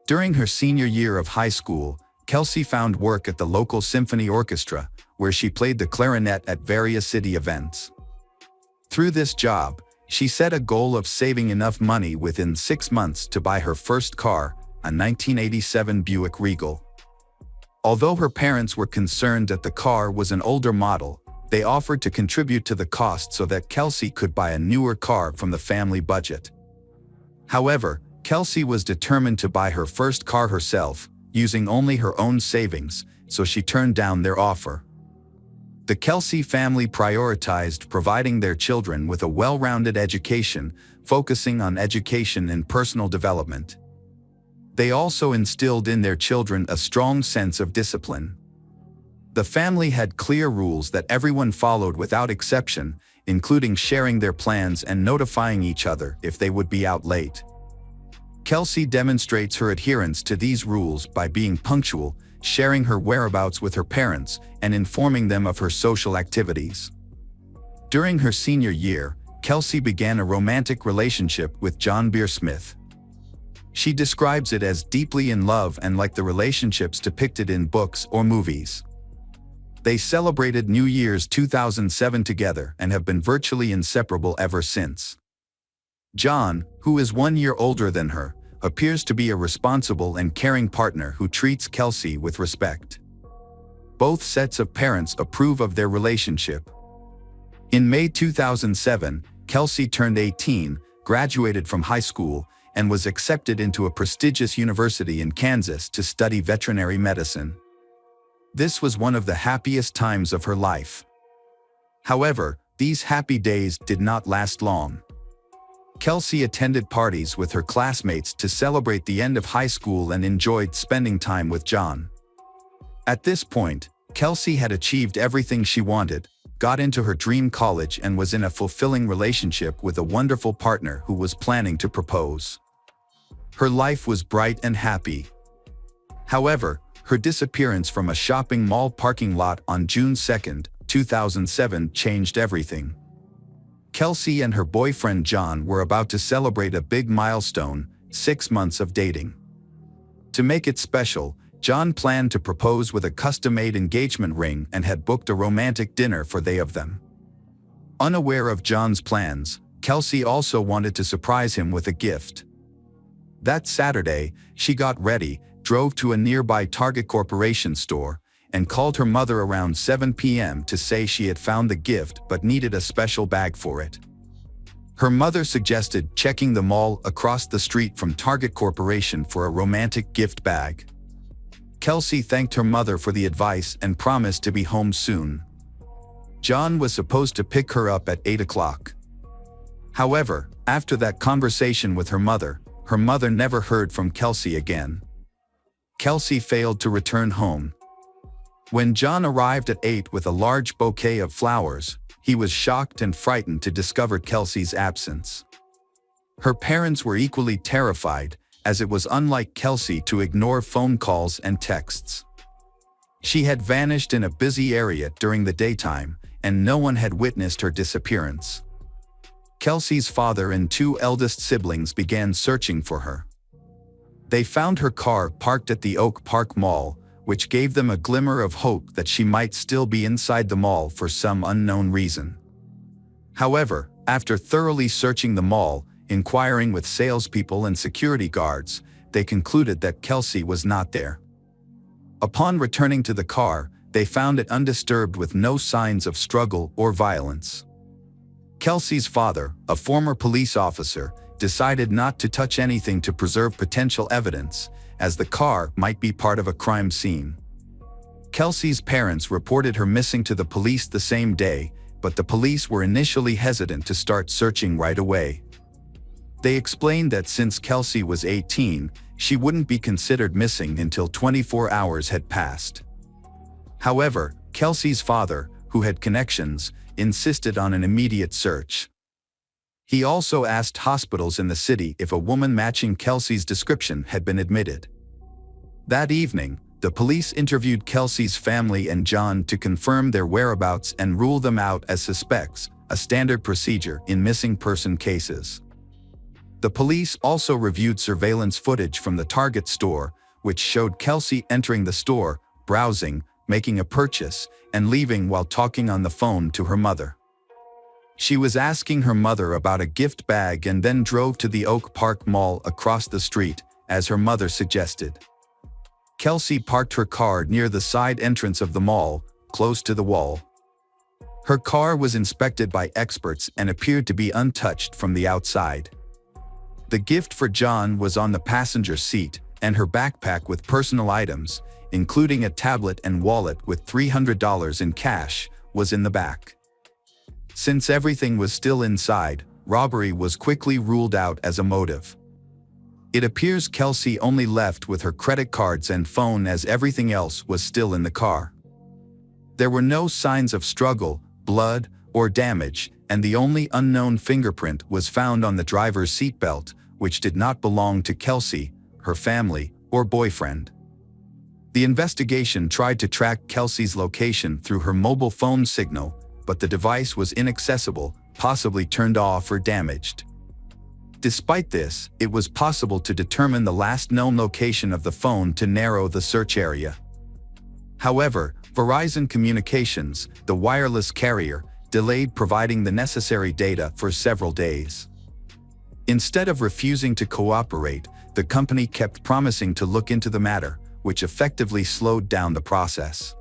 During her senior year of high school, Kelsey found work at the local symphony orchestra, where she played the clarinet at various city events. Through this job, she set a goal of saving enough money within 6 months to buy her first car, a 1987 Buick Regal. Although her parents were concerned that the car was an older model, they offered to contribute to the cost so that Kelsey could buy a newer car from the family budget. However, Kelsey was determined to buy her first car herself, using only her own savings, so she turned down their offer. The Kelsey family prioritized providing their children with a well-rounded education, focusing on education and personal development. They also instilled in their children a strong sense of discipline. The family had clear rules that everyone followed without exception, including sharing their plans and notifying each other if they would be out late. Kelsey demonstrates her adherence to these rules by being punctual, sharing her whereabouts with her parents, and informing them of her social activities. During her senior year, Kelsey began a romantic relationship with John Beer Smith. She describes it as deeply in love and like the relationships depicted in books or movies. They celebrated New Year's 2007 together and have been virtually inseparable ever since. John, who is 1 year older than her, appears to be a responsible and caring partner who treats Kelsey with respect. Both sets of parents approve of their relationship. In May 2007, Kelsey turned 18, graduated from high school, and was accepted into a prestigious university in Kansas to study veterinary medicine. This was one of the happiest times of her life. However, these happy days did not last long. Kelsey attended parties with her classmates to celebrate the end of high school and enjoyed spending time with John. At this point, Kelsey had achieved everything she wanted, got into her dream college, and was in a fulfilling relationship with a wonderful partner who was planning to propose. Her life was bright and happy. However, her disappearance from a shopping mall parking lot on June 2, 2007 changed everything. Kelsey and her boyfriend John were about to celebrate a big milestone, 6 months of dating. To make it special, John planned to propose with a custom-made engagement ring and had booked a romantic dinner for they of them. Unaware of John's plans, Kelsey also wanted to surprise him with a gift. That Saturday, she got ready, drove to a nearby Target Corporation store, and called her mother around 7 p.m. to say she had found the gift but needed a special bag for it. Her mother suggested checking the mall across the street from Target Corporation for a romantic gift bag. Kelsey thanked her mother for the advice and promised to be home soon. John was supposed to pick her up at 8 o'clock. However, after that conversation with her mother never heard from Kelsey again. Kelsey failed to return home. When John arrived at 8 with a large bouquet of flowers, he was shocked and frightened to discover Kelsey's absence. Her parents were equally terrified, as it was unlike Kelsey to ignore phone calls and texts. She had vanished in a busy area during the daytime, and no one had witnessed her disappearance. Kelsey's father and 2 eldest siblings began searching for her. They found her car parked at the Oak Park Mall, which gave them a glimmer of hope that she might still be inside the mall for some unknown reason. However, after thoroughly searching the mall, inquiring with salespeople and security guards, they concluded that Kelsey was not there. Upon returning to the car, they found it undisturbed with no signs of struggle or violence. Kelsey's father, a former police officer, decided not to touch anything to preserve potential evidence, as the car might be part of a crime scene. Kelsey's parents reported her missing to the police the same day, but the police were initially hesitant to start searching right away. They explained that since Kelsey was 18, she wouldn't be considered missing until 24 hours had passed. However, Kelsey's father, who had connections, insisted on an immediate search. He also asked hospitals in the city if a woman matching Kelsey's description had been admitted. That evening, the police interviewed Kelsey's family and John to confirm their whereabouts and rule them out as suspects, a standard procedure in missing person cases. The police also reviewed surveillance footage from the Target store, which showed Kelsey entering the store, browsing, making a purchase, and leaving while talking on the phone to her mother. She was asking her mother about a gift bag and then drove to the Oak Park Mall across the street, as her mother suggested. Kelsey parked her car near the side entrance of the mall, close to the wall. Her car was inspected by experts and appeared to be untouched from the outside. The gift for John was on the passenger seat, and her backpack with personal items, including a tablet and wallet with $300 in cash, was in the back. Since everything was still inside, robbery was quickly ruled out as a motive. It appears Kelsey only left with her credit cards and phone, as everything else was still in the car. There were no signs of struggle, blood, or damage, and the only unknown fingerprint was found on the driver's seatbelt, which did not belong to Kelsey, her family, or boyfriend. The investigation tried to track Kelsey's location through her mobile phone signal, but the device was inaccessible, possibly turned off or damaged. Despite this, it was possible to determine the last known location of the phone to narrow the search area. However, Verizon Communications, the wireless carrier, delayed providing the necessary data for several days. Instead of refusing to cooperate, the company kept promising to look into the matter, which effectively slowed down the process.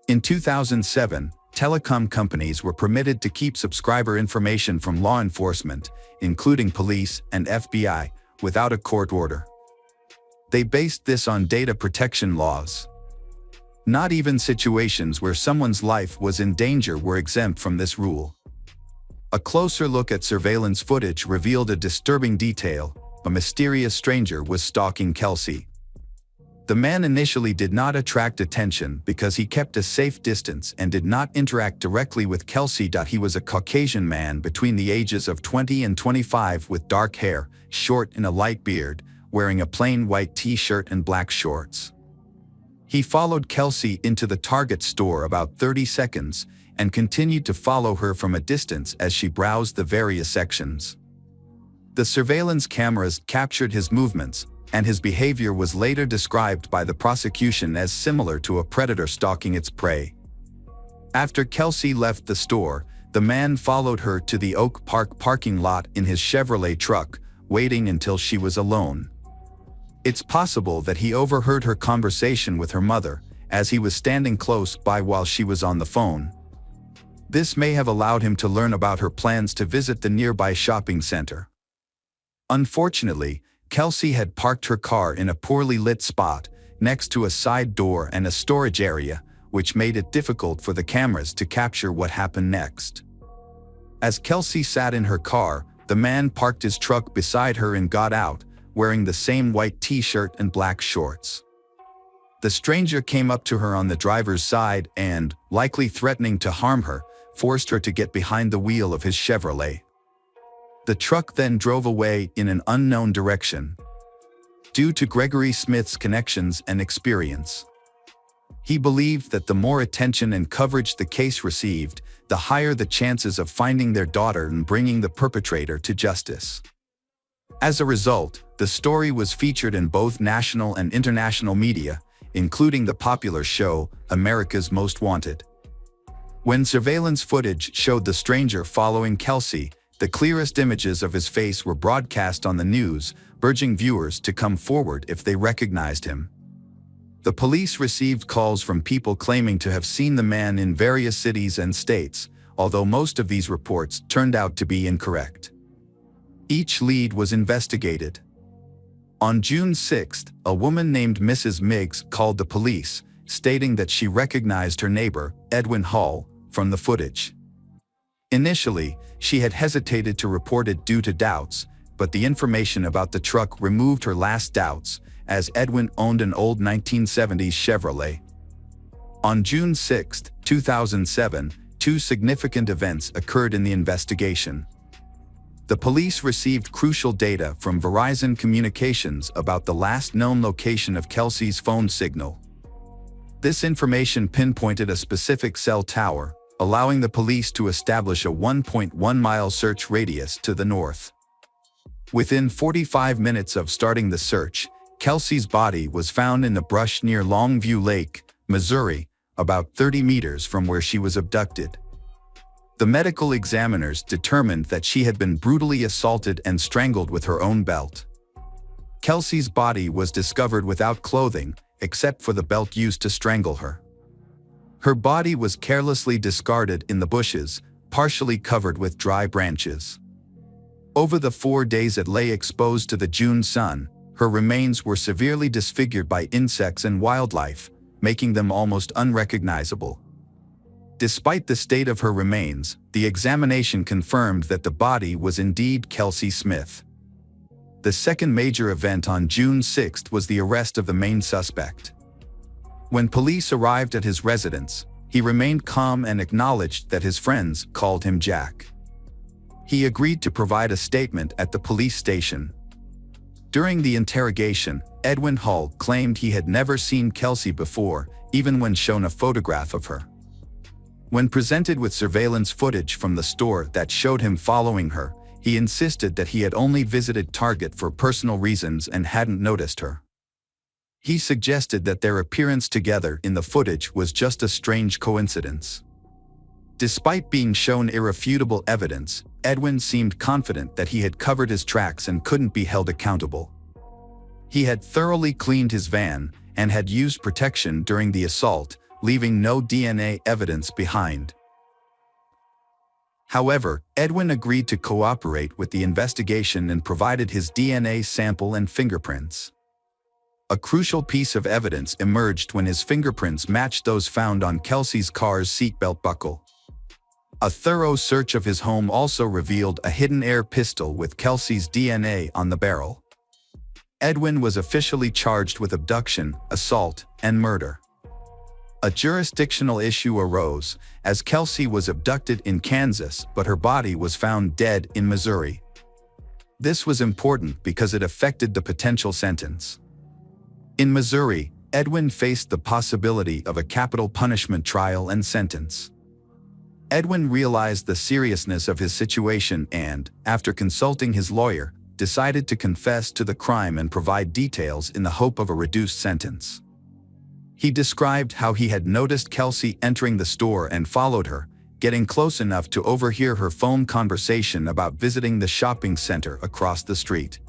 In 2007, telecom companies were permitted to keep subscriber information from law enforcement, including police and FBI, without a court order. They based this on data protection laws. Not even situations where someone's life was in danger were exempt from this rule. A closer look at surveillance footage revealed a disturbing detail: a mysterious stranger was stalking Kelsey. The man initially did not attract attention because he kept a safe distance and did not interact directly with Kelsey. He was a Caucasian man between the ages of 20 and 25 with dark hair, short and a light beard, wearing a plain white t-shirt and black shorts. He followed Kelsey into the Target store about 30 seconds and continued to follow her from a distance as she browsed the various sections. The surveillance cameras captured his movements, and his behavior was later described by the prosecution as similar to a predator stalking its prey. After Kelsey left the store, the man followed her to the Oak Park parking lot in his Chevrolet truck, waiting until she was alone. It's possible that he overheard her conversation with her mother, as he was standing close by while she was on the phone. This may have allowed him to learn about her plans to visit the nearby shopping center. Unfortunately, Kelsey had parked her car in a poorly lit spot, next to a side door and a storage area, which made it difficult for the cameras to capture what happened next. As Kelsey sat in her car, the man parked his truck beside her and got out, wearing the same white t-shirt and black shorts. The stranger came up to her on the driver's side and, likely threatening to harm her, forced her to get behind the wheel of his Chevrolet. The truck then drove away in an unknown direction. Due to Gregory Smith's connections and experience, he believed that the more attention and coverage the case received, the higher the chances of finding their daughter and bringing the perpetrator to justice. As a result, the story was featured in both national and international media, including the popular show America's Most Wanted. When surveillance footage showed the stranger following Kelsey, the clearest images of his face were broadcast on the news, urging viewers to come forward if they recognized him. The police received calls from people claiming to have seen the man in various cities and states, although most of these reports turned out to be incorrect. Each lead was investigated. On June 6, a woman named Mrs. Miggs called the police, stating that she recognized her neighbor, Edwin Hall, from the footage. Initially, she had hesitated to report it due to doubts, but the information about the truck removed her last doubts, as Edwin owned an old 1970s Chevrolet. On June 6, 2007, two significant events occurred in the investigation. The police received crucial data from Verizon Communications about the last known location of Kelsey's phone signal. This information pinpointed a specific cell tower, allowing the police to establish a 1.1-mile search radius to the north. Within 45 minutes of starting the search, Kelsey's body was found in the brush near Longview Lake, Missouri, about 30 meters from where she was abducted. The medical examiners determined that she had been brutally assaulted and strangled with her own belt. Kelsey's body was discovered without clothing, except for the belt used to strangle her. Her body was carelessly discarded in the bushes, partially covered with dry branches. Over the 4 days it lay exposed to the June sun, her remains were severely disfigured by insects and wildlife, making them almost unrecognizable. Despite the state of her remains, the examination confirmed that the body was indeed Kelsey Smith. The second major event on June 6 was the arrest of the main suspect. When police arrived at his residence, he remained calm and acknowledged that his friends called him Jack. He agreed to provide a statement at the police station. During the interrogation, Edwin Hall claimed he had never seen Kelsey before, even when shown a photograph of her. When presented with surveillance footage from the store that showed him following her, he insisted that he had only visited Target for personal reasons and hadn't noticed her. He suggested that their appearance together in the footage was just a strange coincidence. Despite being shown irrefutable evidence, Edwin seemed confident that he had covered his tracks and couldn't be held accountable. He had thoroughly cleaned his van and had used protection during the assault, leaving no DNA evidence behind. However, Edwin agreed to cooperate with the investigation and provided his DNA sample and fingerprints. A crucial piece of evidence emerged when his fingerprints matched those found on Kelsey's car's seatbelt buckle. A thorough search of his home also revealed a hidden air pistol with Kelsey's DNA on the barrel. Edwin was officially charged with abduction, assault, and murder. A jurisdictional issue arose, as Kelsey was abducted in Kansas but her body was found dead in Missouri. This was important because it affected the potential sentence. In Missouri, Edwin faced the possibility of a capital punishment trial and sentence. Edwin realized the seriousness of his situation and, after consulting his lawyer, decided to confess to the crime and provide details in the hope of a reduced sentence. He described how he had noticed Kelsey entering the store and followed her, getting close enough to overhear her phone conversation about visiting the shopping center across the street.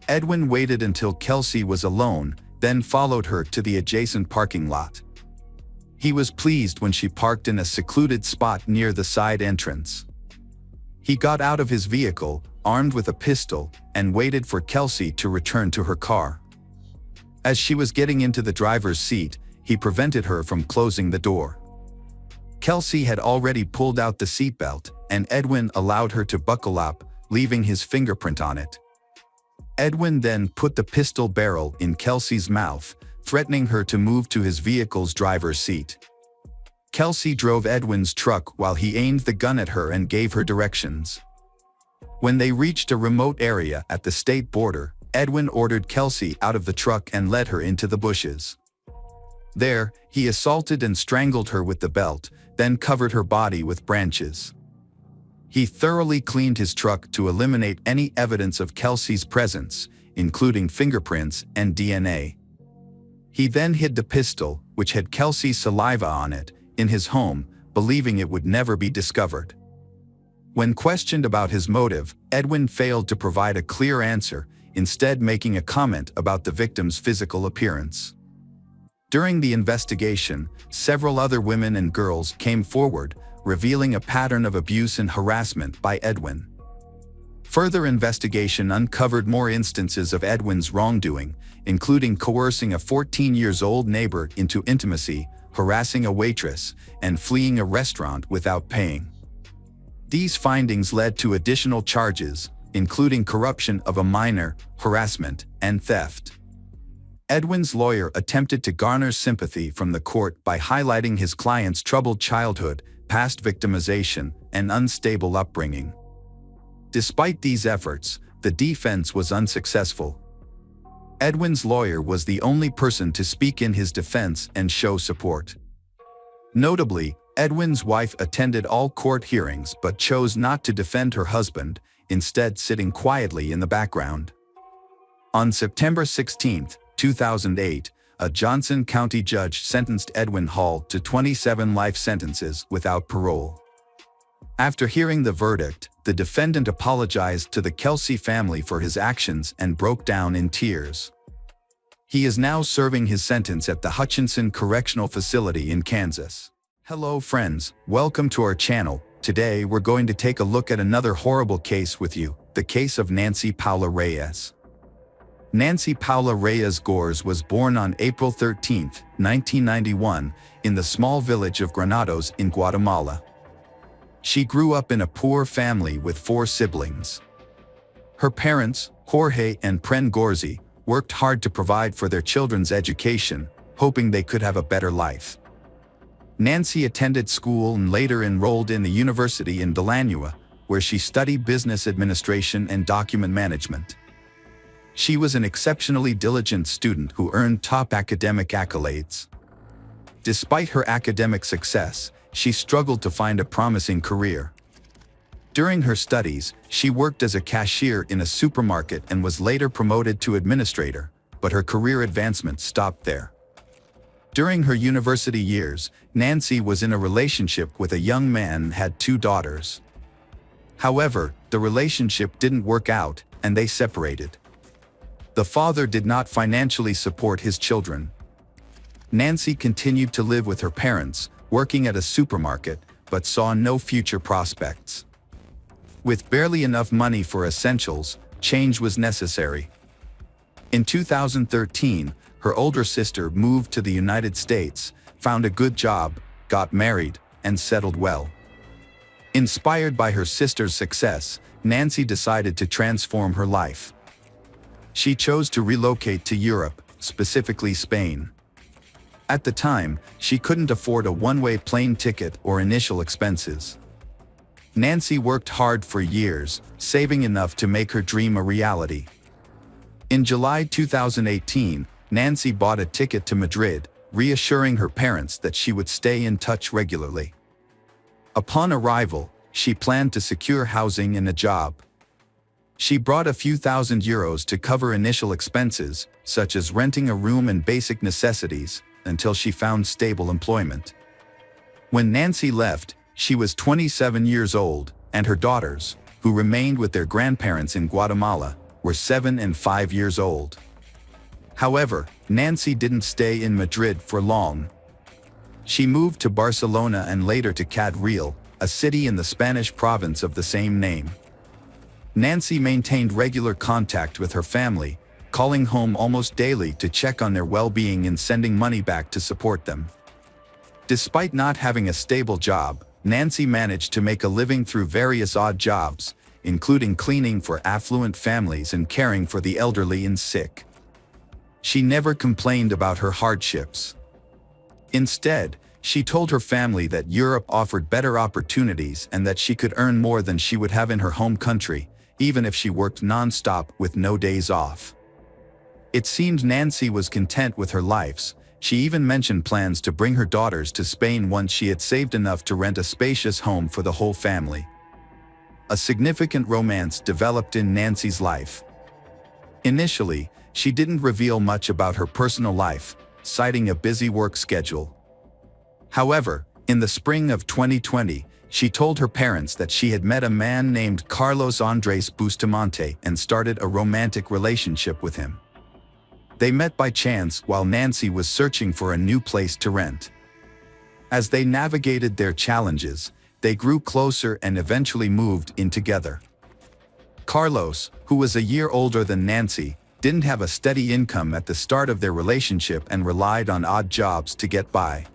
Edwin waited until Kelsey was alone, then followed her to the adjacent parking lot. He was pleased when she parked in a secluded spot near the side entrance. He got out of his vehicle, armed with a pistol, and waited for Kelsey to return to her car. As she was getting into the driver's seat, he prevented her from closing the door. Kelsey had already pulled out the seatbelt, and Edwin allowed her to buckle up, leaving his fingerprint on it. Edwin then put the pistol barrel in Kelsey's mouth, threatening her to move to his vehicle's driver's seat. Kelsey drove Edwin's truck while he aimed the gun at her and gave her directions. When they reached a remote area at the state border, Edwin ordered Kelsey out of the truck and led her into the bushes. There, he assaulted and strangled her with the belt, then covered her body with branches. He thoroughly cleaned his truck to eliminate any evidence of Kelsey's presence, including fingerprints and DNA. He then hid the pistol, which had Kelsey's saliva on it, in his home, believing it would never be discovered. When questioned about his motive, Edwin failed to provide a clear answer, instead making a comment about the victim's physical appearance. During the investigation, several other women and girls came forward, revealing a pattern of abuse and harassment by Edwin. Further investigation uncovered more instances of Edwin's wrongdoing, including coercing a 14-year-old neighbor into intimacy, harassing a waitress, and fleeing a restaurant without paying. These findings led to additional charges, including corruption of a minor, harassment, and theft. Edwin's lawyer attempted to garner sympathy from the court by highlighting his client's troubled childhood, past victimization, and unstable upbringing. Despite these efforts, the defense was unsuccessful. Edwin's lawyer was the only person to speak in his defense and show support. Notably, Edwin's wife attended all court hearings but chose not to defend her husband, instead sitting quietly in the background. On September 16, 2008, a Johnson County judge sentenced Edwin Hall to 27 life sentences without parole. After hearing the verdict, the defendant apologized to the Kelsey family for his actions and broke down in tears. He is now serving his sentence at the Hutchinson Correctional Facility in Kansas. Hello friends, welcome to our channel. Today we're going to take a look at another horrible case with you, the case of Nancy Paula Reyes. Nancy Paula Reyes Gores was born on April 13, 1991, in the small village of Granados in Guatemala. She grew up in a poor family with 4 siblings. Her parents, Jorge and Pren Gorzi, worked hard to provide for their children's education, hoping they could have a better life. Nancy attended school and later enrolled in the university in Delanua, where she studied business administration and document management. She was an exceptionally diligent student who earned top academic accolades. Despite her academic success, she struggled to find a promising career. During her studies, she worked as a cashier in a supermarket and was later promoted to administrator, but her career advancement stopped there. During her university years, Nancy was in a relationship with a young man and had 2 daughters. However, the relationship didn't work out, and they separated. The father did not financially support his children. Nancy continued to live with her parents, working at a supermarket, but saw no future prospects. With barely enough money for essentials, change was necessary. In 2013, her older sister moved to the United States, found a good job, got married, and settled well. Inspired by her sister's success, Nancy decided to transform her life. She chose to relocate to Europe, specifically Spain. At the time, she couldn't afford a one-way plane ticket or initial expenses. Nancy worked hard for years, saving enough to make her dream a reality. In July 2018, Nancy bought a ticket to Madrid, reassuring her parents that she would stay in touch regularly. Upon arrival, she planned to secure housing and a job. She brought a few €1,000 to cover initial expenses, such as renting a room and basic necessities, until she found stable employment. When Nancy left, she was 27 years old, and her daughters, who remained with their grandparents in Guatemala, were 7 and 5 years old. However, Nancy didn't stay in Madrid for long. She moved to Barcelona and later to Cadril, a city in the Spanish province of the same name. Nancy maintained regular contact with her family, calling home almost daily to check on their well-being and sending money back to support them. Despite not having a stable job, Nancy managed to make a living through various odd jobs, including cleaning for affluent families and caring for the elderly and sick. She never complained about her hardships. Instead, she told her family that Europe offered better opportunities and that she could earn more than she would have in her home country, even if she worked non-stop with no days off. It seemed Nancy was content with her life. She even mentioned plans to bring her daughters to Spain once she had saved enough to rent a spacious home for the whole family. A significant romance developed in Nancy's life. Initially, she didn't reveal much about her personal life, citing a busy work schedule. However, in the spring of 2020, she told her parents that she had met a man named Carlos Andres Bustamante and started a romantic relationship with him. They met by chance while Nancy was searching for a new place to rent. As they navigated their challenges, they grew closer and eventually moved in together. Carlos, who was a year older than Nancy, didn't have a steady income at the start of their relationship and relied on odd jobs to get by.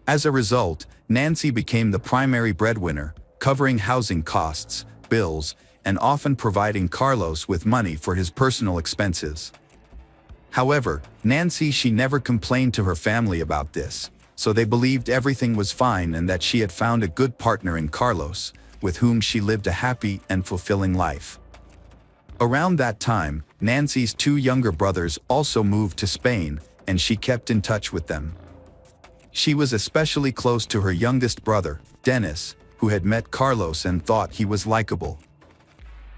As a result, Nancy became the primary breadwinner, covering housing costs, bills, and often providing Carlos with money for his personal expenses. However, she never complained to her family about this, so they believed everything was fine and that she had found a good partner in Carlos, with whom she lived a happy and fulfilling life. Around that time, Nancy's 2 younger brothers also moved to Spain, and she kept in touch with them. She was especially close to her youngest brother, Dennis, who had met Carlos and thought he was likable.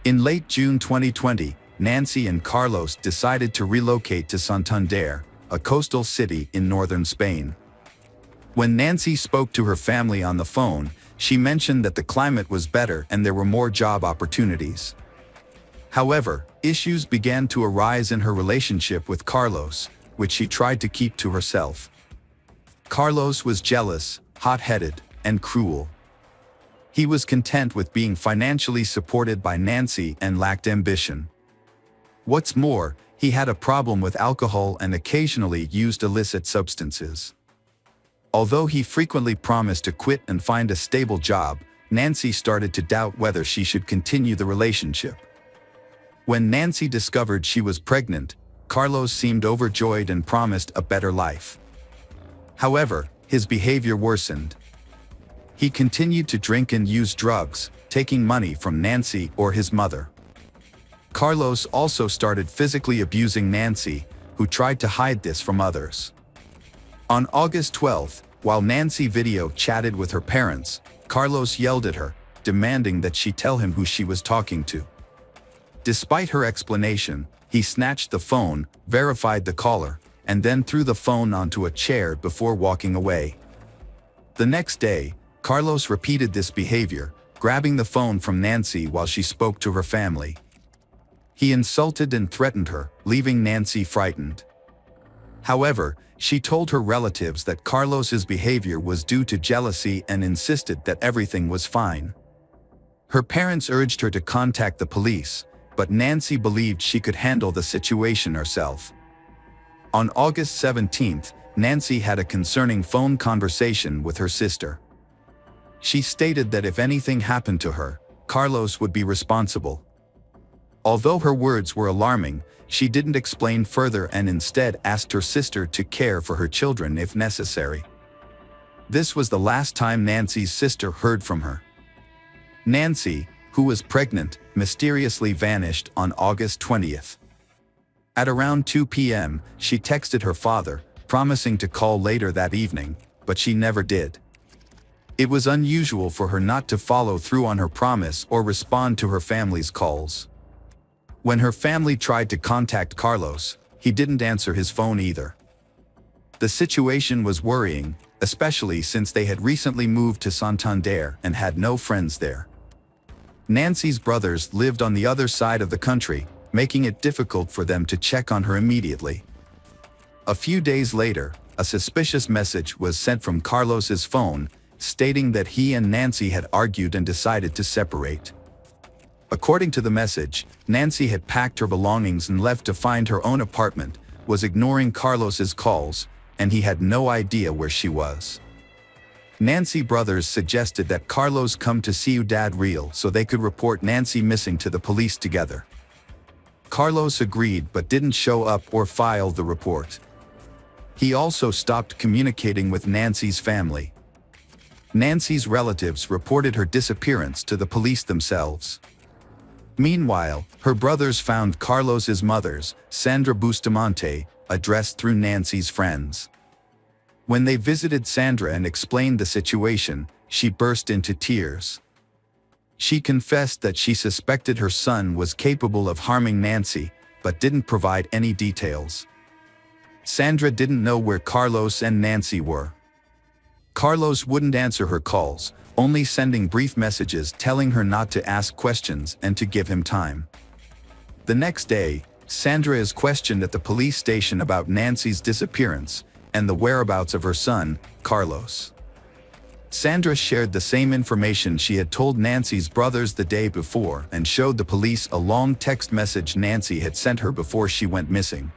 In late June 2020, Nancy and Carlos decided to relocate to Santander, a coastal city in northern Spain. When Nancy spoke to her family on the phone, she mentioned that the climate was better and there were more job opportunities. However, issues began to arise in her relationship with Carlos, which she tried to keep to herself. Carlos was jealous, hot-headed, and cruel. He was content with being financially supported by Nancy and lacked ambition. What's more, he had a problem with alcohol and occasionally used illicit substances. Although he frequently promised to quit and find a stable job, Nancy started to doubt whether she should continue the relationship. When Nancy discovered she was pregnant, Carlos seemed overjoyed and promised a better life. However, his behavior worsened. He continued to drink and use drugs, taking money from Nancy or his mother. Carlos also started physically abusing Nancy, who tried to hide this from others. On August 12, while Nancy video chatted with her parents, Carlos yelled at her, demanding that she tell him who she was talking to. Despite her explanation, he snatched the phone, verified the caller, and then threw the phone onto a chair before walking away. The next day, Carlos repeated this behavior, grabbing the phone from Nancy while she spoke to her family. He insulted and threatened her, leaving Nancy frightened. However, she told her relatives that Carlos's behavior was due to jealousy and insisted that everything was fine. Her parents urged her to contact the police, but Nancy believed she could handle the situation herself. On August 17, Nancy had a concerning phone conversation with her sister. She stated that if anything happened to her, Carlos would be responsible. Although her words were alarming, she didn't explain further and instead asked her sister to care for her children if necessary. This was the last time Nancy's sister heard from her. Nancy, who was pregnant, mysteriously vanished on August 20th. At around 2 p.m., she texted her father, promising to call later that evening, but she never did. It was unusual for her not to follow through on her promise or respond to her family's calls. When her family tried to contact Carlos, he didn't answer his phone either. The situation was worrying, especially since they had recently moved to Santander and had no friends there. Nancy's brothers lived on the other side of the country, making it difficult for them to check on her immediately. A few days later, a suspicious message was sent from Carlos's phone, stating that he and Nancy had argued and decided to separate. According to the message, Nancy had packed her belongings and left to find her own apartment, was ignoring Carlos's calls, and he had no idea where she was. Nancy brothers suggested that Carlos come to Ciudad Real so they could report Nancy missing to the police together. Carlos agreed but didn't show up or file the report. He also stopped communicating with Nancy's family. Nancy's relatives reported her disappearance to the police themselves. Meanwhile, her brothers found Carlos's mother's, Sandra Bustamante, address through Nancy's friends. When they visited Sandra and explained the situation, she burst into tears. She confessed that she suspected her son was capable of harming Nancy, but didn't provide any details. Sandra didn't know where Carlos and Nancy were. Carlos wouldn't answer her calls, only sending brief messages telling her not to ask questions and to give him time. The next day, Sandra is questioned at the police station about Nancy's disappearance and the whereabouts of her son, Carlos. Sandra shared the same information she had told Nancy's brothers the day before and showed the police a long text message Nancy had sent her before she went missing.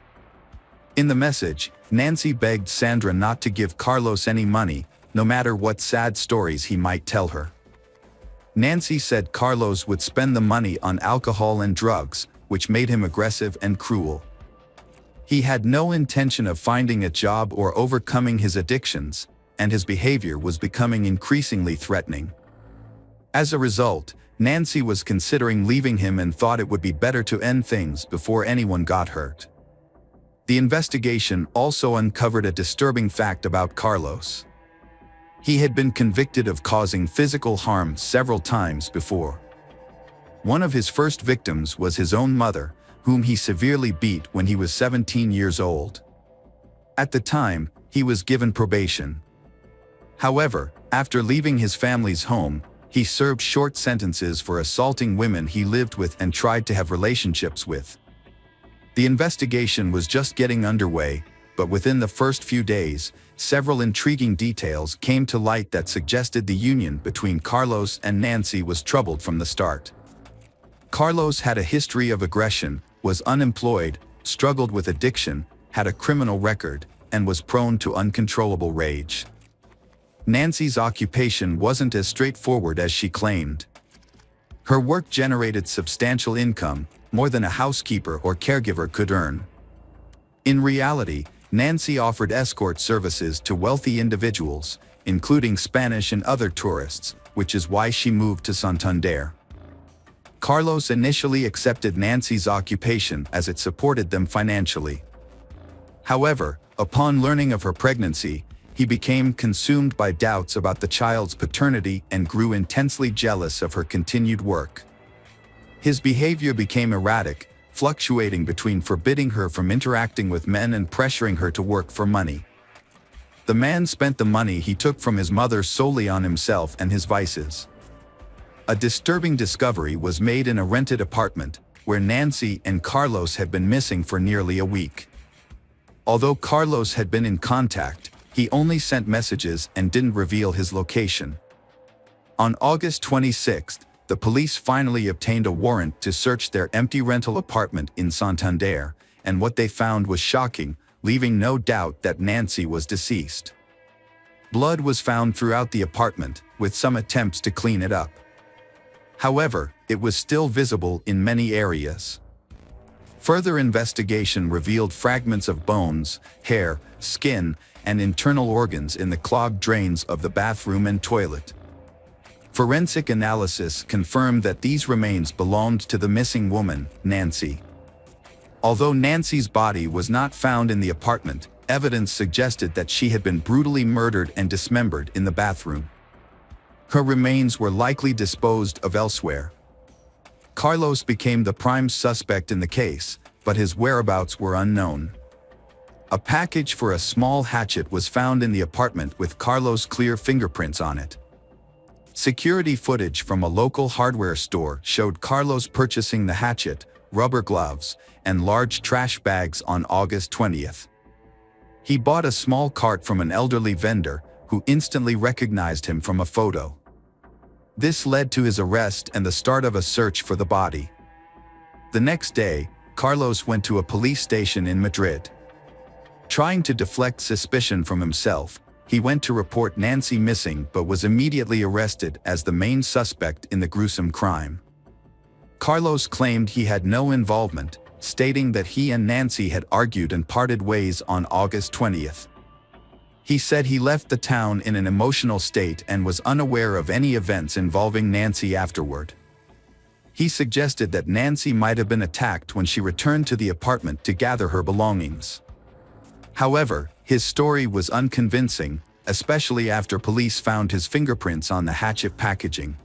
In the message, Nancy begged Sandra not to give Carlos any money, no matter what sad stories he might tell her. Nancy said Carlos would spend the money on alcohol and drugs, which made him aggressive and cruel. He had no intention of finding a job or overcoming his addictions, and his behavior was becoming increasingly threatening. As a result, Nancy was considering leaving him and thought it would be better to end things before anyone got hurt. The investigation also uncovered a disturbing fact about Carlos. He had been convicted of causing physical harm several times before. One of his first victims was his own mother, whom he severely beat when he was 17 years old. At the time, he was given probation. However, after leaving his family's home, he served short sentences for assaulting women he lived with and tried to have relationships with. The investigation was just getting underway, but within the first few days, several intriguing details came to light that suggested the union between Carlos and Nancy was troubled from the start. Carlos had a history of aggression, was unemployed, struggled with addiction, had a criminal record, and was prone to uncontrollable rage. Nancy's occupation wasn't as straightforward as she claimed. Her work generated substantial income, more than a housekeeper or caregiver could earn. In reality, Nancy offered escort services to wealthy individuals, including Spanish and other tourists, which is why she moved to Santander. Carlos initially accepted Nancy's occupation as it supported them financially. However, upon learning of her pregnancy, he became consumed by doubts about the child's paternity and grew intensely jealous of her continued work. His behavior became erratic, fluctuating between forbidding her from interacting with men and pressuring her to work for money. The man spent the money he took from his mother solely on himself and his vices. A disturbing discovery was made in a rented apartment, where Nancy and Carlos had been missing for nearly a week. Although Carlos had been in contact, he only sent messages and didn't reveal his location. On August 26th, the police finally obtained a warrant to search their empty rental apartment in Santander, and what they found was shocking, leaving no doubt that Nancy was deceased. Blood was found throughout the apartment, with some attempts to clean it up. However, it was still visible in many areas. Further investigation revealed fragments of bones, hair, skin, and internal organs in the clogged drains of the bathroom and toilet. Forensic analysis confirmed that these remains belonged to the missing woman, Nancy. Although Nancy's body was not found in the apartment, evidence suggested that she had been brutally murdered and dismembered in the bathroom. Her remains were likely disposed of elsewhere. Carlos became the prime suspect in the case, but his whereabouts were unknown. A package for a small hatchet was found in the apartment with Carlos' clear fingerprints on it. Security footage from a local hardware store showed Carlos purchasing the hatchet, rubber gloves, and large trash bags on August 20th. He bought a small cart from an elderly vendor, who instantly recognized him from a photo. This led to his arrest and the start of a search for the body. The next day, Carlos went to a police station in Madrid. Trying to deflect suspicion from himself, he went to report Nancy missing but was immediately arrested as the main suspect in the gruesome crime. Carlos claimed he had no involvement, stating that he and Nancy had argued and parted ways on August 20th. He said he left the town in an emotional state and was unaware of any events involving Nancy afterward. He suggested that Nancy might have been attacked when she returned to the apartment to gather her belongings. However, his story was unconvincing, especially after police found his fingerprints on the hatchet packaging.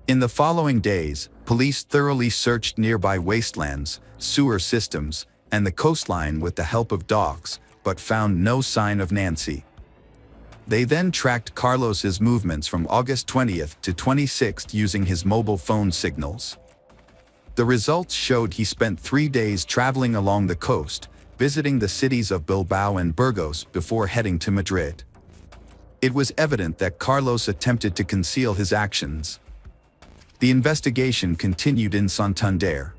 In the following days, police thoroughly searched nearby wastelands, sewer systems, and the coastline with the help of dogs, but found no sign of Nancy. They then tracked Carlos's movements from August 20th to 26th using his mobile phone signals. The results showed he spent 3 days traveling along the coast, visiting the cities of Bilbao and Burgos before heading to Madrid. It was evident that Carlos attempted to conceal his actions. The investigation continued in Santander.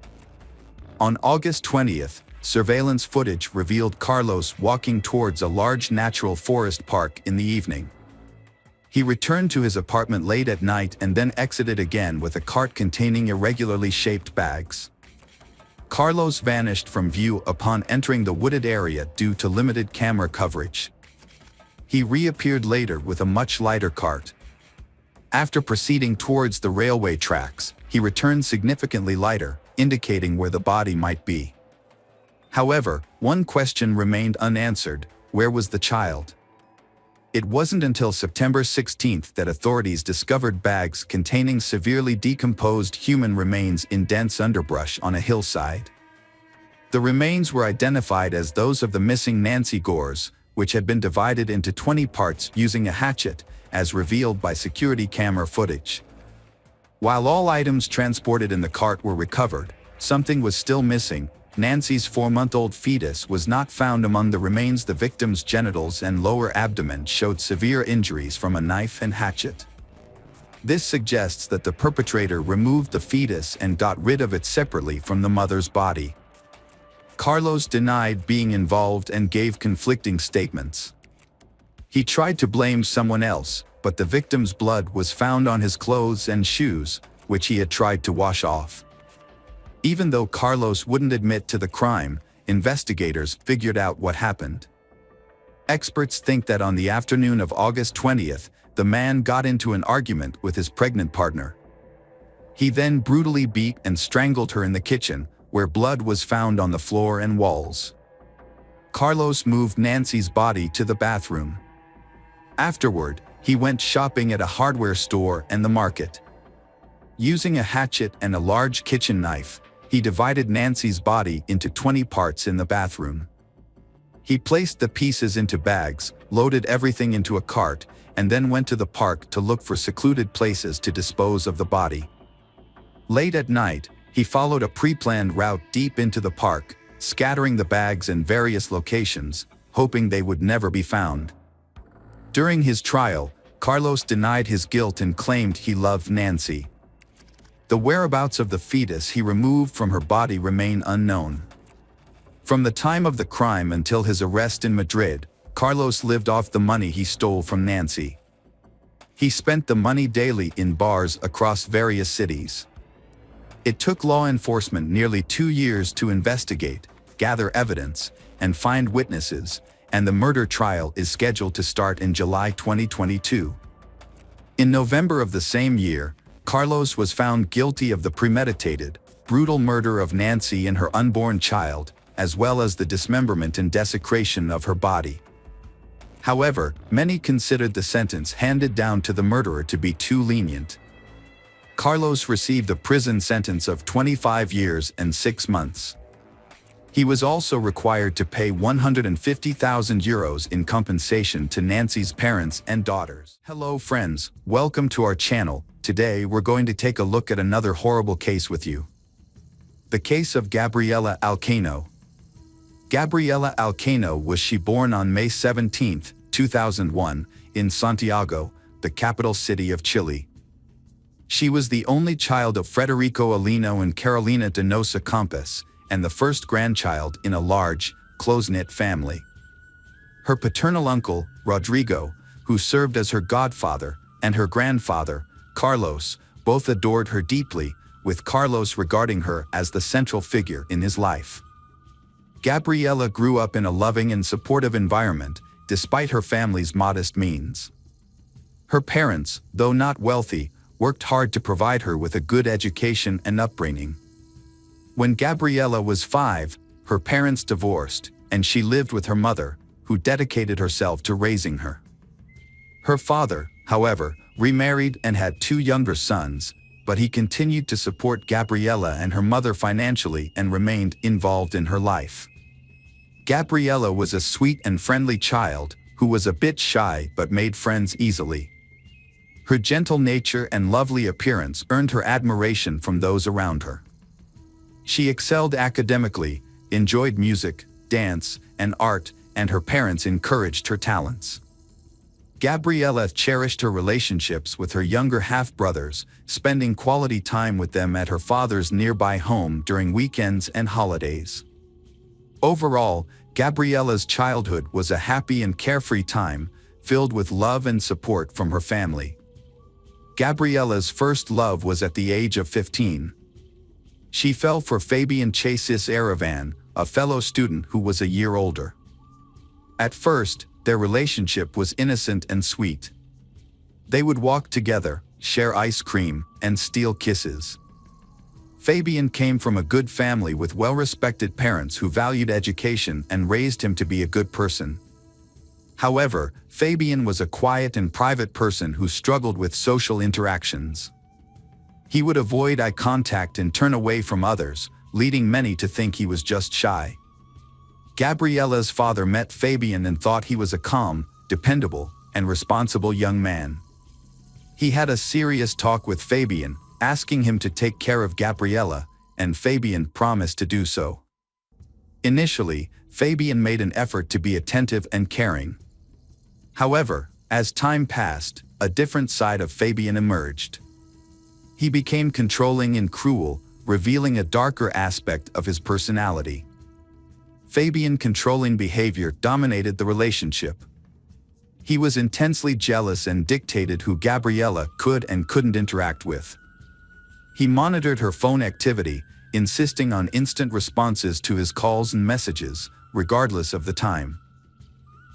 On August 20th, surveillance footage revealed Carlos walking towards a large natural forest park in the evening. He returned to his apartment late at night and then exited again with a cart containing irregularly shaped bags. Carlos vanished from view upon entering the wooded area due to limited camera coverage. He reappeared later with a much lighter cart. After proceeding towards the railway tracks, he returned significantly lighter, indicating where the body might be. However, one question remained unanswered: where was the child? It wasn't until September 16th that authorities discovered bags containing severely decomposed human remains in dense underbrush on a hillside. The remains were identified as those of the missing Nancy Gores, which had been divided into 20 parts using a hatchet, as revealed by security camera footage. While all items transported in the cart were recovered, something was still missing. Nancy's 4-month-old fetus was not found among the remains. The victim's genitals and lower abdomen showed severe injuries from a knife and hatchet. This suggests that the perpetrator removed the fetus and got rid of it separately from the mother's body. Carlos denied being involved and gave conflicting statements. He tried to blame someone else, but the victim's blood was found on his clothes and shoes, which he had tried to wash off. Even though Carlos wouldn't admit to the crime, investigators figured out what happened. Experts think that on the afternoon of August 20th, the man got into an argument with his pregnant partner. He then brutally beat and strangled her in the kitchen, where blood was found on the floor and walls. Carlos moved Nancy's body to the bathroom. Afterward, he went shopping at a hardware store and the market. Using a hatchet and a large kitchen knife, he divided Nancy's body into 20 parts in the bathroom. He placed the pieces into bags, loaded everything into a cart, and then went to the park to look for secluded places to dispose of the body. Late at night, he followed a pre-planned route deep into the park, scattering the bags in various locations, hoping they would never be found. During his trial, Carlos denied his guilt and claimed he loved Nancy. The whereabouts of the fetus he removed from her body remain unknown. From the time of the crime until his arrest in Madrid, Carlos lived off the money he stole from Nancy. He spent the money daily in bars across various cities. It took law enforcement nearly 2 years to investigate, gather evidence, and find witnesses, and the murder trial is scheduled to start in July 2022. In November of the same year, Carlos was found guilty of the premeditated, brutal murder of Nancy and her unborn child, as well as the dismemberment and desecration of her body. However, many considered the sentence handed down to the murderer to be too lenient. Carlos received a prison sentence of 25 years and 6 months. He was also required to pay €150,000 in compensation to Nancy's parents and daughters. Hello friends, welcome to our channel. Today we're going to take a look at another horrible case with you. The case of Gabriela Alcaino. Gabriela Alcaino was born on May 17, 2001, in Santiago, the capital city of Chile. She was the only child of Federico Alino and Carolina Donosa Campos, and the first grandchild in a large, close-knit family. Her paternal uncle, Rodrigo, who served as her godfather, and her grandfather, Carlos, both adored her deeply, with Carlos regarding her as the central figure in his life. Gabriela grew up in a loving and supportive environment, despite her family's modest means. Her parents, though not wealthy, worked hard to provide her with a good education and upbringing. When Gabriela was 5, her parents divorced, and she lived with her mother, who dedicated herself to raising her. Her father, however, remarried and had 2 younger sons, but he continued to support Gabriela and her mother financially and remained involved in her life. Gabriela was a sweet and friendly child who was a bit shy but made friends easily. Her gentle nature and lovely appearance earned her admiration from those around her. She excelled academically, enjoyed music, dance, and art, and her parents encouraged her talents. Gabriela cherished her relationships with her younger half-brothers, spending quality time with them at her father's nearby home during weekends and holidays. Overall, Gabriela's childhood was a happy and carefree time, filled with love and support from her family. Gabriela's first love was at the age of 15. She fell for Fabian Chasis Aravan, a fellow student who was a year older. At first, their relationship was innocent and sweet. They would walk together, share ice cream, and steal kisses. Fabian came from a good family with well-respected parents who valued education and raised him to be a good person. However, Fabian was a quiet and private person who struggled with social interactions. He would avoid eye contact and turn away from others, leading many to think he was just shy. Gabriela's father met Fabian and thought he was a calm, dependable, and responsible young man. He had a serious talk with Fabian, asking him to take care of Gabriela, and Fabian promised to do so. Initially, Fabian made an effort to be attentive and caring. However, as time passed, a different side of Fabian emerged. He became controlling and cruel, revealing a darker aspect of his personality. Fabian's controlling behavior dominated the relationship. He was intensely jealous and dictated who Gabriela could and couldn't interact with. He monitored her phone activity, insisting on instant responses to his calls and messages, regardless of the time.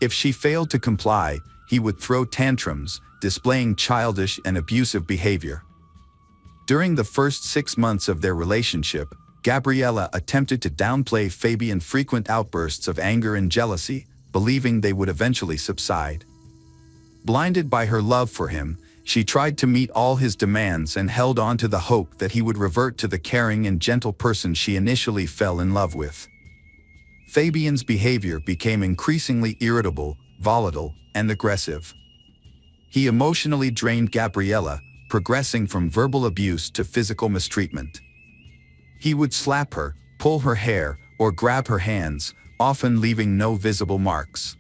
If she failed to comply, he would throw tantrums, displaying childish and abusive behavior. During the first 6 months of their relationship, Gabriela attempted to downplay Fabian's frequent outbursts of anger and jealousy, believing they would eventually subside. Blinded by her love for him, she tried to meet all his demands and held on to the hope that he would revert to the caring and gentle person she initially fell in love with. Fabian's behavior became increasingly irritable, volatile, and aggressive. He emotionally drained Gabriela, progressing from verbal abuse to physical mistreatment. He would slap her, pull her hair, or grab her hands, often leaving no visible marks.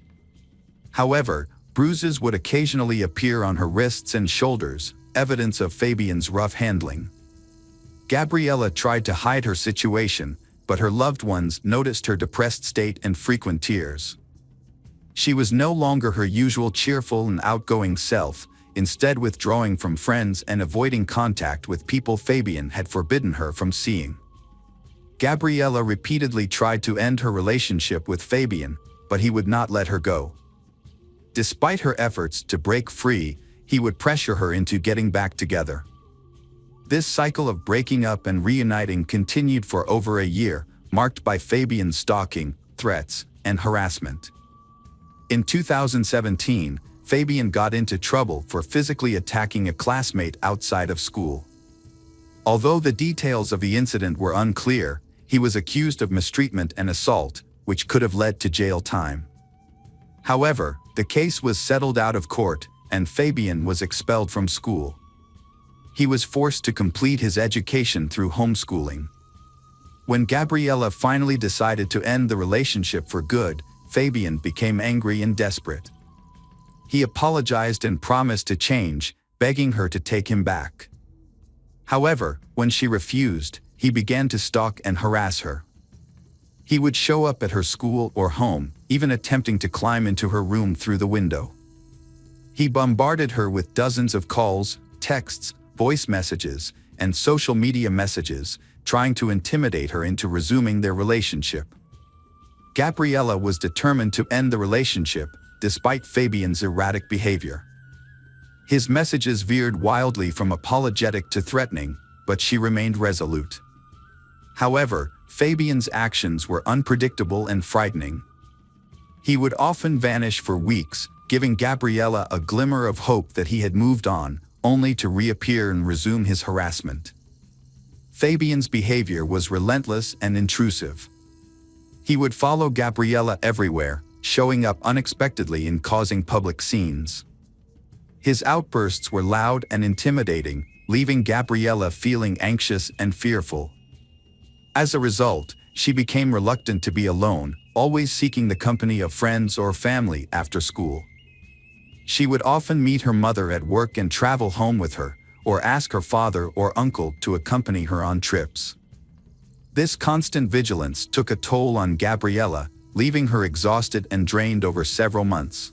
However, bruises would occasionally appear on her wrists and shoulders, evidence of Fabian's rough handling. Gabriela tried to hide her situation, but her loved ones noticed her depressed state and frequent tears. She was no longer her usual cheerful and outgoing self, instead withdrawing from friends and avoiding contact with people Fabian had forbidden her from seeing. Gabriela repeatedly tried to end her relationship with Fabian, but he would not let her go. Despite her efforts to break free, he would pressure her into getting back together. This cycle of breaking up and reuniting continued for over a year, marked by Fabian's stalking, threats, and harassment. In 2017, Fabian got into trouble for physically attacking a classmate outside of school. Although the details of the incident were unclear, he was accused of mistreatment and assault, which could have led to jail time. However, the case was settled out of court, and Fabian was expelled from school. He was forced to complete his education through homeschooling. When Gabriella finally decided to end the relationship for good, Fabian became angry and desperate. He apologized and promised to change, begging her to take him back. However, when she refused, he began to stalk and harass her. He would show up at her school or home, even attempting to climb into her room through the window. He bombarded her with dozens of calls, texts, voice messages, and social media messages, trying to intimidate her into resuming their relationship. Gabriella was determined to end the relationship, despite Fabian's erratic behavior. His messages veered wildly from apologetic to threatening, but she remained resolute. However, Fabian's actions were unpredictable and frightening. He would often vanish for weeks, giving Gabriella a glimmer of hope that he had moved on, only to reappear and resume his harassment. Fabian's behavior was relentless and intrusive. He would follow Gabriella everywhere, showing up unexpectedly and causing public scenes. His outbursts were loud and intimidating, leaving Gabriella feeling anxious and fearful. As a result, she became reluctant to be alone, always seeking the company of friends or family after school. She would often meet her mother at work and travel home with her, or ask her father or uncle to accompany her on trips. This constant vigilance took a toll on Gabriella, leaving her exhausted and drained over several months.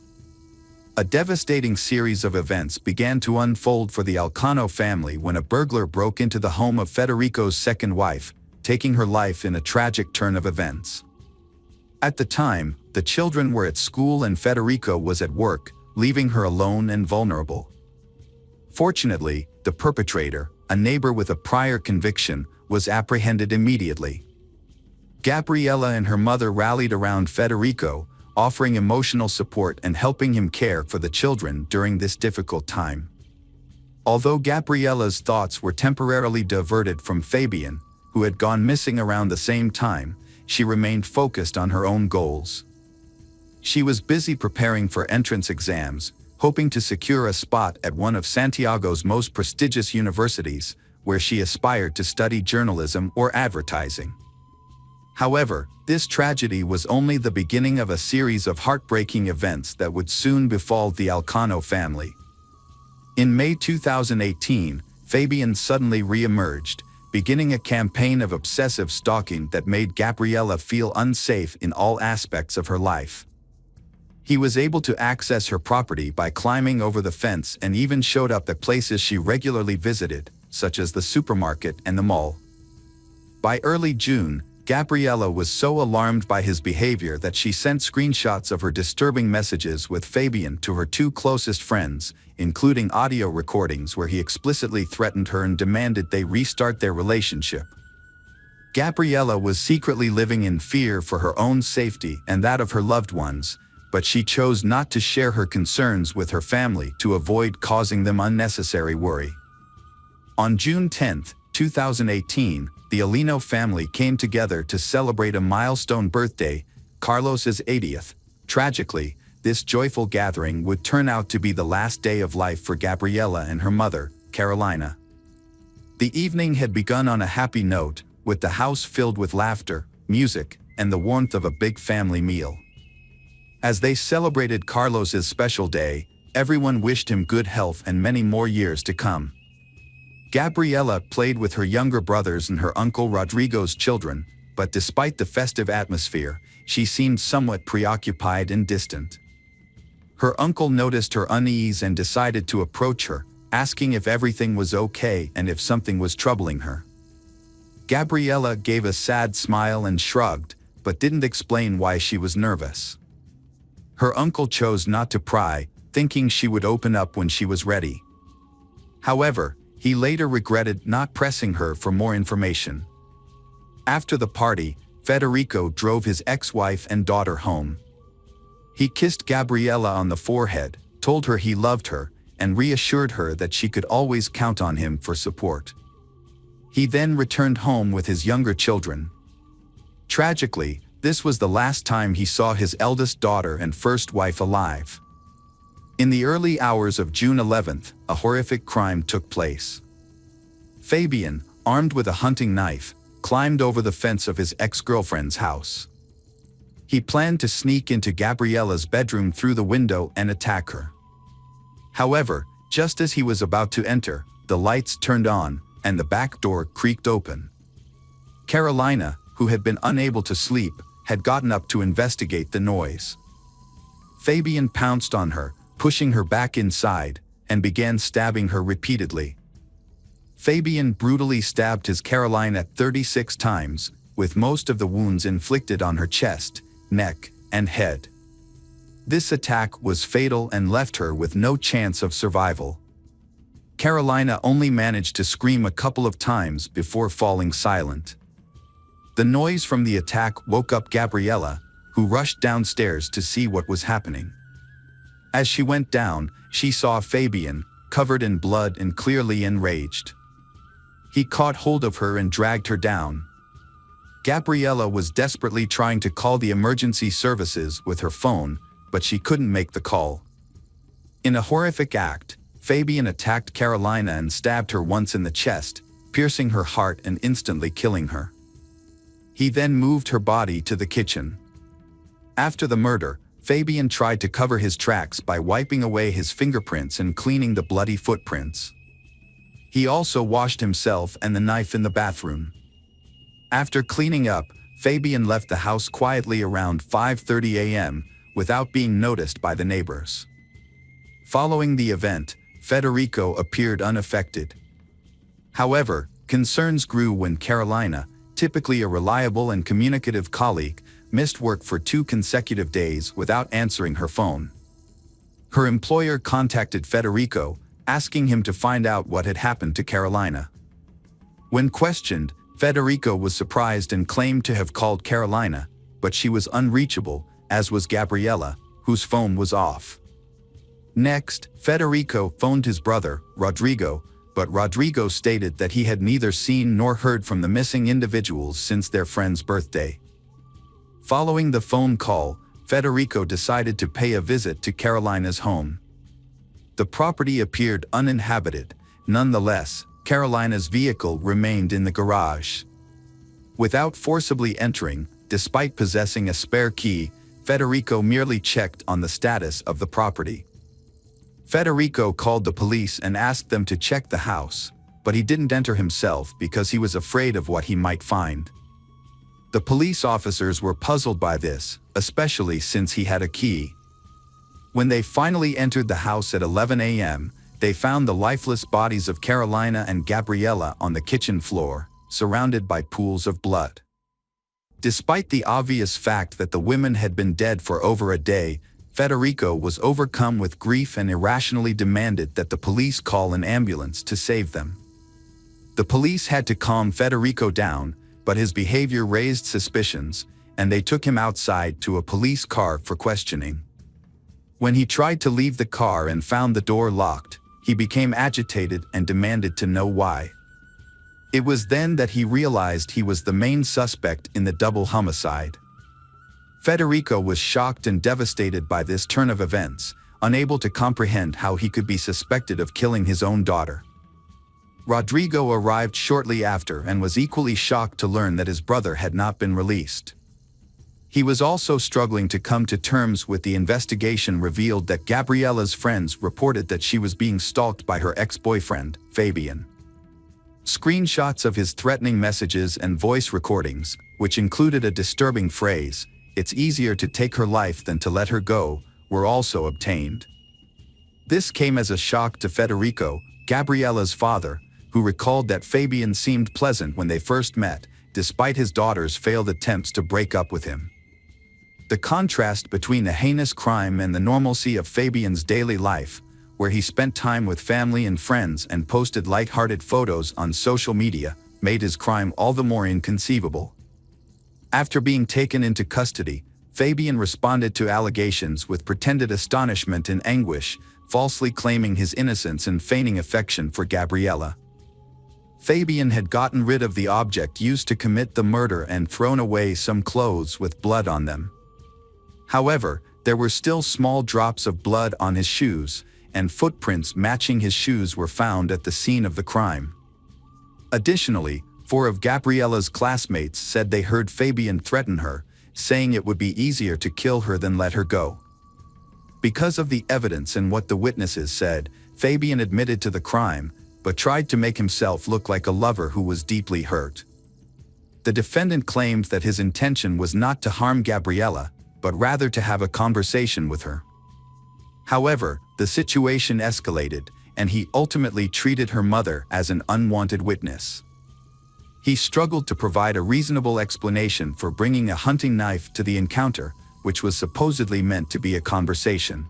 A devastating series of events began to unfold for the Alcano family when a burglar broke into the home of Federico's second wife, taking her life in a tragic turn of events. At the time, the children were at school and Federico was at work, leaving her alone and vulnerable. Fortunately, the perpetrator, a neighbor with a prior conviction, was apprehended immediately. Gabriella and her mother rallied around Federico, offering emotional support and helping him care for the children during this difficult time. Although Gabriella's thoughts were temporarily diverted from Fabian, who had gone missing around the same time, she remained focused on her own goals. She was busy preparing for entrance exams, hoping to secure a spot at one of Santiago's most prestigious universities, where she aspired to study journalism or advertising. However, this tragedy was only the beginning of a series of heartbreaking events that would soon befall the Alcano family. In May 2018, Fabian suddenly re-emerged, beginning a campaign of obsessive stalking that made Gabriella feel unsafe in all aspects of her life. He was able to access her property by climbing over the fence and even showed up at places she regularly visited, such as the supermarket and the mall. By early June, Gabriella was so alarmed by his behavior that she sent screenshots of her disturbing messages with Fabian to her two closest friends, including audio recordings where he explicitly threatened her and demanded they restart their relationship. Gabriella was secretly living in fear for her own safety and that of her loved ones, but she chose not to share her concerns with her family to avoid causing them unnecessary worry. On June 10, 2018, the Alino family came together to celebrate a milestone birthday, Carlos's 80th. Tragically, this joyful gathering would turn out to be the last day of life for Gabriella and her mother, Carolina. The evening had begun on a happy note, with the house filled with laughter, music, and the warmth of a big family meal. As they celebrated Carlos's special day, everyone wished him good health and many more years to come. Gabriella played with her younger brothers and her uncle Rodrigo's children, but despite the festive atmosphere, she seemed somewhat preoccupied and distant. Her uncle noticed her unease and decided to approach her, asking if everything was okay and if something was troubling her. Gabriella gave a sad smile and shrugged, but didn't explain why she was nervous. Her uncle chose not to pry, thinking she would open up when she was ready. However, he later regretted not pressing her for more information. After the party, Federico drove his ex-wife and daughter home. He kissed Gabriella on the forehead, told her he loved her, and reassured her that she could always count on him for support. He then returned home with his younger children. Tragically, this was the last time he saw his eldest daughter and first wife alive. In the early hours of June 11th, a horrific crime took place. Fabian, armed with a hunting knife, climbed over the fence of his ex-girlfriend's house. He planned to sneak into Gabriella's bedroom through the window and attack her. However, just as he was about to enter, the lights turned on, and the back door creaked open. Carolina, who had been unable to sleep, had gotten up to investigate the noise. Fabian pounced on her, pushing her back inside, and began stabbing her repeatedly. Fabian brutally stabbed his Carolina 36 times, with most of the wounds inflicted on her chest, neck, and head. This attack was fatal and left her with no chance of survival. Carolina only managed to scream a couple of times before falling silent. The noise from the attack woke up Gabriella, who rushed downstairs to see what was happening. As she went down, she saw Fabian, covered in blood and clearly enraged. He caught hold of her and dragged her down. Gabriella was desperately trying to call the emergency services with her phone, but she couldn't make the call. In a horrific act, Fabian attacked Carolina and stabbed her once in the chest, piercing her heart and instantly killing her. He then moved her body to the kitchen. After the murder, Fabian tried to cover his tracks by wiping away his fingerprints and cleaning the bloody footprints. He also washed himself and the knife in the bathroom. After cleaning up, Fabian left the house quietly around 5:30 a.m. without being noticed by the neighbors. Following the event, Federico appeared unaffected. However, concerns grew when Carolina, typically a reliable and communicative colleague, missed work for 2 consecutive days without answering her phone. Her employer contacted Federico, asking him to find out what had happened to Carolina. When questioned, Federico was surprised and claimed to have called Carolina, but she was unreachable, as was Gabriella, whose phone was off. Next, Federico phoned his brother, Rodrigo, but Rodrigo stated that he had neither seen nor heard from the missing individuals since their friend's birthday. Following the phone call, Federico decided to pay a visit to Carolina's home. The property appeared uninhabited. Nonetheless, Carolina's vehicle remained in the garage. Without forcibly entering, despite possessing a spare key, Federico merely checked on the status of the property. Federico called the police and asked them to check the house, but he didn't enter himself because he was afraid of what he might find. The police officers were puzzled by this, especially since he had a key. When they finally entered the house at 11 a.m., they found the lifeless bodies of Carolina and Gabriella on the kitchen floor, surrounded by pools of blood. Despite the obvious fact that the women had been dead for over a day, Federico was overcome with grief and irrationally demanded that the police call an ambulance to save them. The police had to calm Federico down, but his behavior raised suspicions, and they took him outside to a police car for questioning. When he tried to leave the car and found the door locked, he became agitated and demanded to know why. It was then that he realized he was the main suspect in the double homicide. Federico was shocked and devastated by this turn of events, unable to comprehend how he could be suspected of killing his own daughter. Rodrigo arrived shortly after and was equally shocked to learn that his brother had not been released. He was also struggling to come to terms with the investigation revealed that Gabriella's friends reported that she was being stalked by her ex-boyfriend, Fabian. Screenshots of his threatening messages and voice recordings, which included a disturbing phrase, "It's easier to take her life than to let her go," were also obtained. This came as a shock to Federico, Gabriella's father, who recalled that Fabian seemed pleasant when they first met, despite his daughter's failed attempts to break up with him. The contrast between the heinous crime and the normalcy of Fabian's daily life, where he spent time with family and friends and posted light-hearted photos on social media, made his crime all the more inconceivable. After being taken into custody, Fabian responded to allegations with pretended astonishment and anguish, falsely claiming his innocence and feigning affection for Gabriella. Fabian had gotten rid of the object used to commit the murder and thrown away some clothes with blood on them. However, there were still small drops of blood on his shoes, and footprints matching his shoes were found at the scene of the crime. Additionally, 4 of Gabriella's classmates said they heard Fabian threaten her, saying it would be easier to kill her than let her go. Because of the evidence and what the witnesses said, Fabian admitted to the crime, but tried to make himself look like a lover who was deeply hurt. The defendant claimed that his intention was not to harm Gabriella, but rather to have a conversation with her. However, the situation escalated, and he ultimately treated her mother as an unwanted witness. He struggled to provide a reasonable explanation for bringing a hunting knife to the encounter, which was supposedly meant to be a conversation.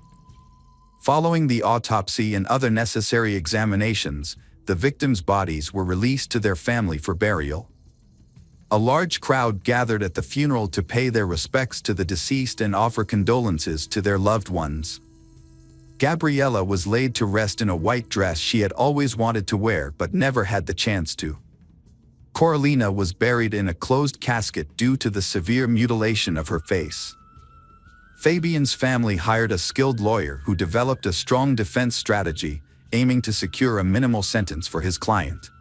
Following the autopsy and other necessary examinations, the victims' bodies were released to their family for burial. A large crowd gathered at the funeral to pay their respects to the deceased and offer condolences to their loved ones. Gabriella was laid to rest in a white dress she had always wanted to wear but never had the chance to. Coralina was buried in a closed casket due to the severe mutilation of her face. Fabian's family hired a skilled lawyer who developed a strong defense strategy, aiming to secure a minimal sentence for his client.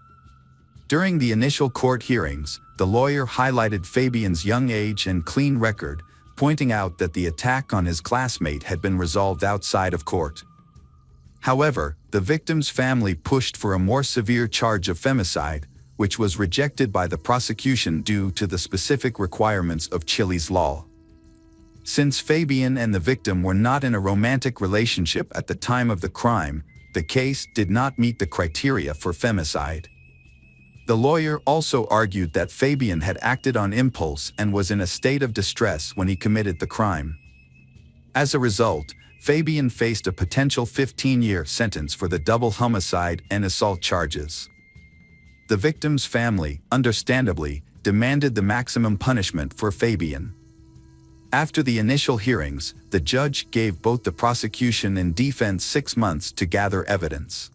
During the initial court hearings, the lawyer highlighted Fabian's young age and clean record, pointing out that the attack on his classmate had been resolved outside of court. However, the victim's family pushed for a more severe charge of femicide, which was rejected by the prosecution due to the specific requirements of Chile's law. Since Fabian and the victim were not in a romantic relationship at the time of the crime, the case did not meet the criteria for femicide. The lawyer also argued that Fabian had acted on impulse and was in a state of distress when he committed the crime. As a result, Fabian faced a potential 15-year sentence for the double homicide and assault charges. The victim's family, understandably, demanded the maximum punishment for Fabian. After the initial hearings, the judge gave both the prosecution and defense 6 months to gather evidence.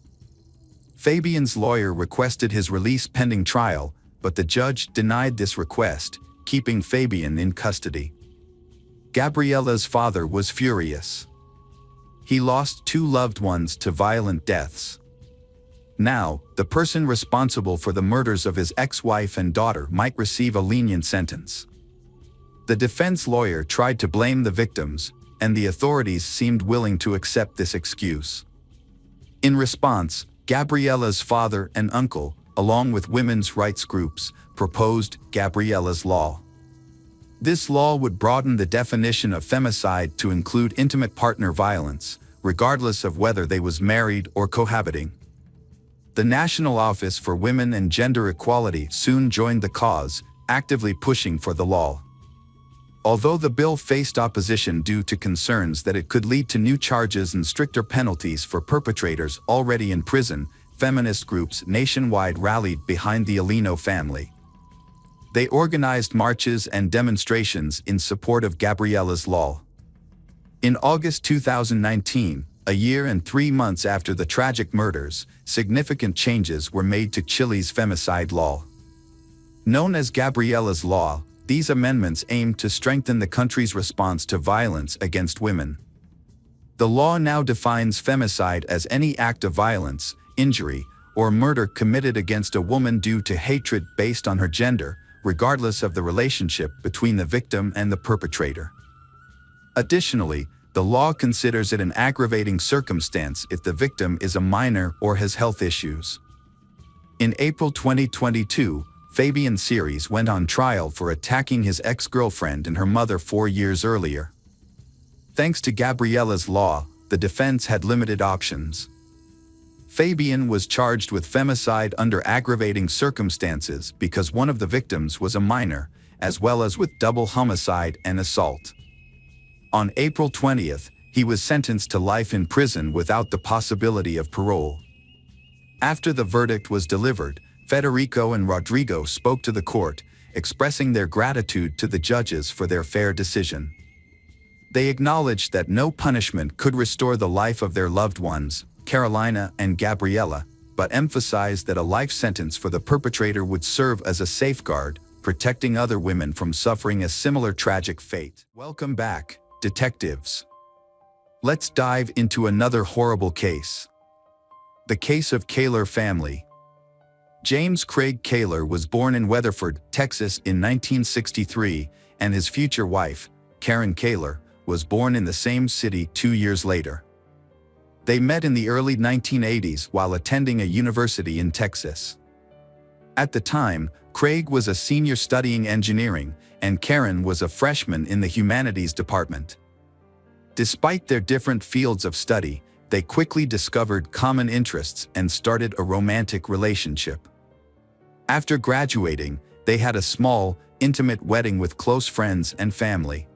Fabian's lawyer requested his release pending trial, but the judge denied this request, keeping Fabian in custody. Gabriella's father was furious. He lost 2 loved ones to violent deaths. Now, the person responsible for the murders of his ex-wife and daughter might receive a lenient sentence. The defense lawyer tried to blame the victims, and the authorities seemed willing to accept this excuse. In response, Gabriella's father and uncle, along with women's rights groups, proposed Gabriella's Law. This law would broaden the definition of femicide to include intimate partner violence, regardless of whether they was married or cohabiting. The National Office for Women and Gender Equality soon joined the cause, actively pushing for the law. Although the bill faced opposition due to concerns that it could lead to new charges and stricter penalties for perpetrators already in prison, feminist groups nationwide rallied behind the Alino family. They organized marches and demonstrations in support of Gabriella's Law. In August 2019, a year and 3 months after the tragic murders, significant changes were made to Chile's femicide law. Known as Gabriella's Law, these amendments aimed to strengthen the country's response to violence against women. The law now defines femicide as any act of violence, injury, or murder committed against a woman due to hatred based on her gender, regardless of the relationship between the victim and the perpetrator. Additionally, the law considers it an aggravating circumstance if the victim is a minor or has health issues. In April 2022, Fabian Ceres went on trial for attacking his ex-girlfriend and her mother 4 years earlier. Thanks to Gabriella's Law, the defense had limited options. Fabian was charged with femicide under aggravating circumstances because one of the victims was a minor, as well as with double homicide and assault. On April 20th, he was sentenced to life in prison without the possibility of parole. After the verdict was delivered, Federico and Rodrigo spoke to the court, expressing their gratitude to the judges for their fair decision. They acknowledged that no punishment could restore the life of their loved ones, Carolina and Gabriella, but emphasized that a life sentence for the perpetrator would serve as a safeguard, protecting other women from suffering a similar tragic fate. Welcome back, detectives. Let's dive into another horrible case. The case of Kaler family. James Craig Kaler was born in Weatherford, Texas in 1963, and his future wife, Karen Kaler, was born in the same city 2 years later. They met in the early 1980s while attending a university in Texas. At the time, Craig was a senior studying engineering, and Karen was a freshman in the humanities department. Despite their different fields of study, they quickly discovered common interests and started a romantic relationship. After graduating, they had a small, intimate wedding with close friends and family.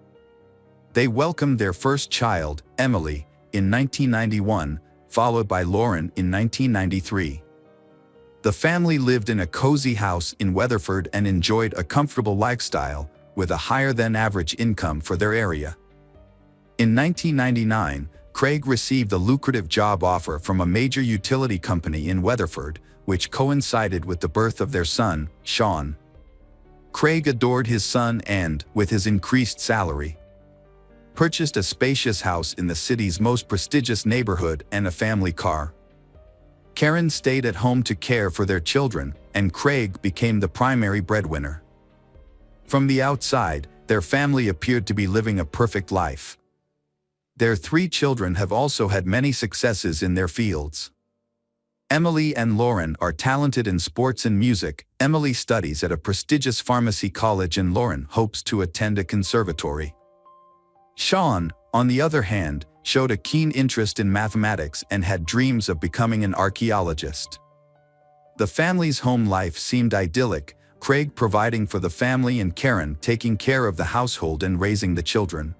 They welcomed their first child, Emily, in 1991, followed by Lauren in 1993. The family lived in a cozy house in Weatherford and enjoyed a comfortable lifestyle, with a higher-than-average income for their area. In 1999, Craig received a lucrative job offer from a major utility company in Weatherford, which coincided with the birth of their son, Sean. Craig adored his son and, with his increased salary, purchased a spacious house in the city's most prestigious neighborhood and a family car. Karen stayed at home to care for their children, and Craig became the primary breadwinner. From the outside, their family appeared to be living a perfect life. Their 3 children have also had many successes in their fields. Emily and Lauren are talented in sports and music. Emily studies at a prestigious pharmacy college and Lauren hopes to attend a conservatory. Sean, on the other hand, showed a keen interest in mathematics and had dreams of becoming an archaeologist. The family's home life seemed idyllic, Craig providing for the family and Karen taking care of the household and raising the children.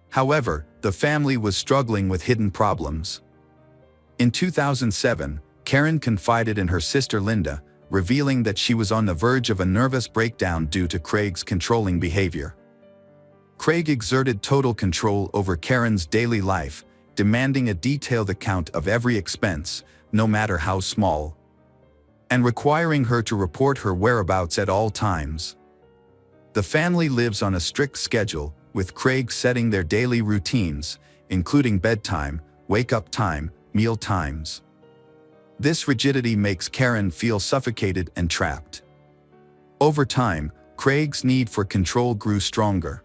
However, the family was struggling with hidden problems. In 2007, Karen confided in her sister Linda, revealing that she was on the verge of a nervous breakdown due to Craig's controlling behavior. Craig exerted total control over Karen's daily life, demanding a detailed account of every expense, no matter how small, and requiring her to report her whereabouts at all times. The family lives on a strict schedule, with Craig setting their daily routines, including bedtime, wake-up time, meal times. This rigidity makes Karen feel suffocated and trapped. Over time, Craig's need for control grew stronger.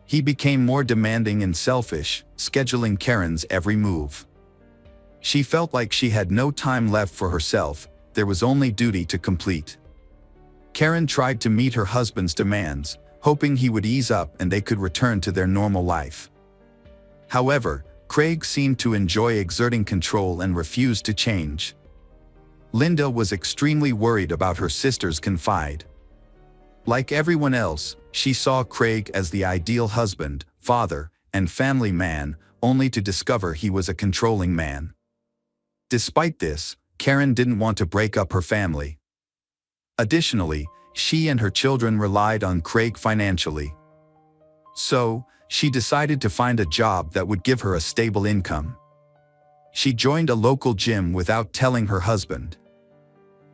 He became more demanding and selfish, scheduling Karen's every move. She felt like she had no time left for herself, there was only duty to complete. Karen tried to meet her husband's demands, hoping he would ease up and they could return to their normal life. However, Craig seemed to enjoy exerting control and refused to change. Linda was extremely worried about her sister's confide. Like everyone else, she saw Craig as the ideal husband, father, and family man, only to discover he was a controlling man. Despite this, Karen didn't want to break up her family. Additionally, she and her children relied on Craig financially. So, she decided to find a job that would give her a stable income. She joined a local gym without telling her husband,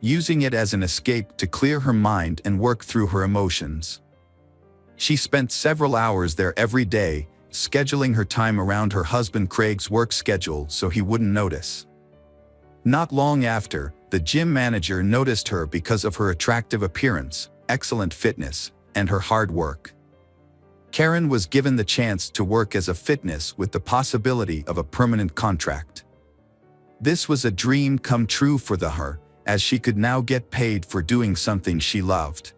using it as an escape to clear her mind and work through her emotions. She spent several hours there every day, scheduling her time around her husband Craig's work schedule so he wouldn't notice. Not long after, the gym manager noticed her because of her attractive appearance, excellent fitness, and her hard work. Karen was given the chance to work as a fitness with the possibility of a permanent contract. This was a dream come true for her, as she could now get paid for doing something she loved.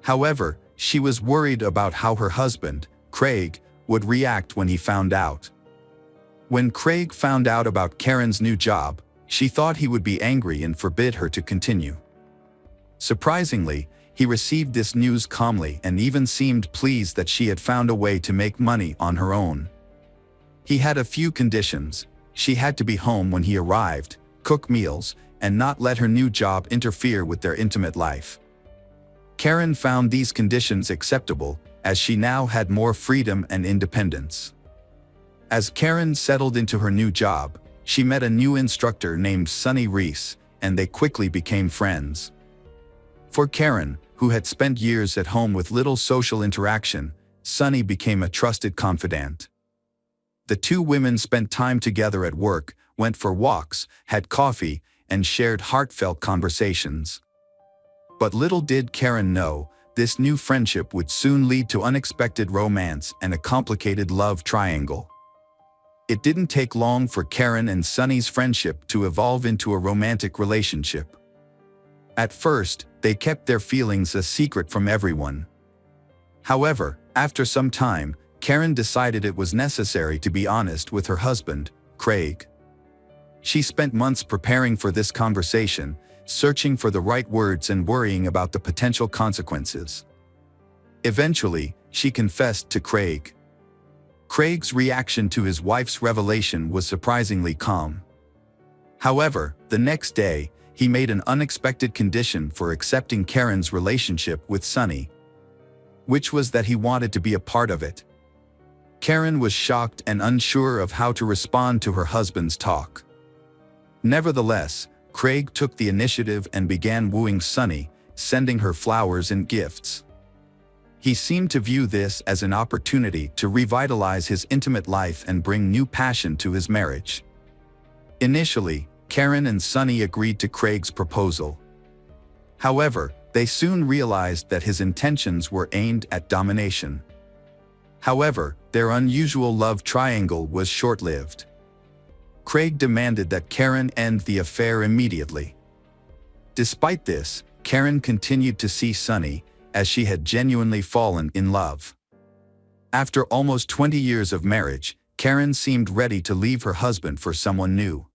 However, she was worried about how her husband, Craig, would react when he found out. When Craig found out about Karen's new job, she thought he would be angry and forbid her to continue. Surprisingly, he received this news calmly and even seemed pleased that she had found a way to make money on her own. He had a few conditions. She had to be home when he arrived, cook meals, and not let her new job interfere with their intimate life. Karen found these conditions acceptable, as she now had more freedom and independence. As Karen settled into her new job, she met a new instructor named Sonny Reese, and they quickly became friends. For Karen, who had spent years at home with little social interaction, Sonny became a trusted confidant. The two women spent time together at work, went for walks, had coffee, and shared heartfelt conversations. But little did Karen know, this new friendship would soon lead to unexpected romance and a complicated love triangle. It didn't take long for Karen and Sonny's friendship to evolve into a romantic relationship. At first, they kept their feelings a secret from everyone. However, after some time, Karen decided it was necessary to be honest with her husband, Craig. She spent months preparing for this conversation, searching for the right words and worrying about the potential consequences. Eventually, she confessed to Craig. Craig's reaction to his wife's revelation was surprisingly calm. However, the next day, he made an unexpected condition for accepting Karen's relationship with Sonny, which was that he wanted to be a part of it. Karen was shocked and unsure of how to respond to her husband's talk. Nevertheless, Craig took the initiative and began wooing Sonny, sending her flowers and gifts. He seemed to view this as an opportunity to revitalize his intimate life and bring new passion to his marriage. Initially, Karen and Sonny agreed to Craig's proposal. However, they soon realized that his intentions were aimed at domination. However, their unusual love triangle was short-lived. Craig demanded that Karen end the affair immediately. Despite this, Karen continued to see Sonny, as she had genuinely fallen in love. After almost 20 years of marriage, Karen seemed ready to leave her husband for someone new.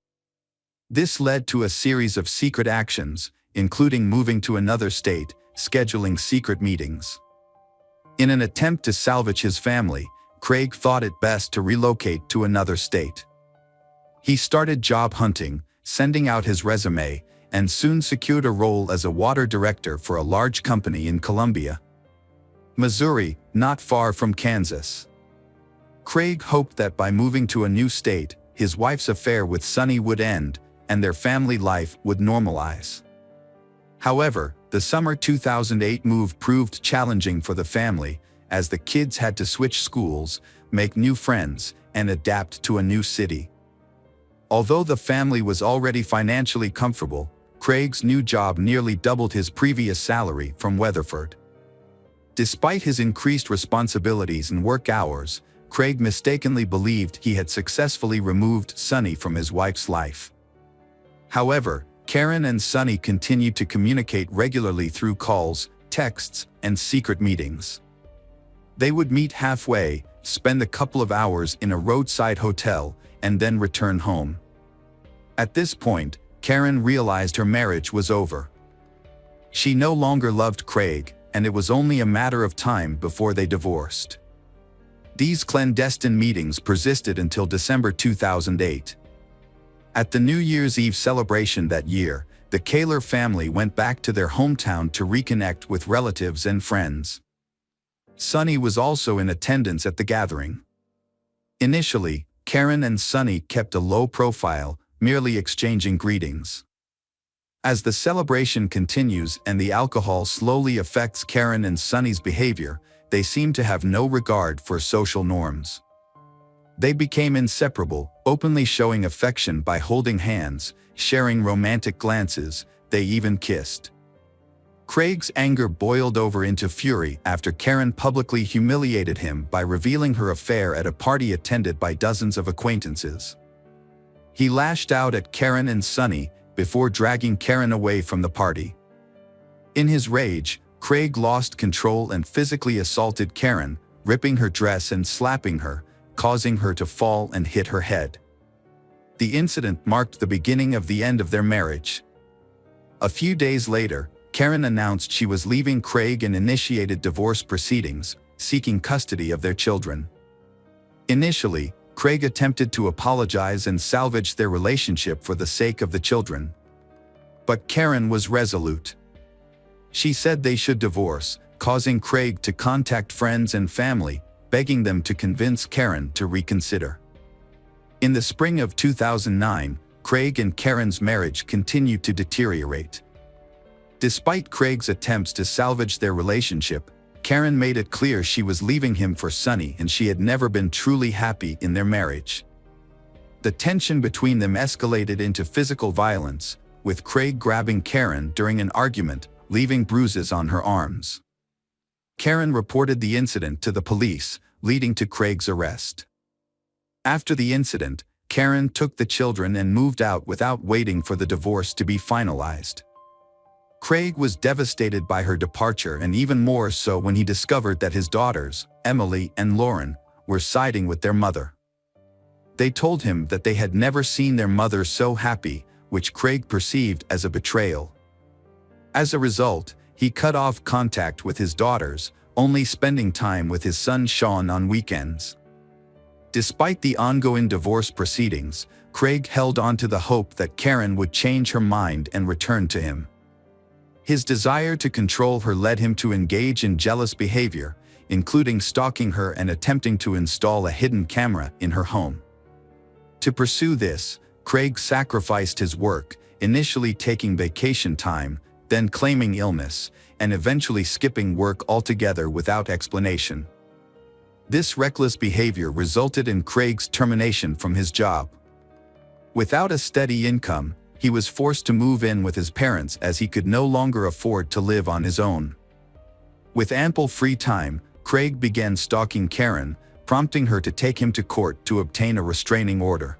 This led to a series of secret actions, including moving to another state, scheduling secret meetings. In an attempt to salvage his family, Craig thought it best to relocate to another state. He started job hunting, sending out his resume, and soon secured a role as a water director for a large company in Columbia, Missouri, not far from Kansas. Craig hoped that by moving to a new state, his wife's affair with Sonny would end, and their family life would normalize. However, the summer 2008 move proved challenging for the family, as the kids had to switch schools, make new friends, and adapt to a new city. Although the family was already financially comfortable, Craig's new job nearly doubled his previous salary from Weatherford. Despite his increased responsibilities and work hours, Craig mistakenly believed he had successfully removed Sonny from his wife's life. However, Karen and Sonny continued to communicate regularly through calls, texts, and secret meetings. They would meet halfway, spend a couple of hours in a roadside hotel, and then return home. At this point, Karen realized her marriage was over. She no longer loved Craig, and it was only a matter of time before they divorced. These clandestine meetings persisted until December 2008. At the New Year's Eve celebration that year, the Kaler family went back to their hometown to reconnect with relatives and friends. Sonny was also in attendance at the gathering. Initially, Karen and Sonny kept a low profile, merely exchanging greetings. As the celebration continues and the alcohol slowly affects Karen and Sonny's behavior, they seem to have no regard for social norms. They became inseparable, openly showing affection by holding hands, sharing romantic glances, they even kissed. Craig's anger boiled over into fury after Karen publicly humiliated him by revealing her affair at a party attended by dozens of acquaintances. He lashed out at Karen and Sonny before dragging Karen away from the party. In his rage, Craig lost control and physically assaulted Karen, ripping her dress and slapping her, causing her to fall and hit her head. The incident marked the beginning of the end of their marriage. A few days later, Karen announced she was leaving Craig and initiated divorce proceedings, seeking custody of their children. Initially, Craig attempted to apologize and salvage their relationship for the sake of the children. But Karen was resolute. She said they should divorce, causing Craig to contact friends and family, begging them to convince Karen to reconsider. In the spring of 2009, Craig and Karen's marriage continued to deteriorate. Despite Craig's attempts to salvage their relationship, Karen made it clear she was leaving him for Sonny and she had never been truly happy in their marriage. The tension between them escalated into physical violence, with Craig grabbing Karen during an argument, leaving bruises on her arms. Karen reported the incident to the police, leading to Craig's arrest. After the incident, Karen took the children and moved out without waiting for the divorce to be finalized. Craig was devastated by her departure and even more so when he discovered that his daughters, Emily and Lauren, were siding with their mother. They told him that they had never seen their mother so happy, which Craig perceived as a betrayal. As a result, he cut off contact with his daughters, only spending time with his son Sean on weekends. Despite the ongoing divorce proceedings, Craig held on to the hope that Karen would change her mind and return to him. His desire to control her led him to engage in jealous behavior, including stalking her and attempting to install a hidden camera in her home. To pursue this, Craig sacrificed his work, initially taking vacation time, then claiming illness, and eventually skipping work altogether without explanation. This reckless behavior resulted in Craig's termination from his job. Without a steady income, he was forced to move in with his parents as he could no longer afford to live on his own. With ample free time, Craig began stalking Karen, prompting her to take him to court to obtain a restraining order.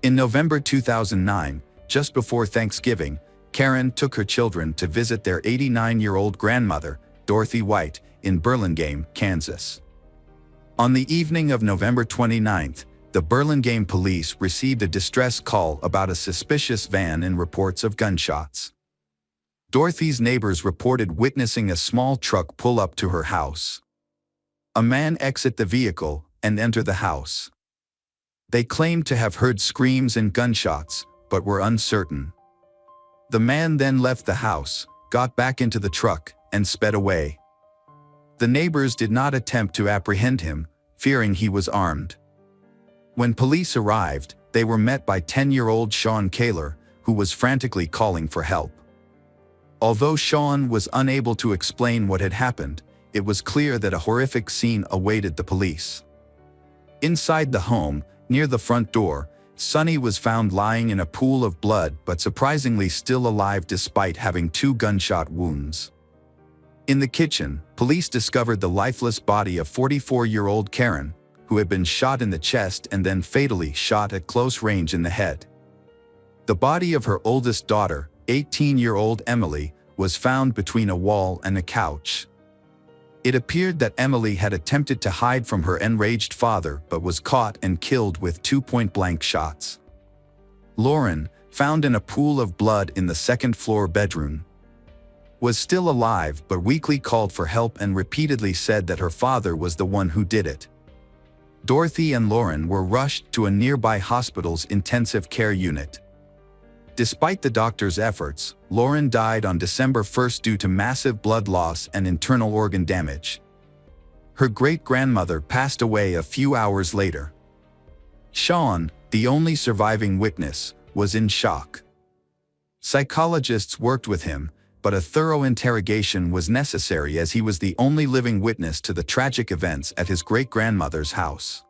In November 2009, just before Thanksgiving, Karen took her children to visit their 89-year-old grandmother, Dorothy White, in Burlingame, Kansas. On the evening of November 29th, the Burlingame police received a distress call about a suspicious van and reports of gunshots. Dorothy's neighbors reported witnessing a small truck pull up to her house. A man exit the vehicle and enter the house. They claimed to have heard screams and gunshots, but were uncertain. The man then left the house, got back into the truck, and sped away. The neighbors did not attempt to apprehend him, fearing he was armed. When police arrived, they were met by 10-year-old Sean Kaler, who was frantically calling for help. Although Sean was unable to explain what had happened, it was clear that a horrific scene awaited the police. Inside the home, near the front door, Sonny was found lying in a pool of blood but surprisingly still alive despite having 2 gunshot wounds. In the kitchen, police discovered the lifeless body of 44-year-old Karen, who had been shot in the chest and then fatally shot at close range in the head. The body of her oldest daughter, 18-year-old Emily, was found between a wall and a couch. It appeared that Emily had attempted to hide from her enraged father but was caught and killed with 2 point-blank shots. Lauren, found in a pool of blood in the second-floor bedroom, was still alive but weakly called for help and repeatedly said that her father was the one who did it. Dorothy and Lauren were rushed to a nearby hospital's intensive care unit. Despite the doctor's efforts, Lauren died on December 1st due to massive blood loss and internal organ damage. Her great-grandmother passed away a few hours later. Sean, the only surviving witness, was in shock. Psychologists worked with him, but a thorough interrogation was necessary as he was the only living witness to the tragic events at his great-grandmother's house.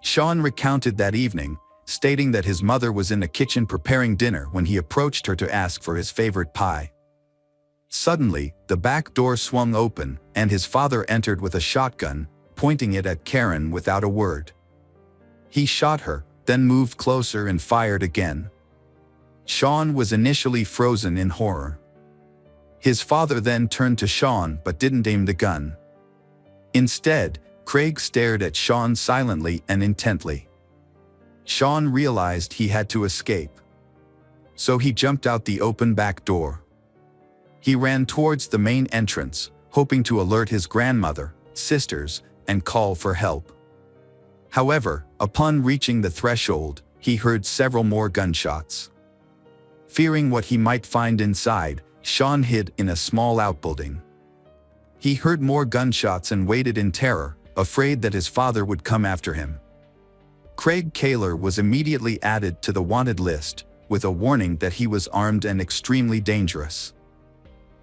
Sean recounted that evening, stating that his mother was in the kitchen preparing dinner when he approached her to ask for his favorite pie. Suddenly, the back door swung open, and his father entered with a shotgun, pointing it at Karen without a word. He shot her, then moved closer and fired again. Sean was initially frozen in horror. His father then turned to Sean but didn't aim the gun. Instead, Craig stared at Sean silently and intently. Sean realized he had to escape. So he jumped out the open back door. He ran towards the main entrance, hoping to alert his grandmother, sisters, and call for help. However, upon reaching the threshold, he heard several more gunshots. Fearing what he might find inside, Sean hid in a small outbuilding. He heard more gunshots and waited in terror, afraid that his father would come after him. Craig Kaler was immediately added to the wanted list, with a warning that he was armed and extremely dangerous.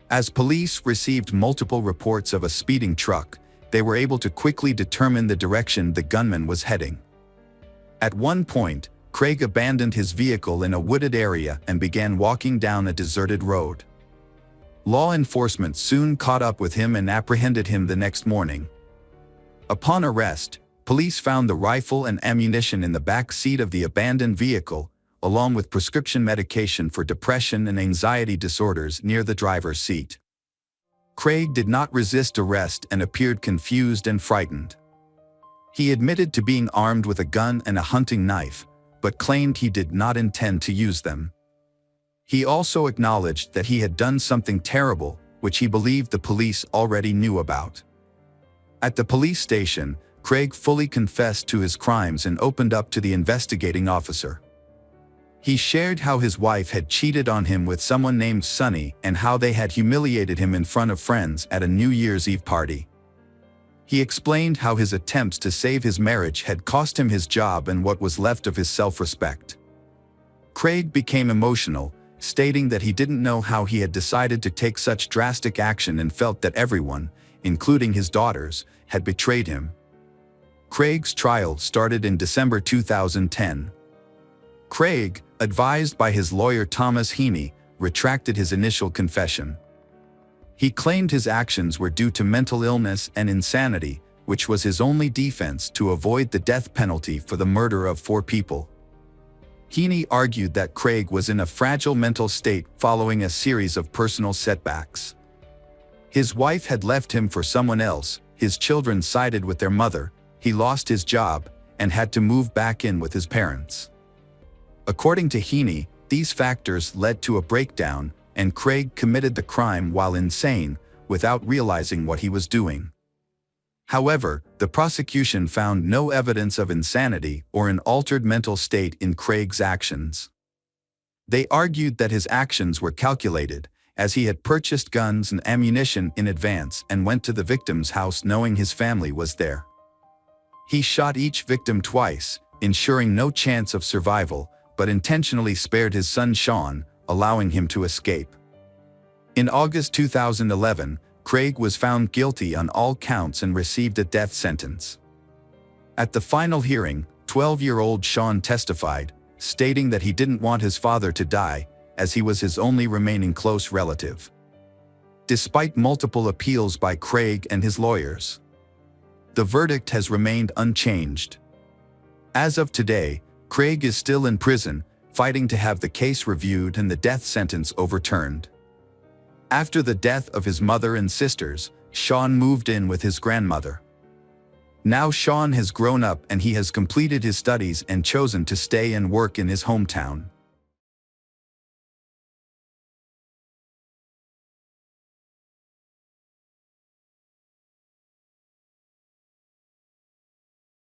As police received multiple reports of a speeding truck, they were able to quickly determine the direction the gunman was heading. At one point, Craig abandoned his vehicle in a wooded area and began walking down a deserted road. Law enforcement soon caught up with him and apprehended him the next morning. Upon arrest, police found the rifle and ammunition in the back seat of the abandoned vehicle, along with prescription medication for depression and anxiety disorders near the driver's seat. Craig did not resist arrest and appeared confused and frightened. He admitted to being armed with a gun and a hunting knife, but claimed he did not intend to use them. He also acknowledged that he had done something terrible, which he believed the police already knew about. At the police station, Craig fully confessed to his crimes and opened up to the investigating officer. He shared how his wife had cheated on him with someone named Sonny and how they had humiliated him in front of friends at a New Year's Eve party. He explained how his attempts to save his marriage had cost him his job and what was left of his self-respect. Craig became emotional, stating that he didn't know how he had decided to take such drastic action and felt that everyone, including his daughters, had betrayed him. Craig's trial started in December 2010. Craig, advised by his lawyer Thomas Heaney, retracted his initial confession. He claimed his actions were due to mental illness and insanity, which was his only defense to avoid the death penalty for the murder of 4 people. Heaney argued that Craig was in a fragile mental state following a series of personal setbacks. His wife had left him for someone else, his children sided with their mother, he lost his job, and had to move back in with his parents. According to Heaney, these factors led to a breakdown, and Craig committed the crime while insane, without realizing what he was doing. However, the prosecution found no evidence of insanity or an altered mental state in Craig's actions. They argued that his actions were calculated, as he had purchased guns and ammunition in advance and went to the victim's house knowing his family was there. He shot each victim twice, ensuring no chance of survival, but intentionally spared his son Sean, allowing him to escape. In August 2011, Craig was found guilty on all counts and received a death sentence. At the final hearing, 12-year-old Sean testified, stating that he didn't want his father to die, as he was his only remaining close relative. Despite multiple appeals by Craig and his lawyers, the verdict has remained unchanged. As of today, Craig is still in prison, fighting to have the case reviewed and the death sentence overturned. After the death of his mother and sisters, Sean moved in with his grandmother. Now Sean has grown up and he has completed his studies and chosen to stay and work in his hometown.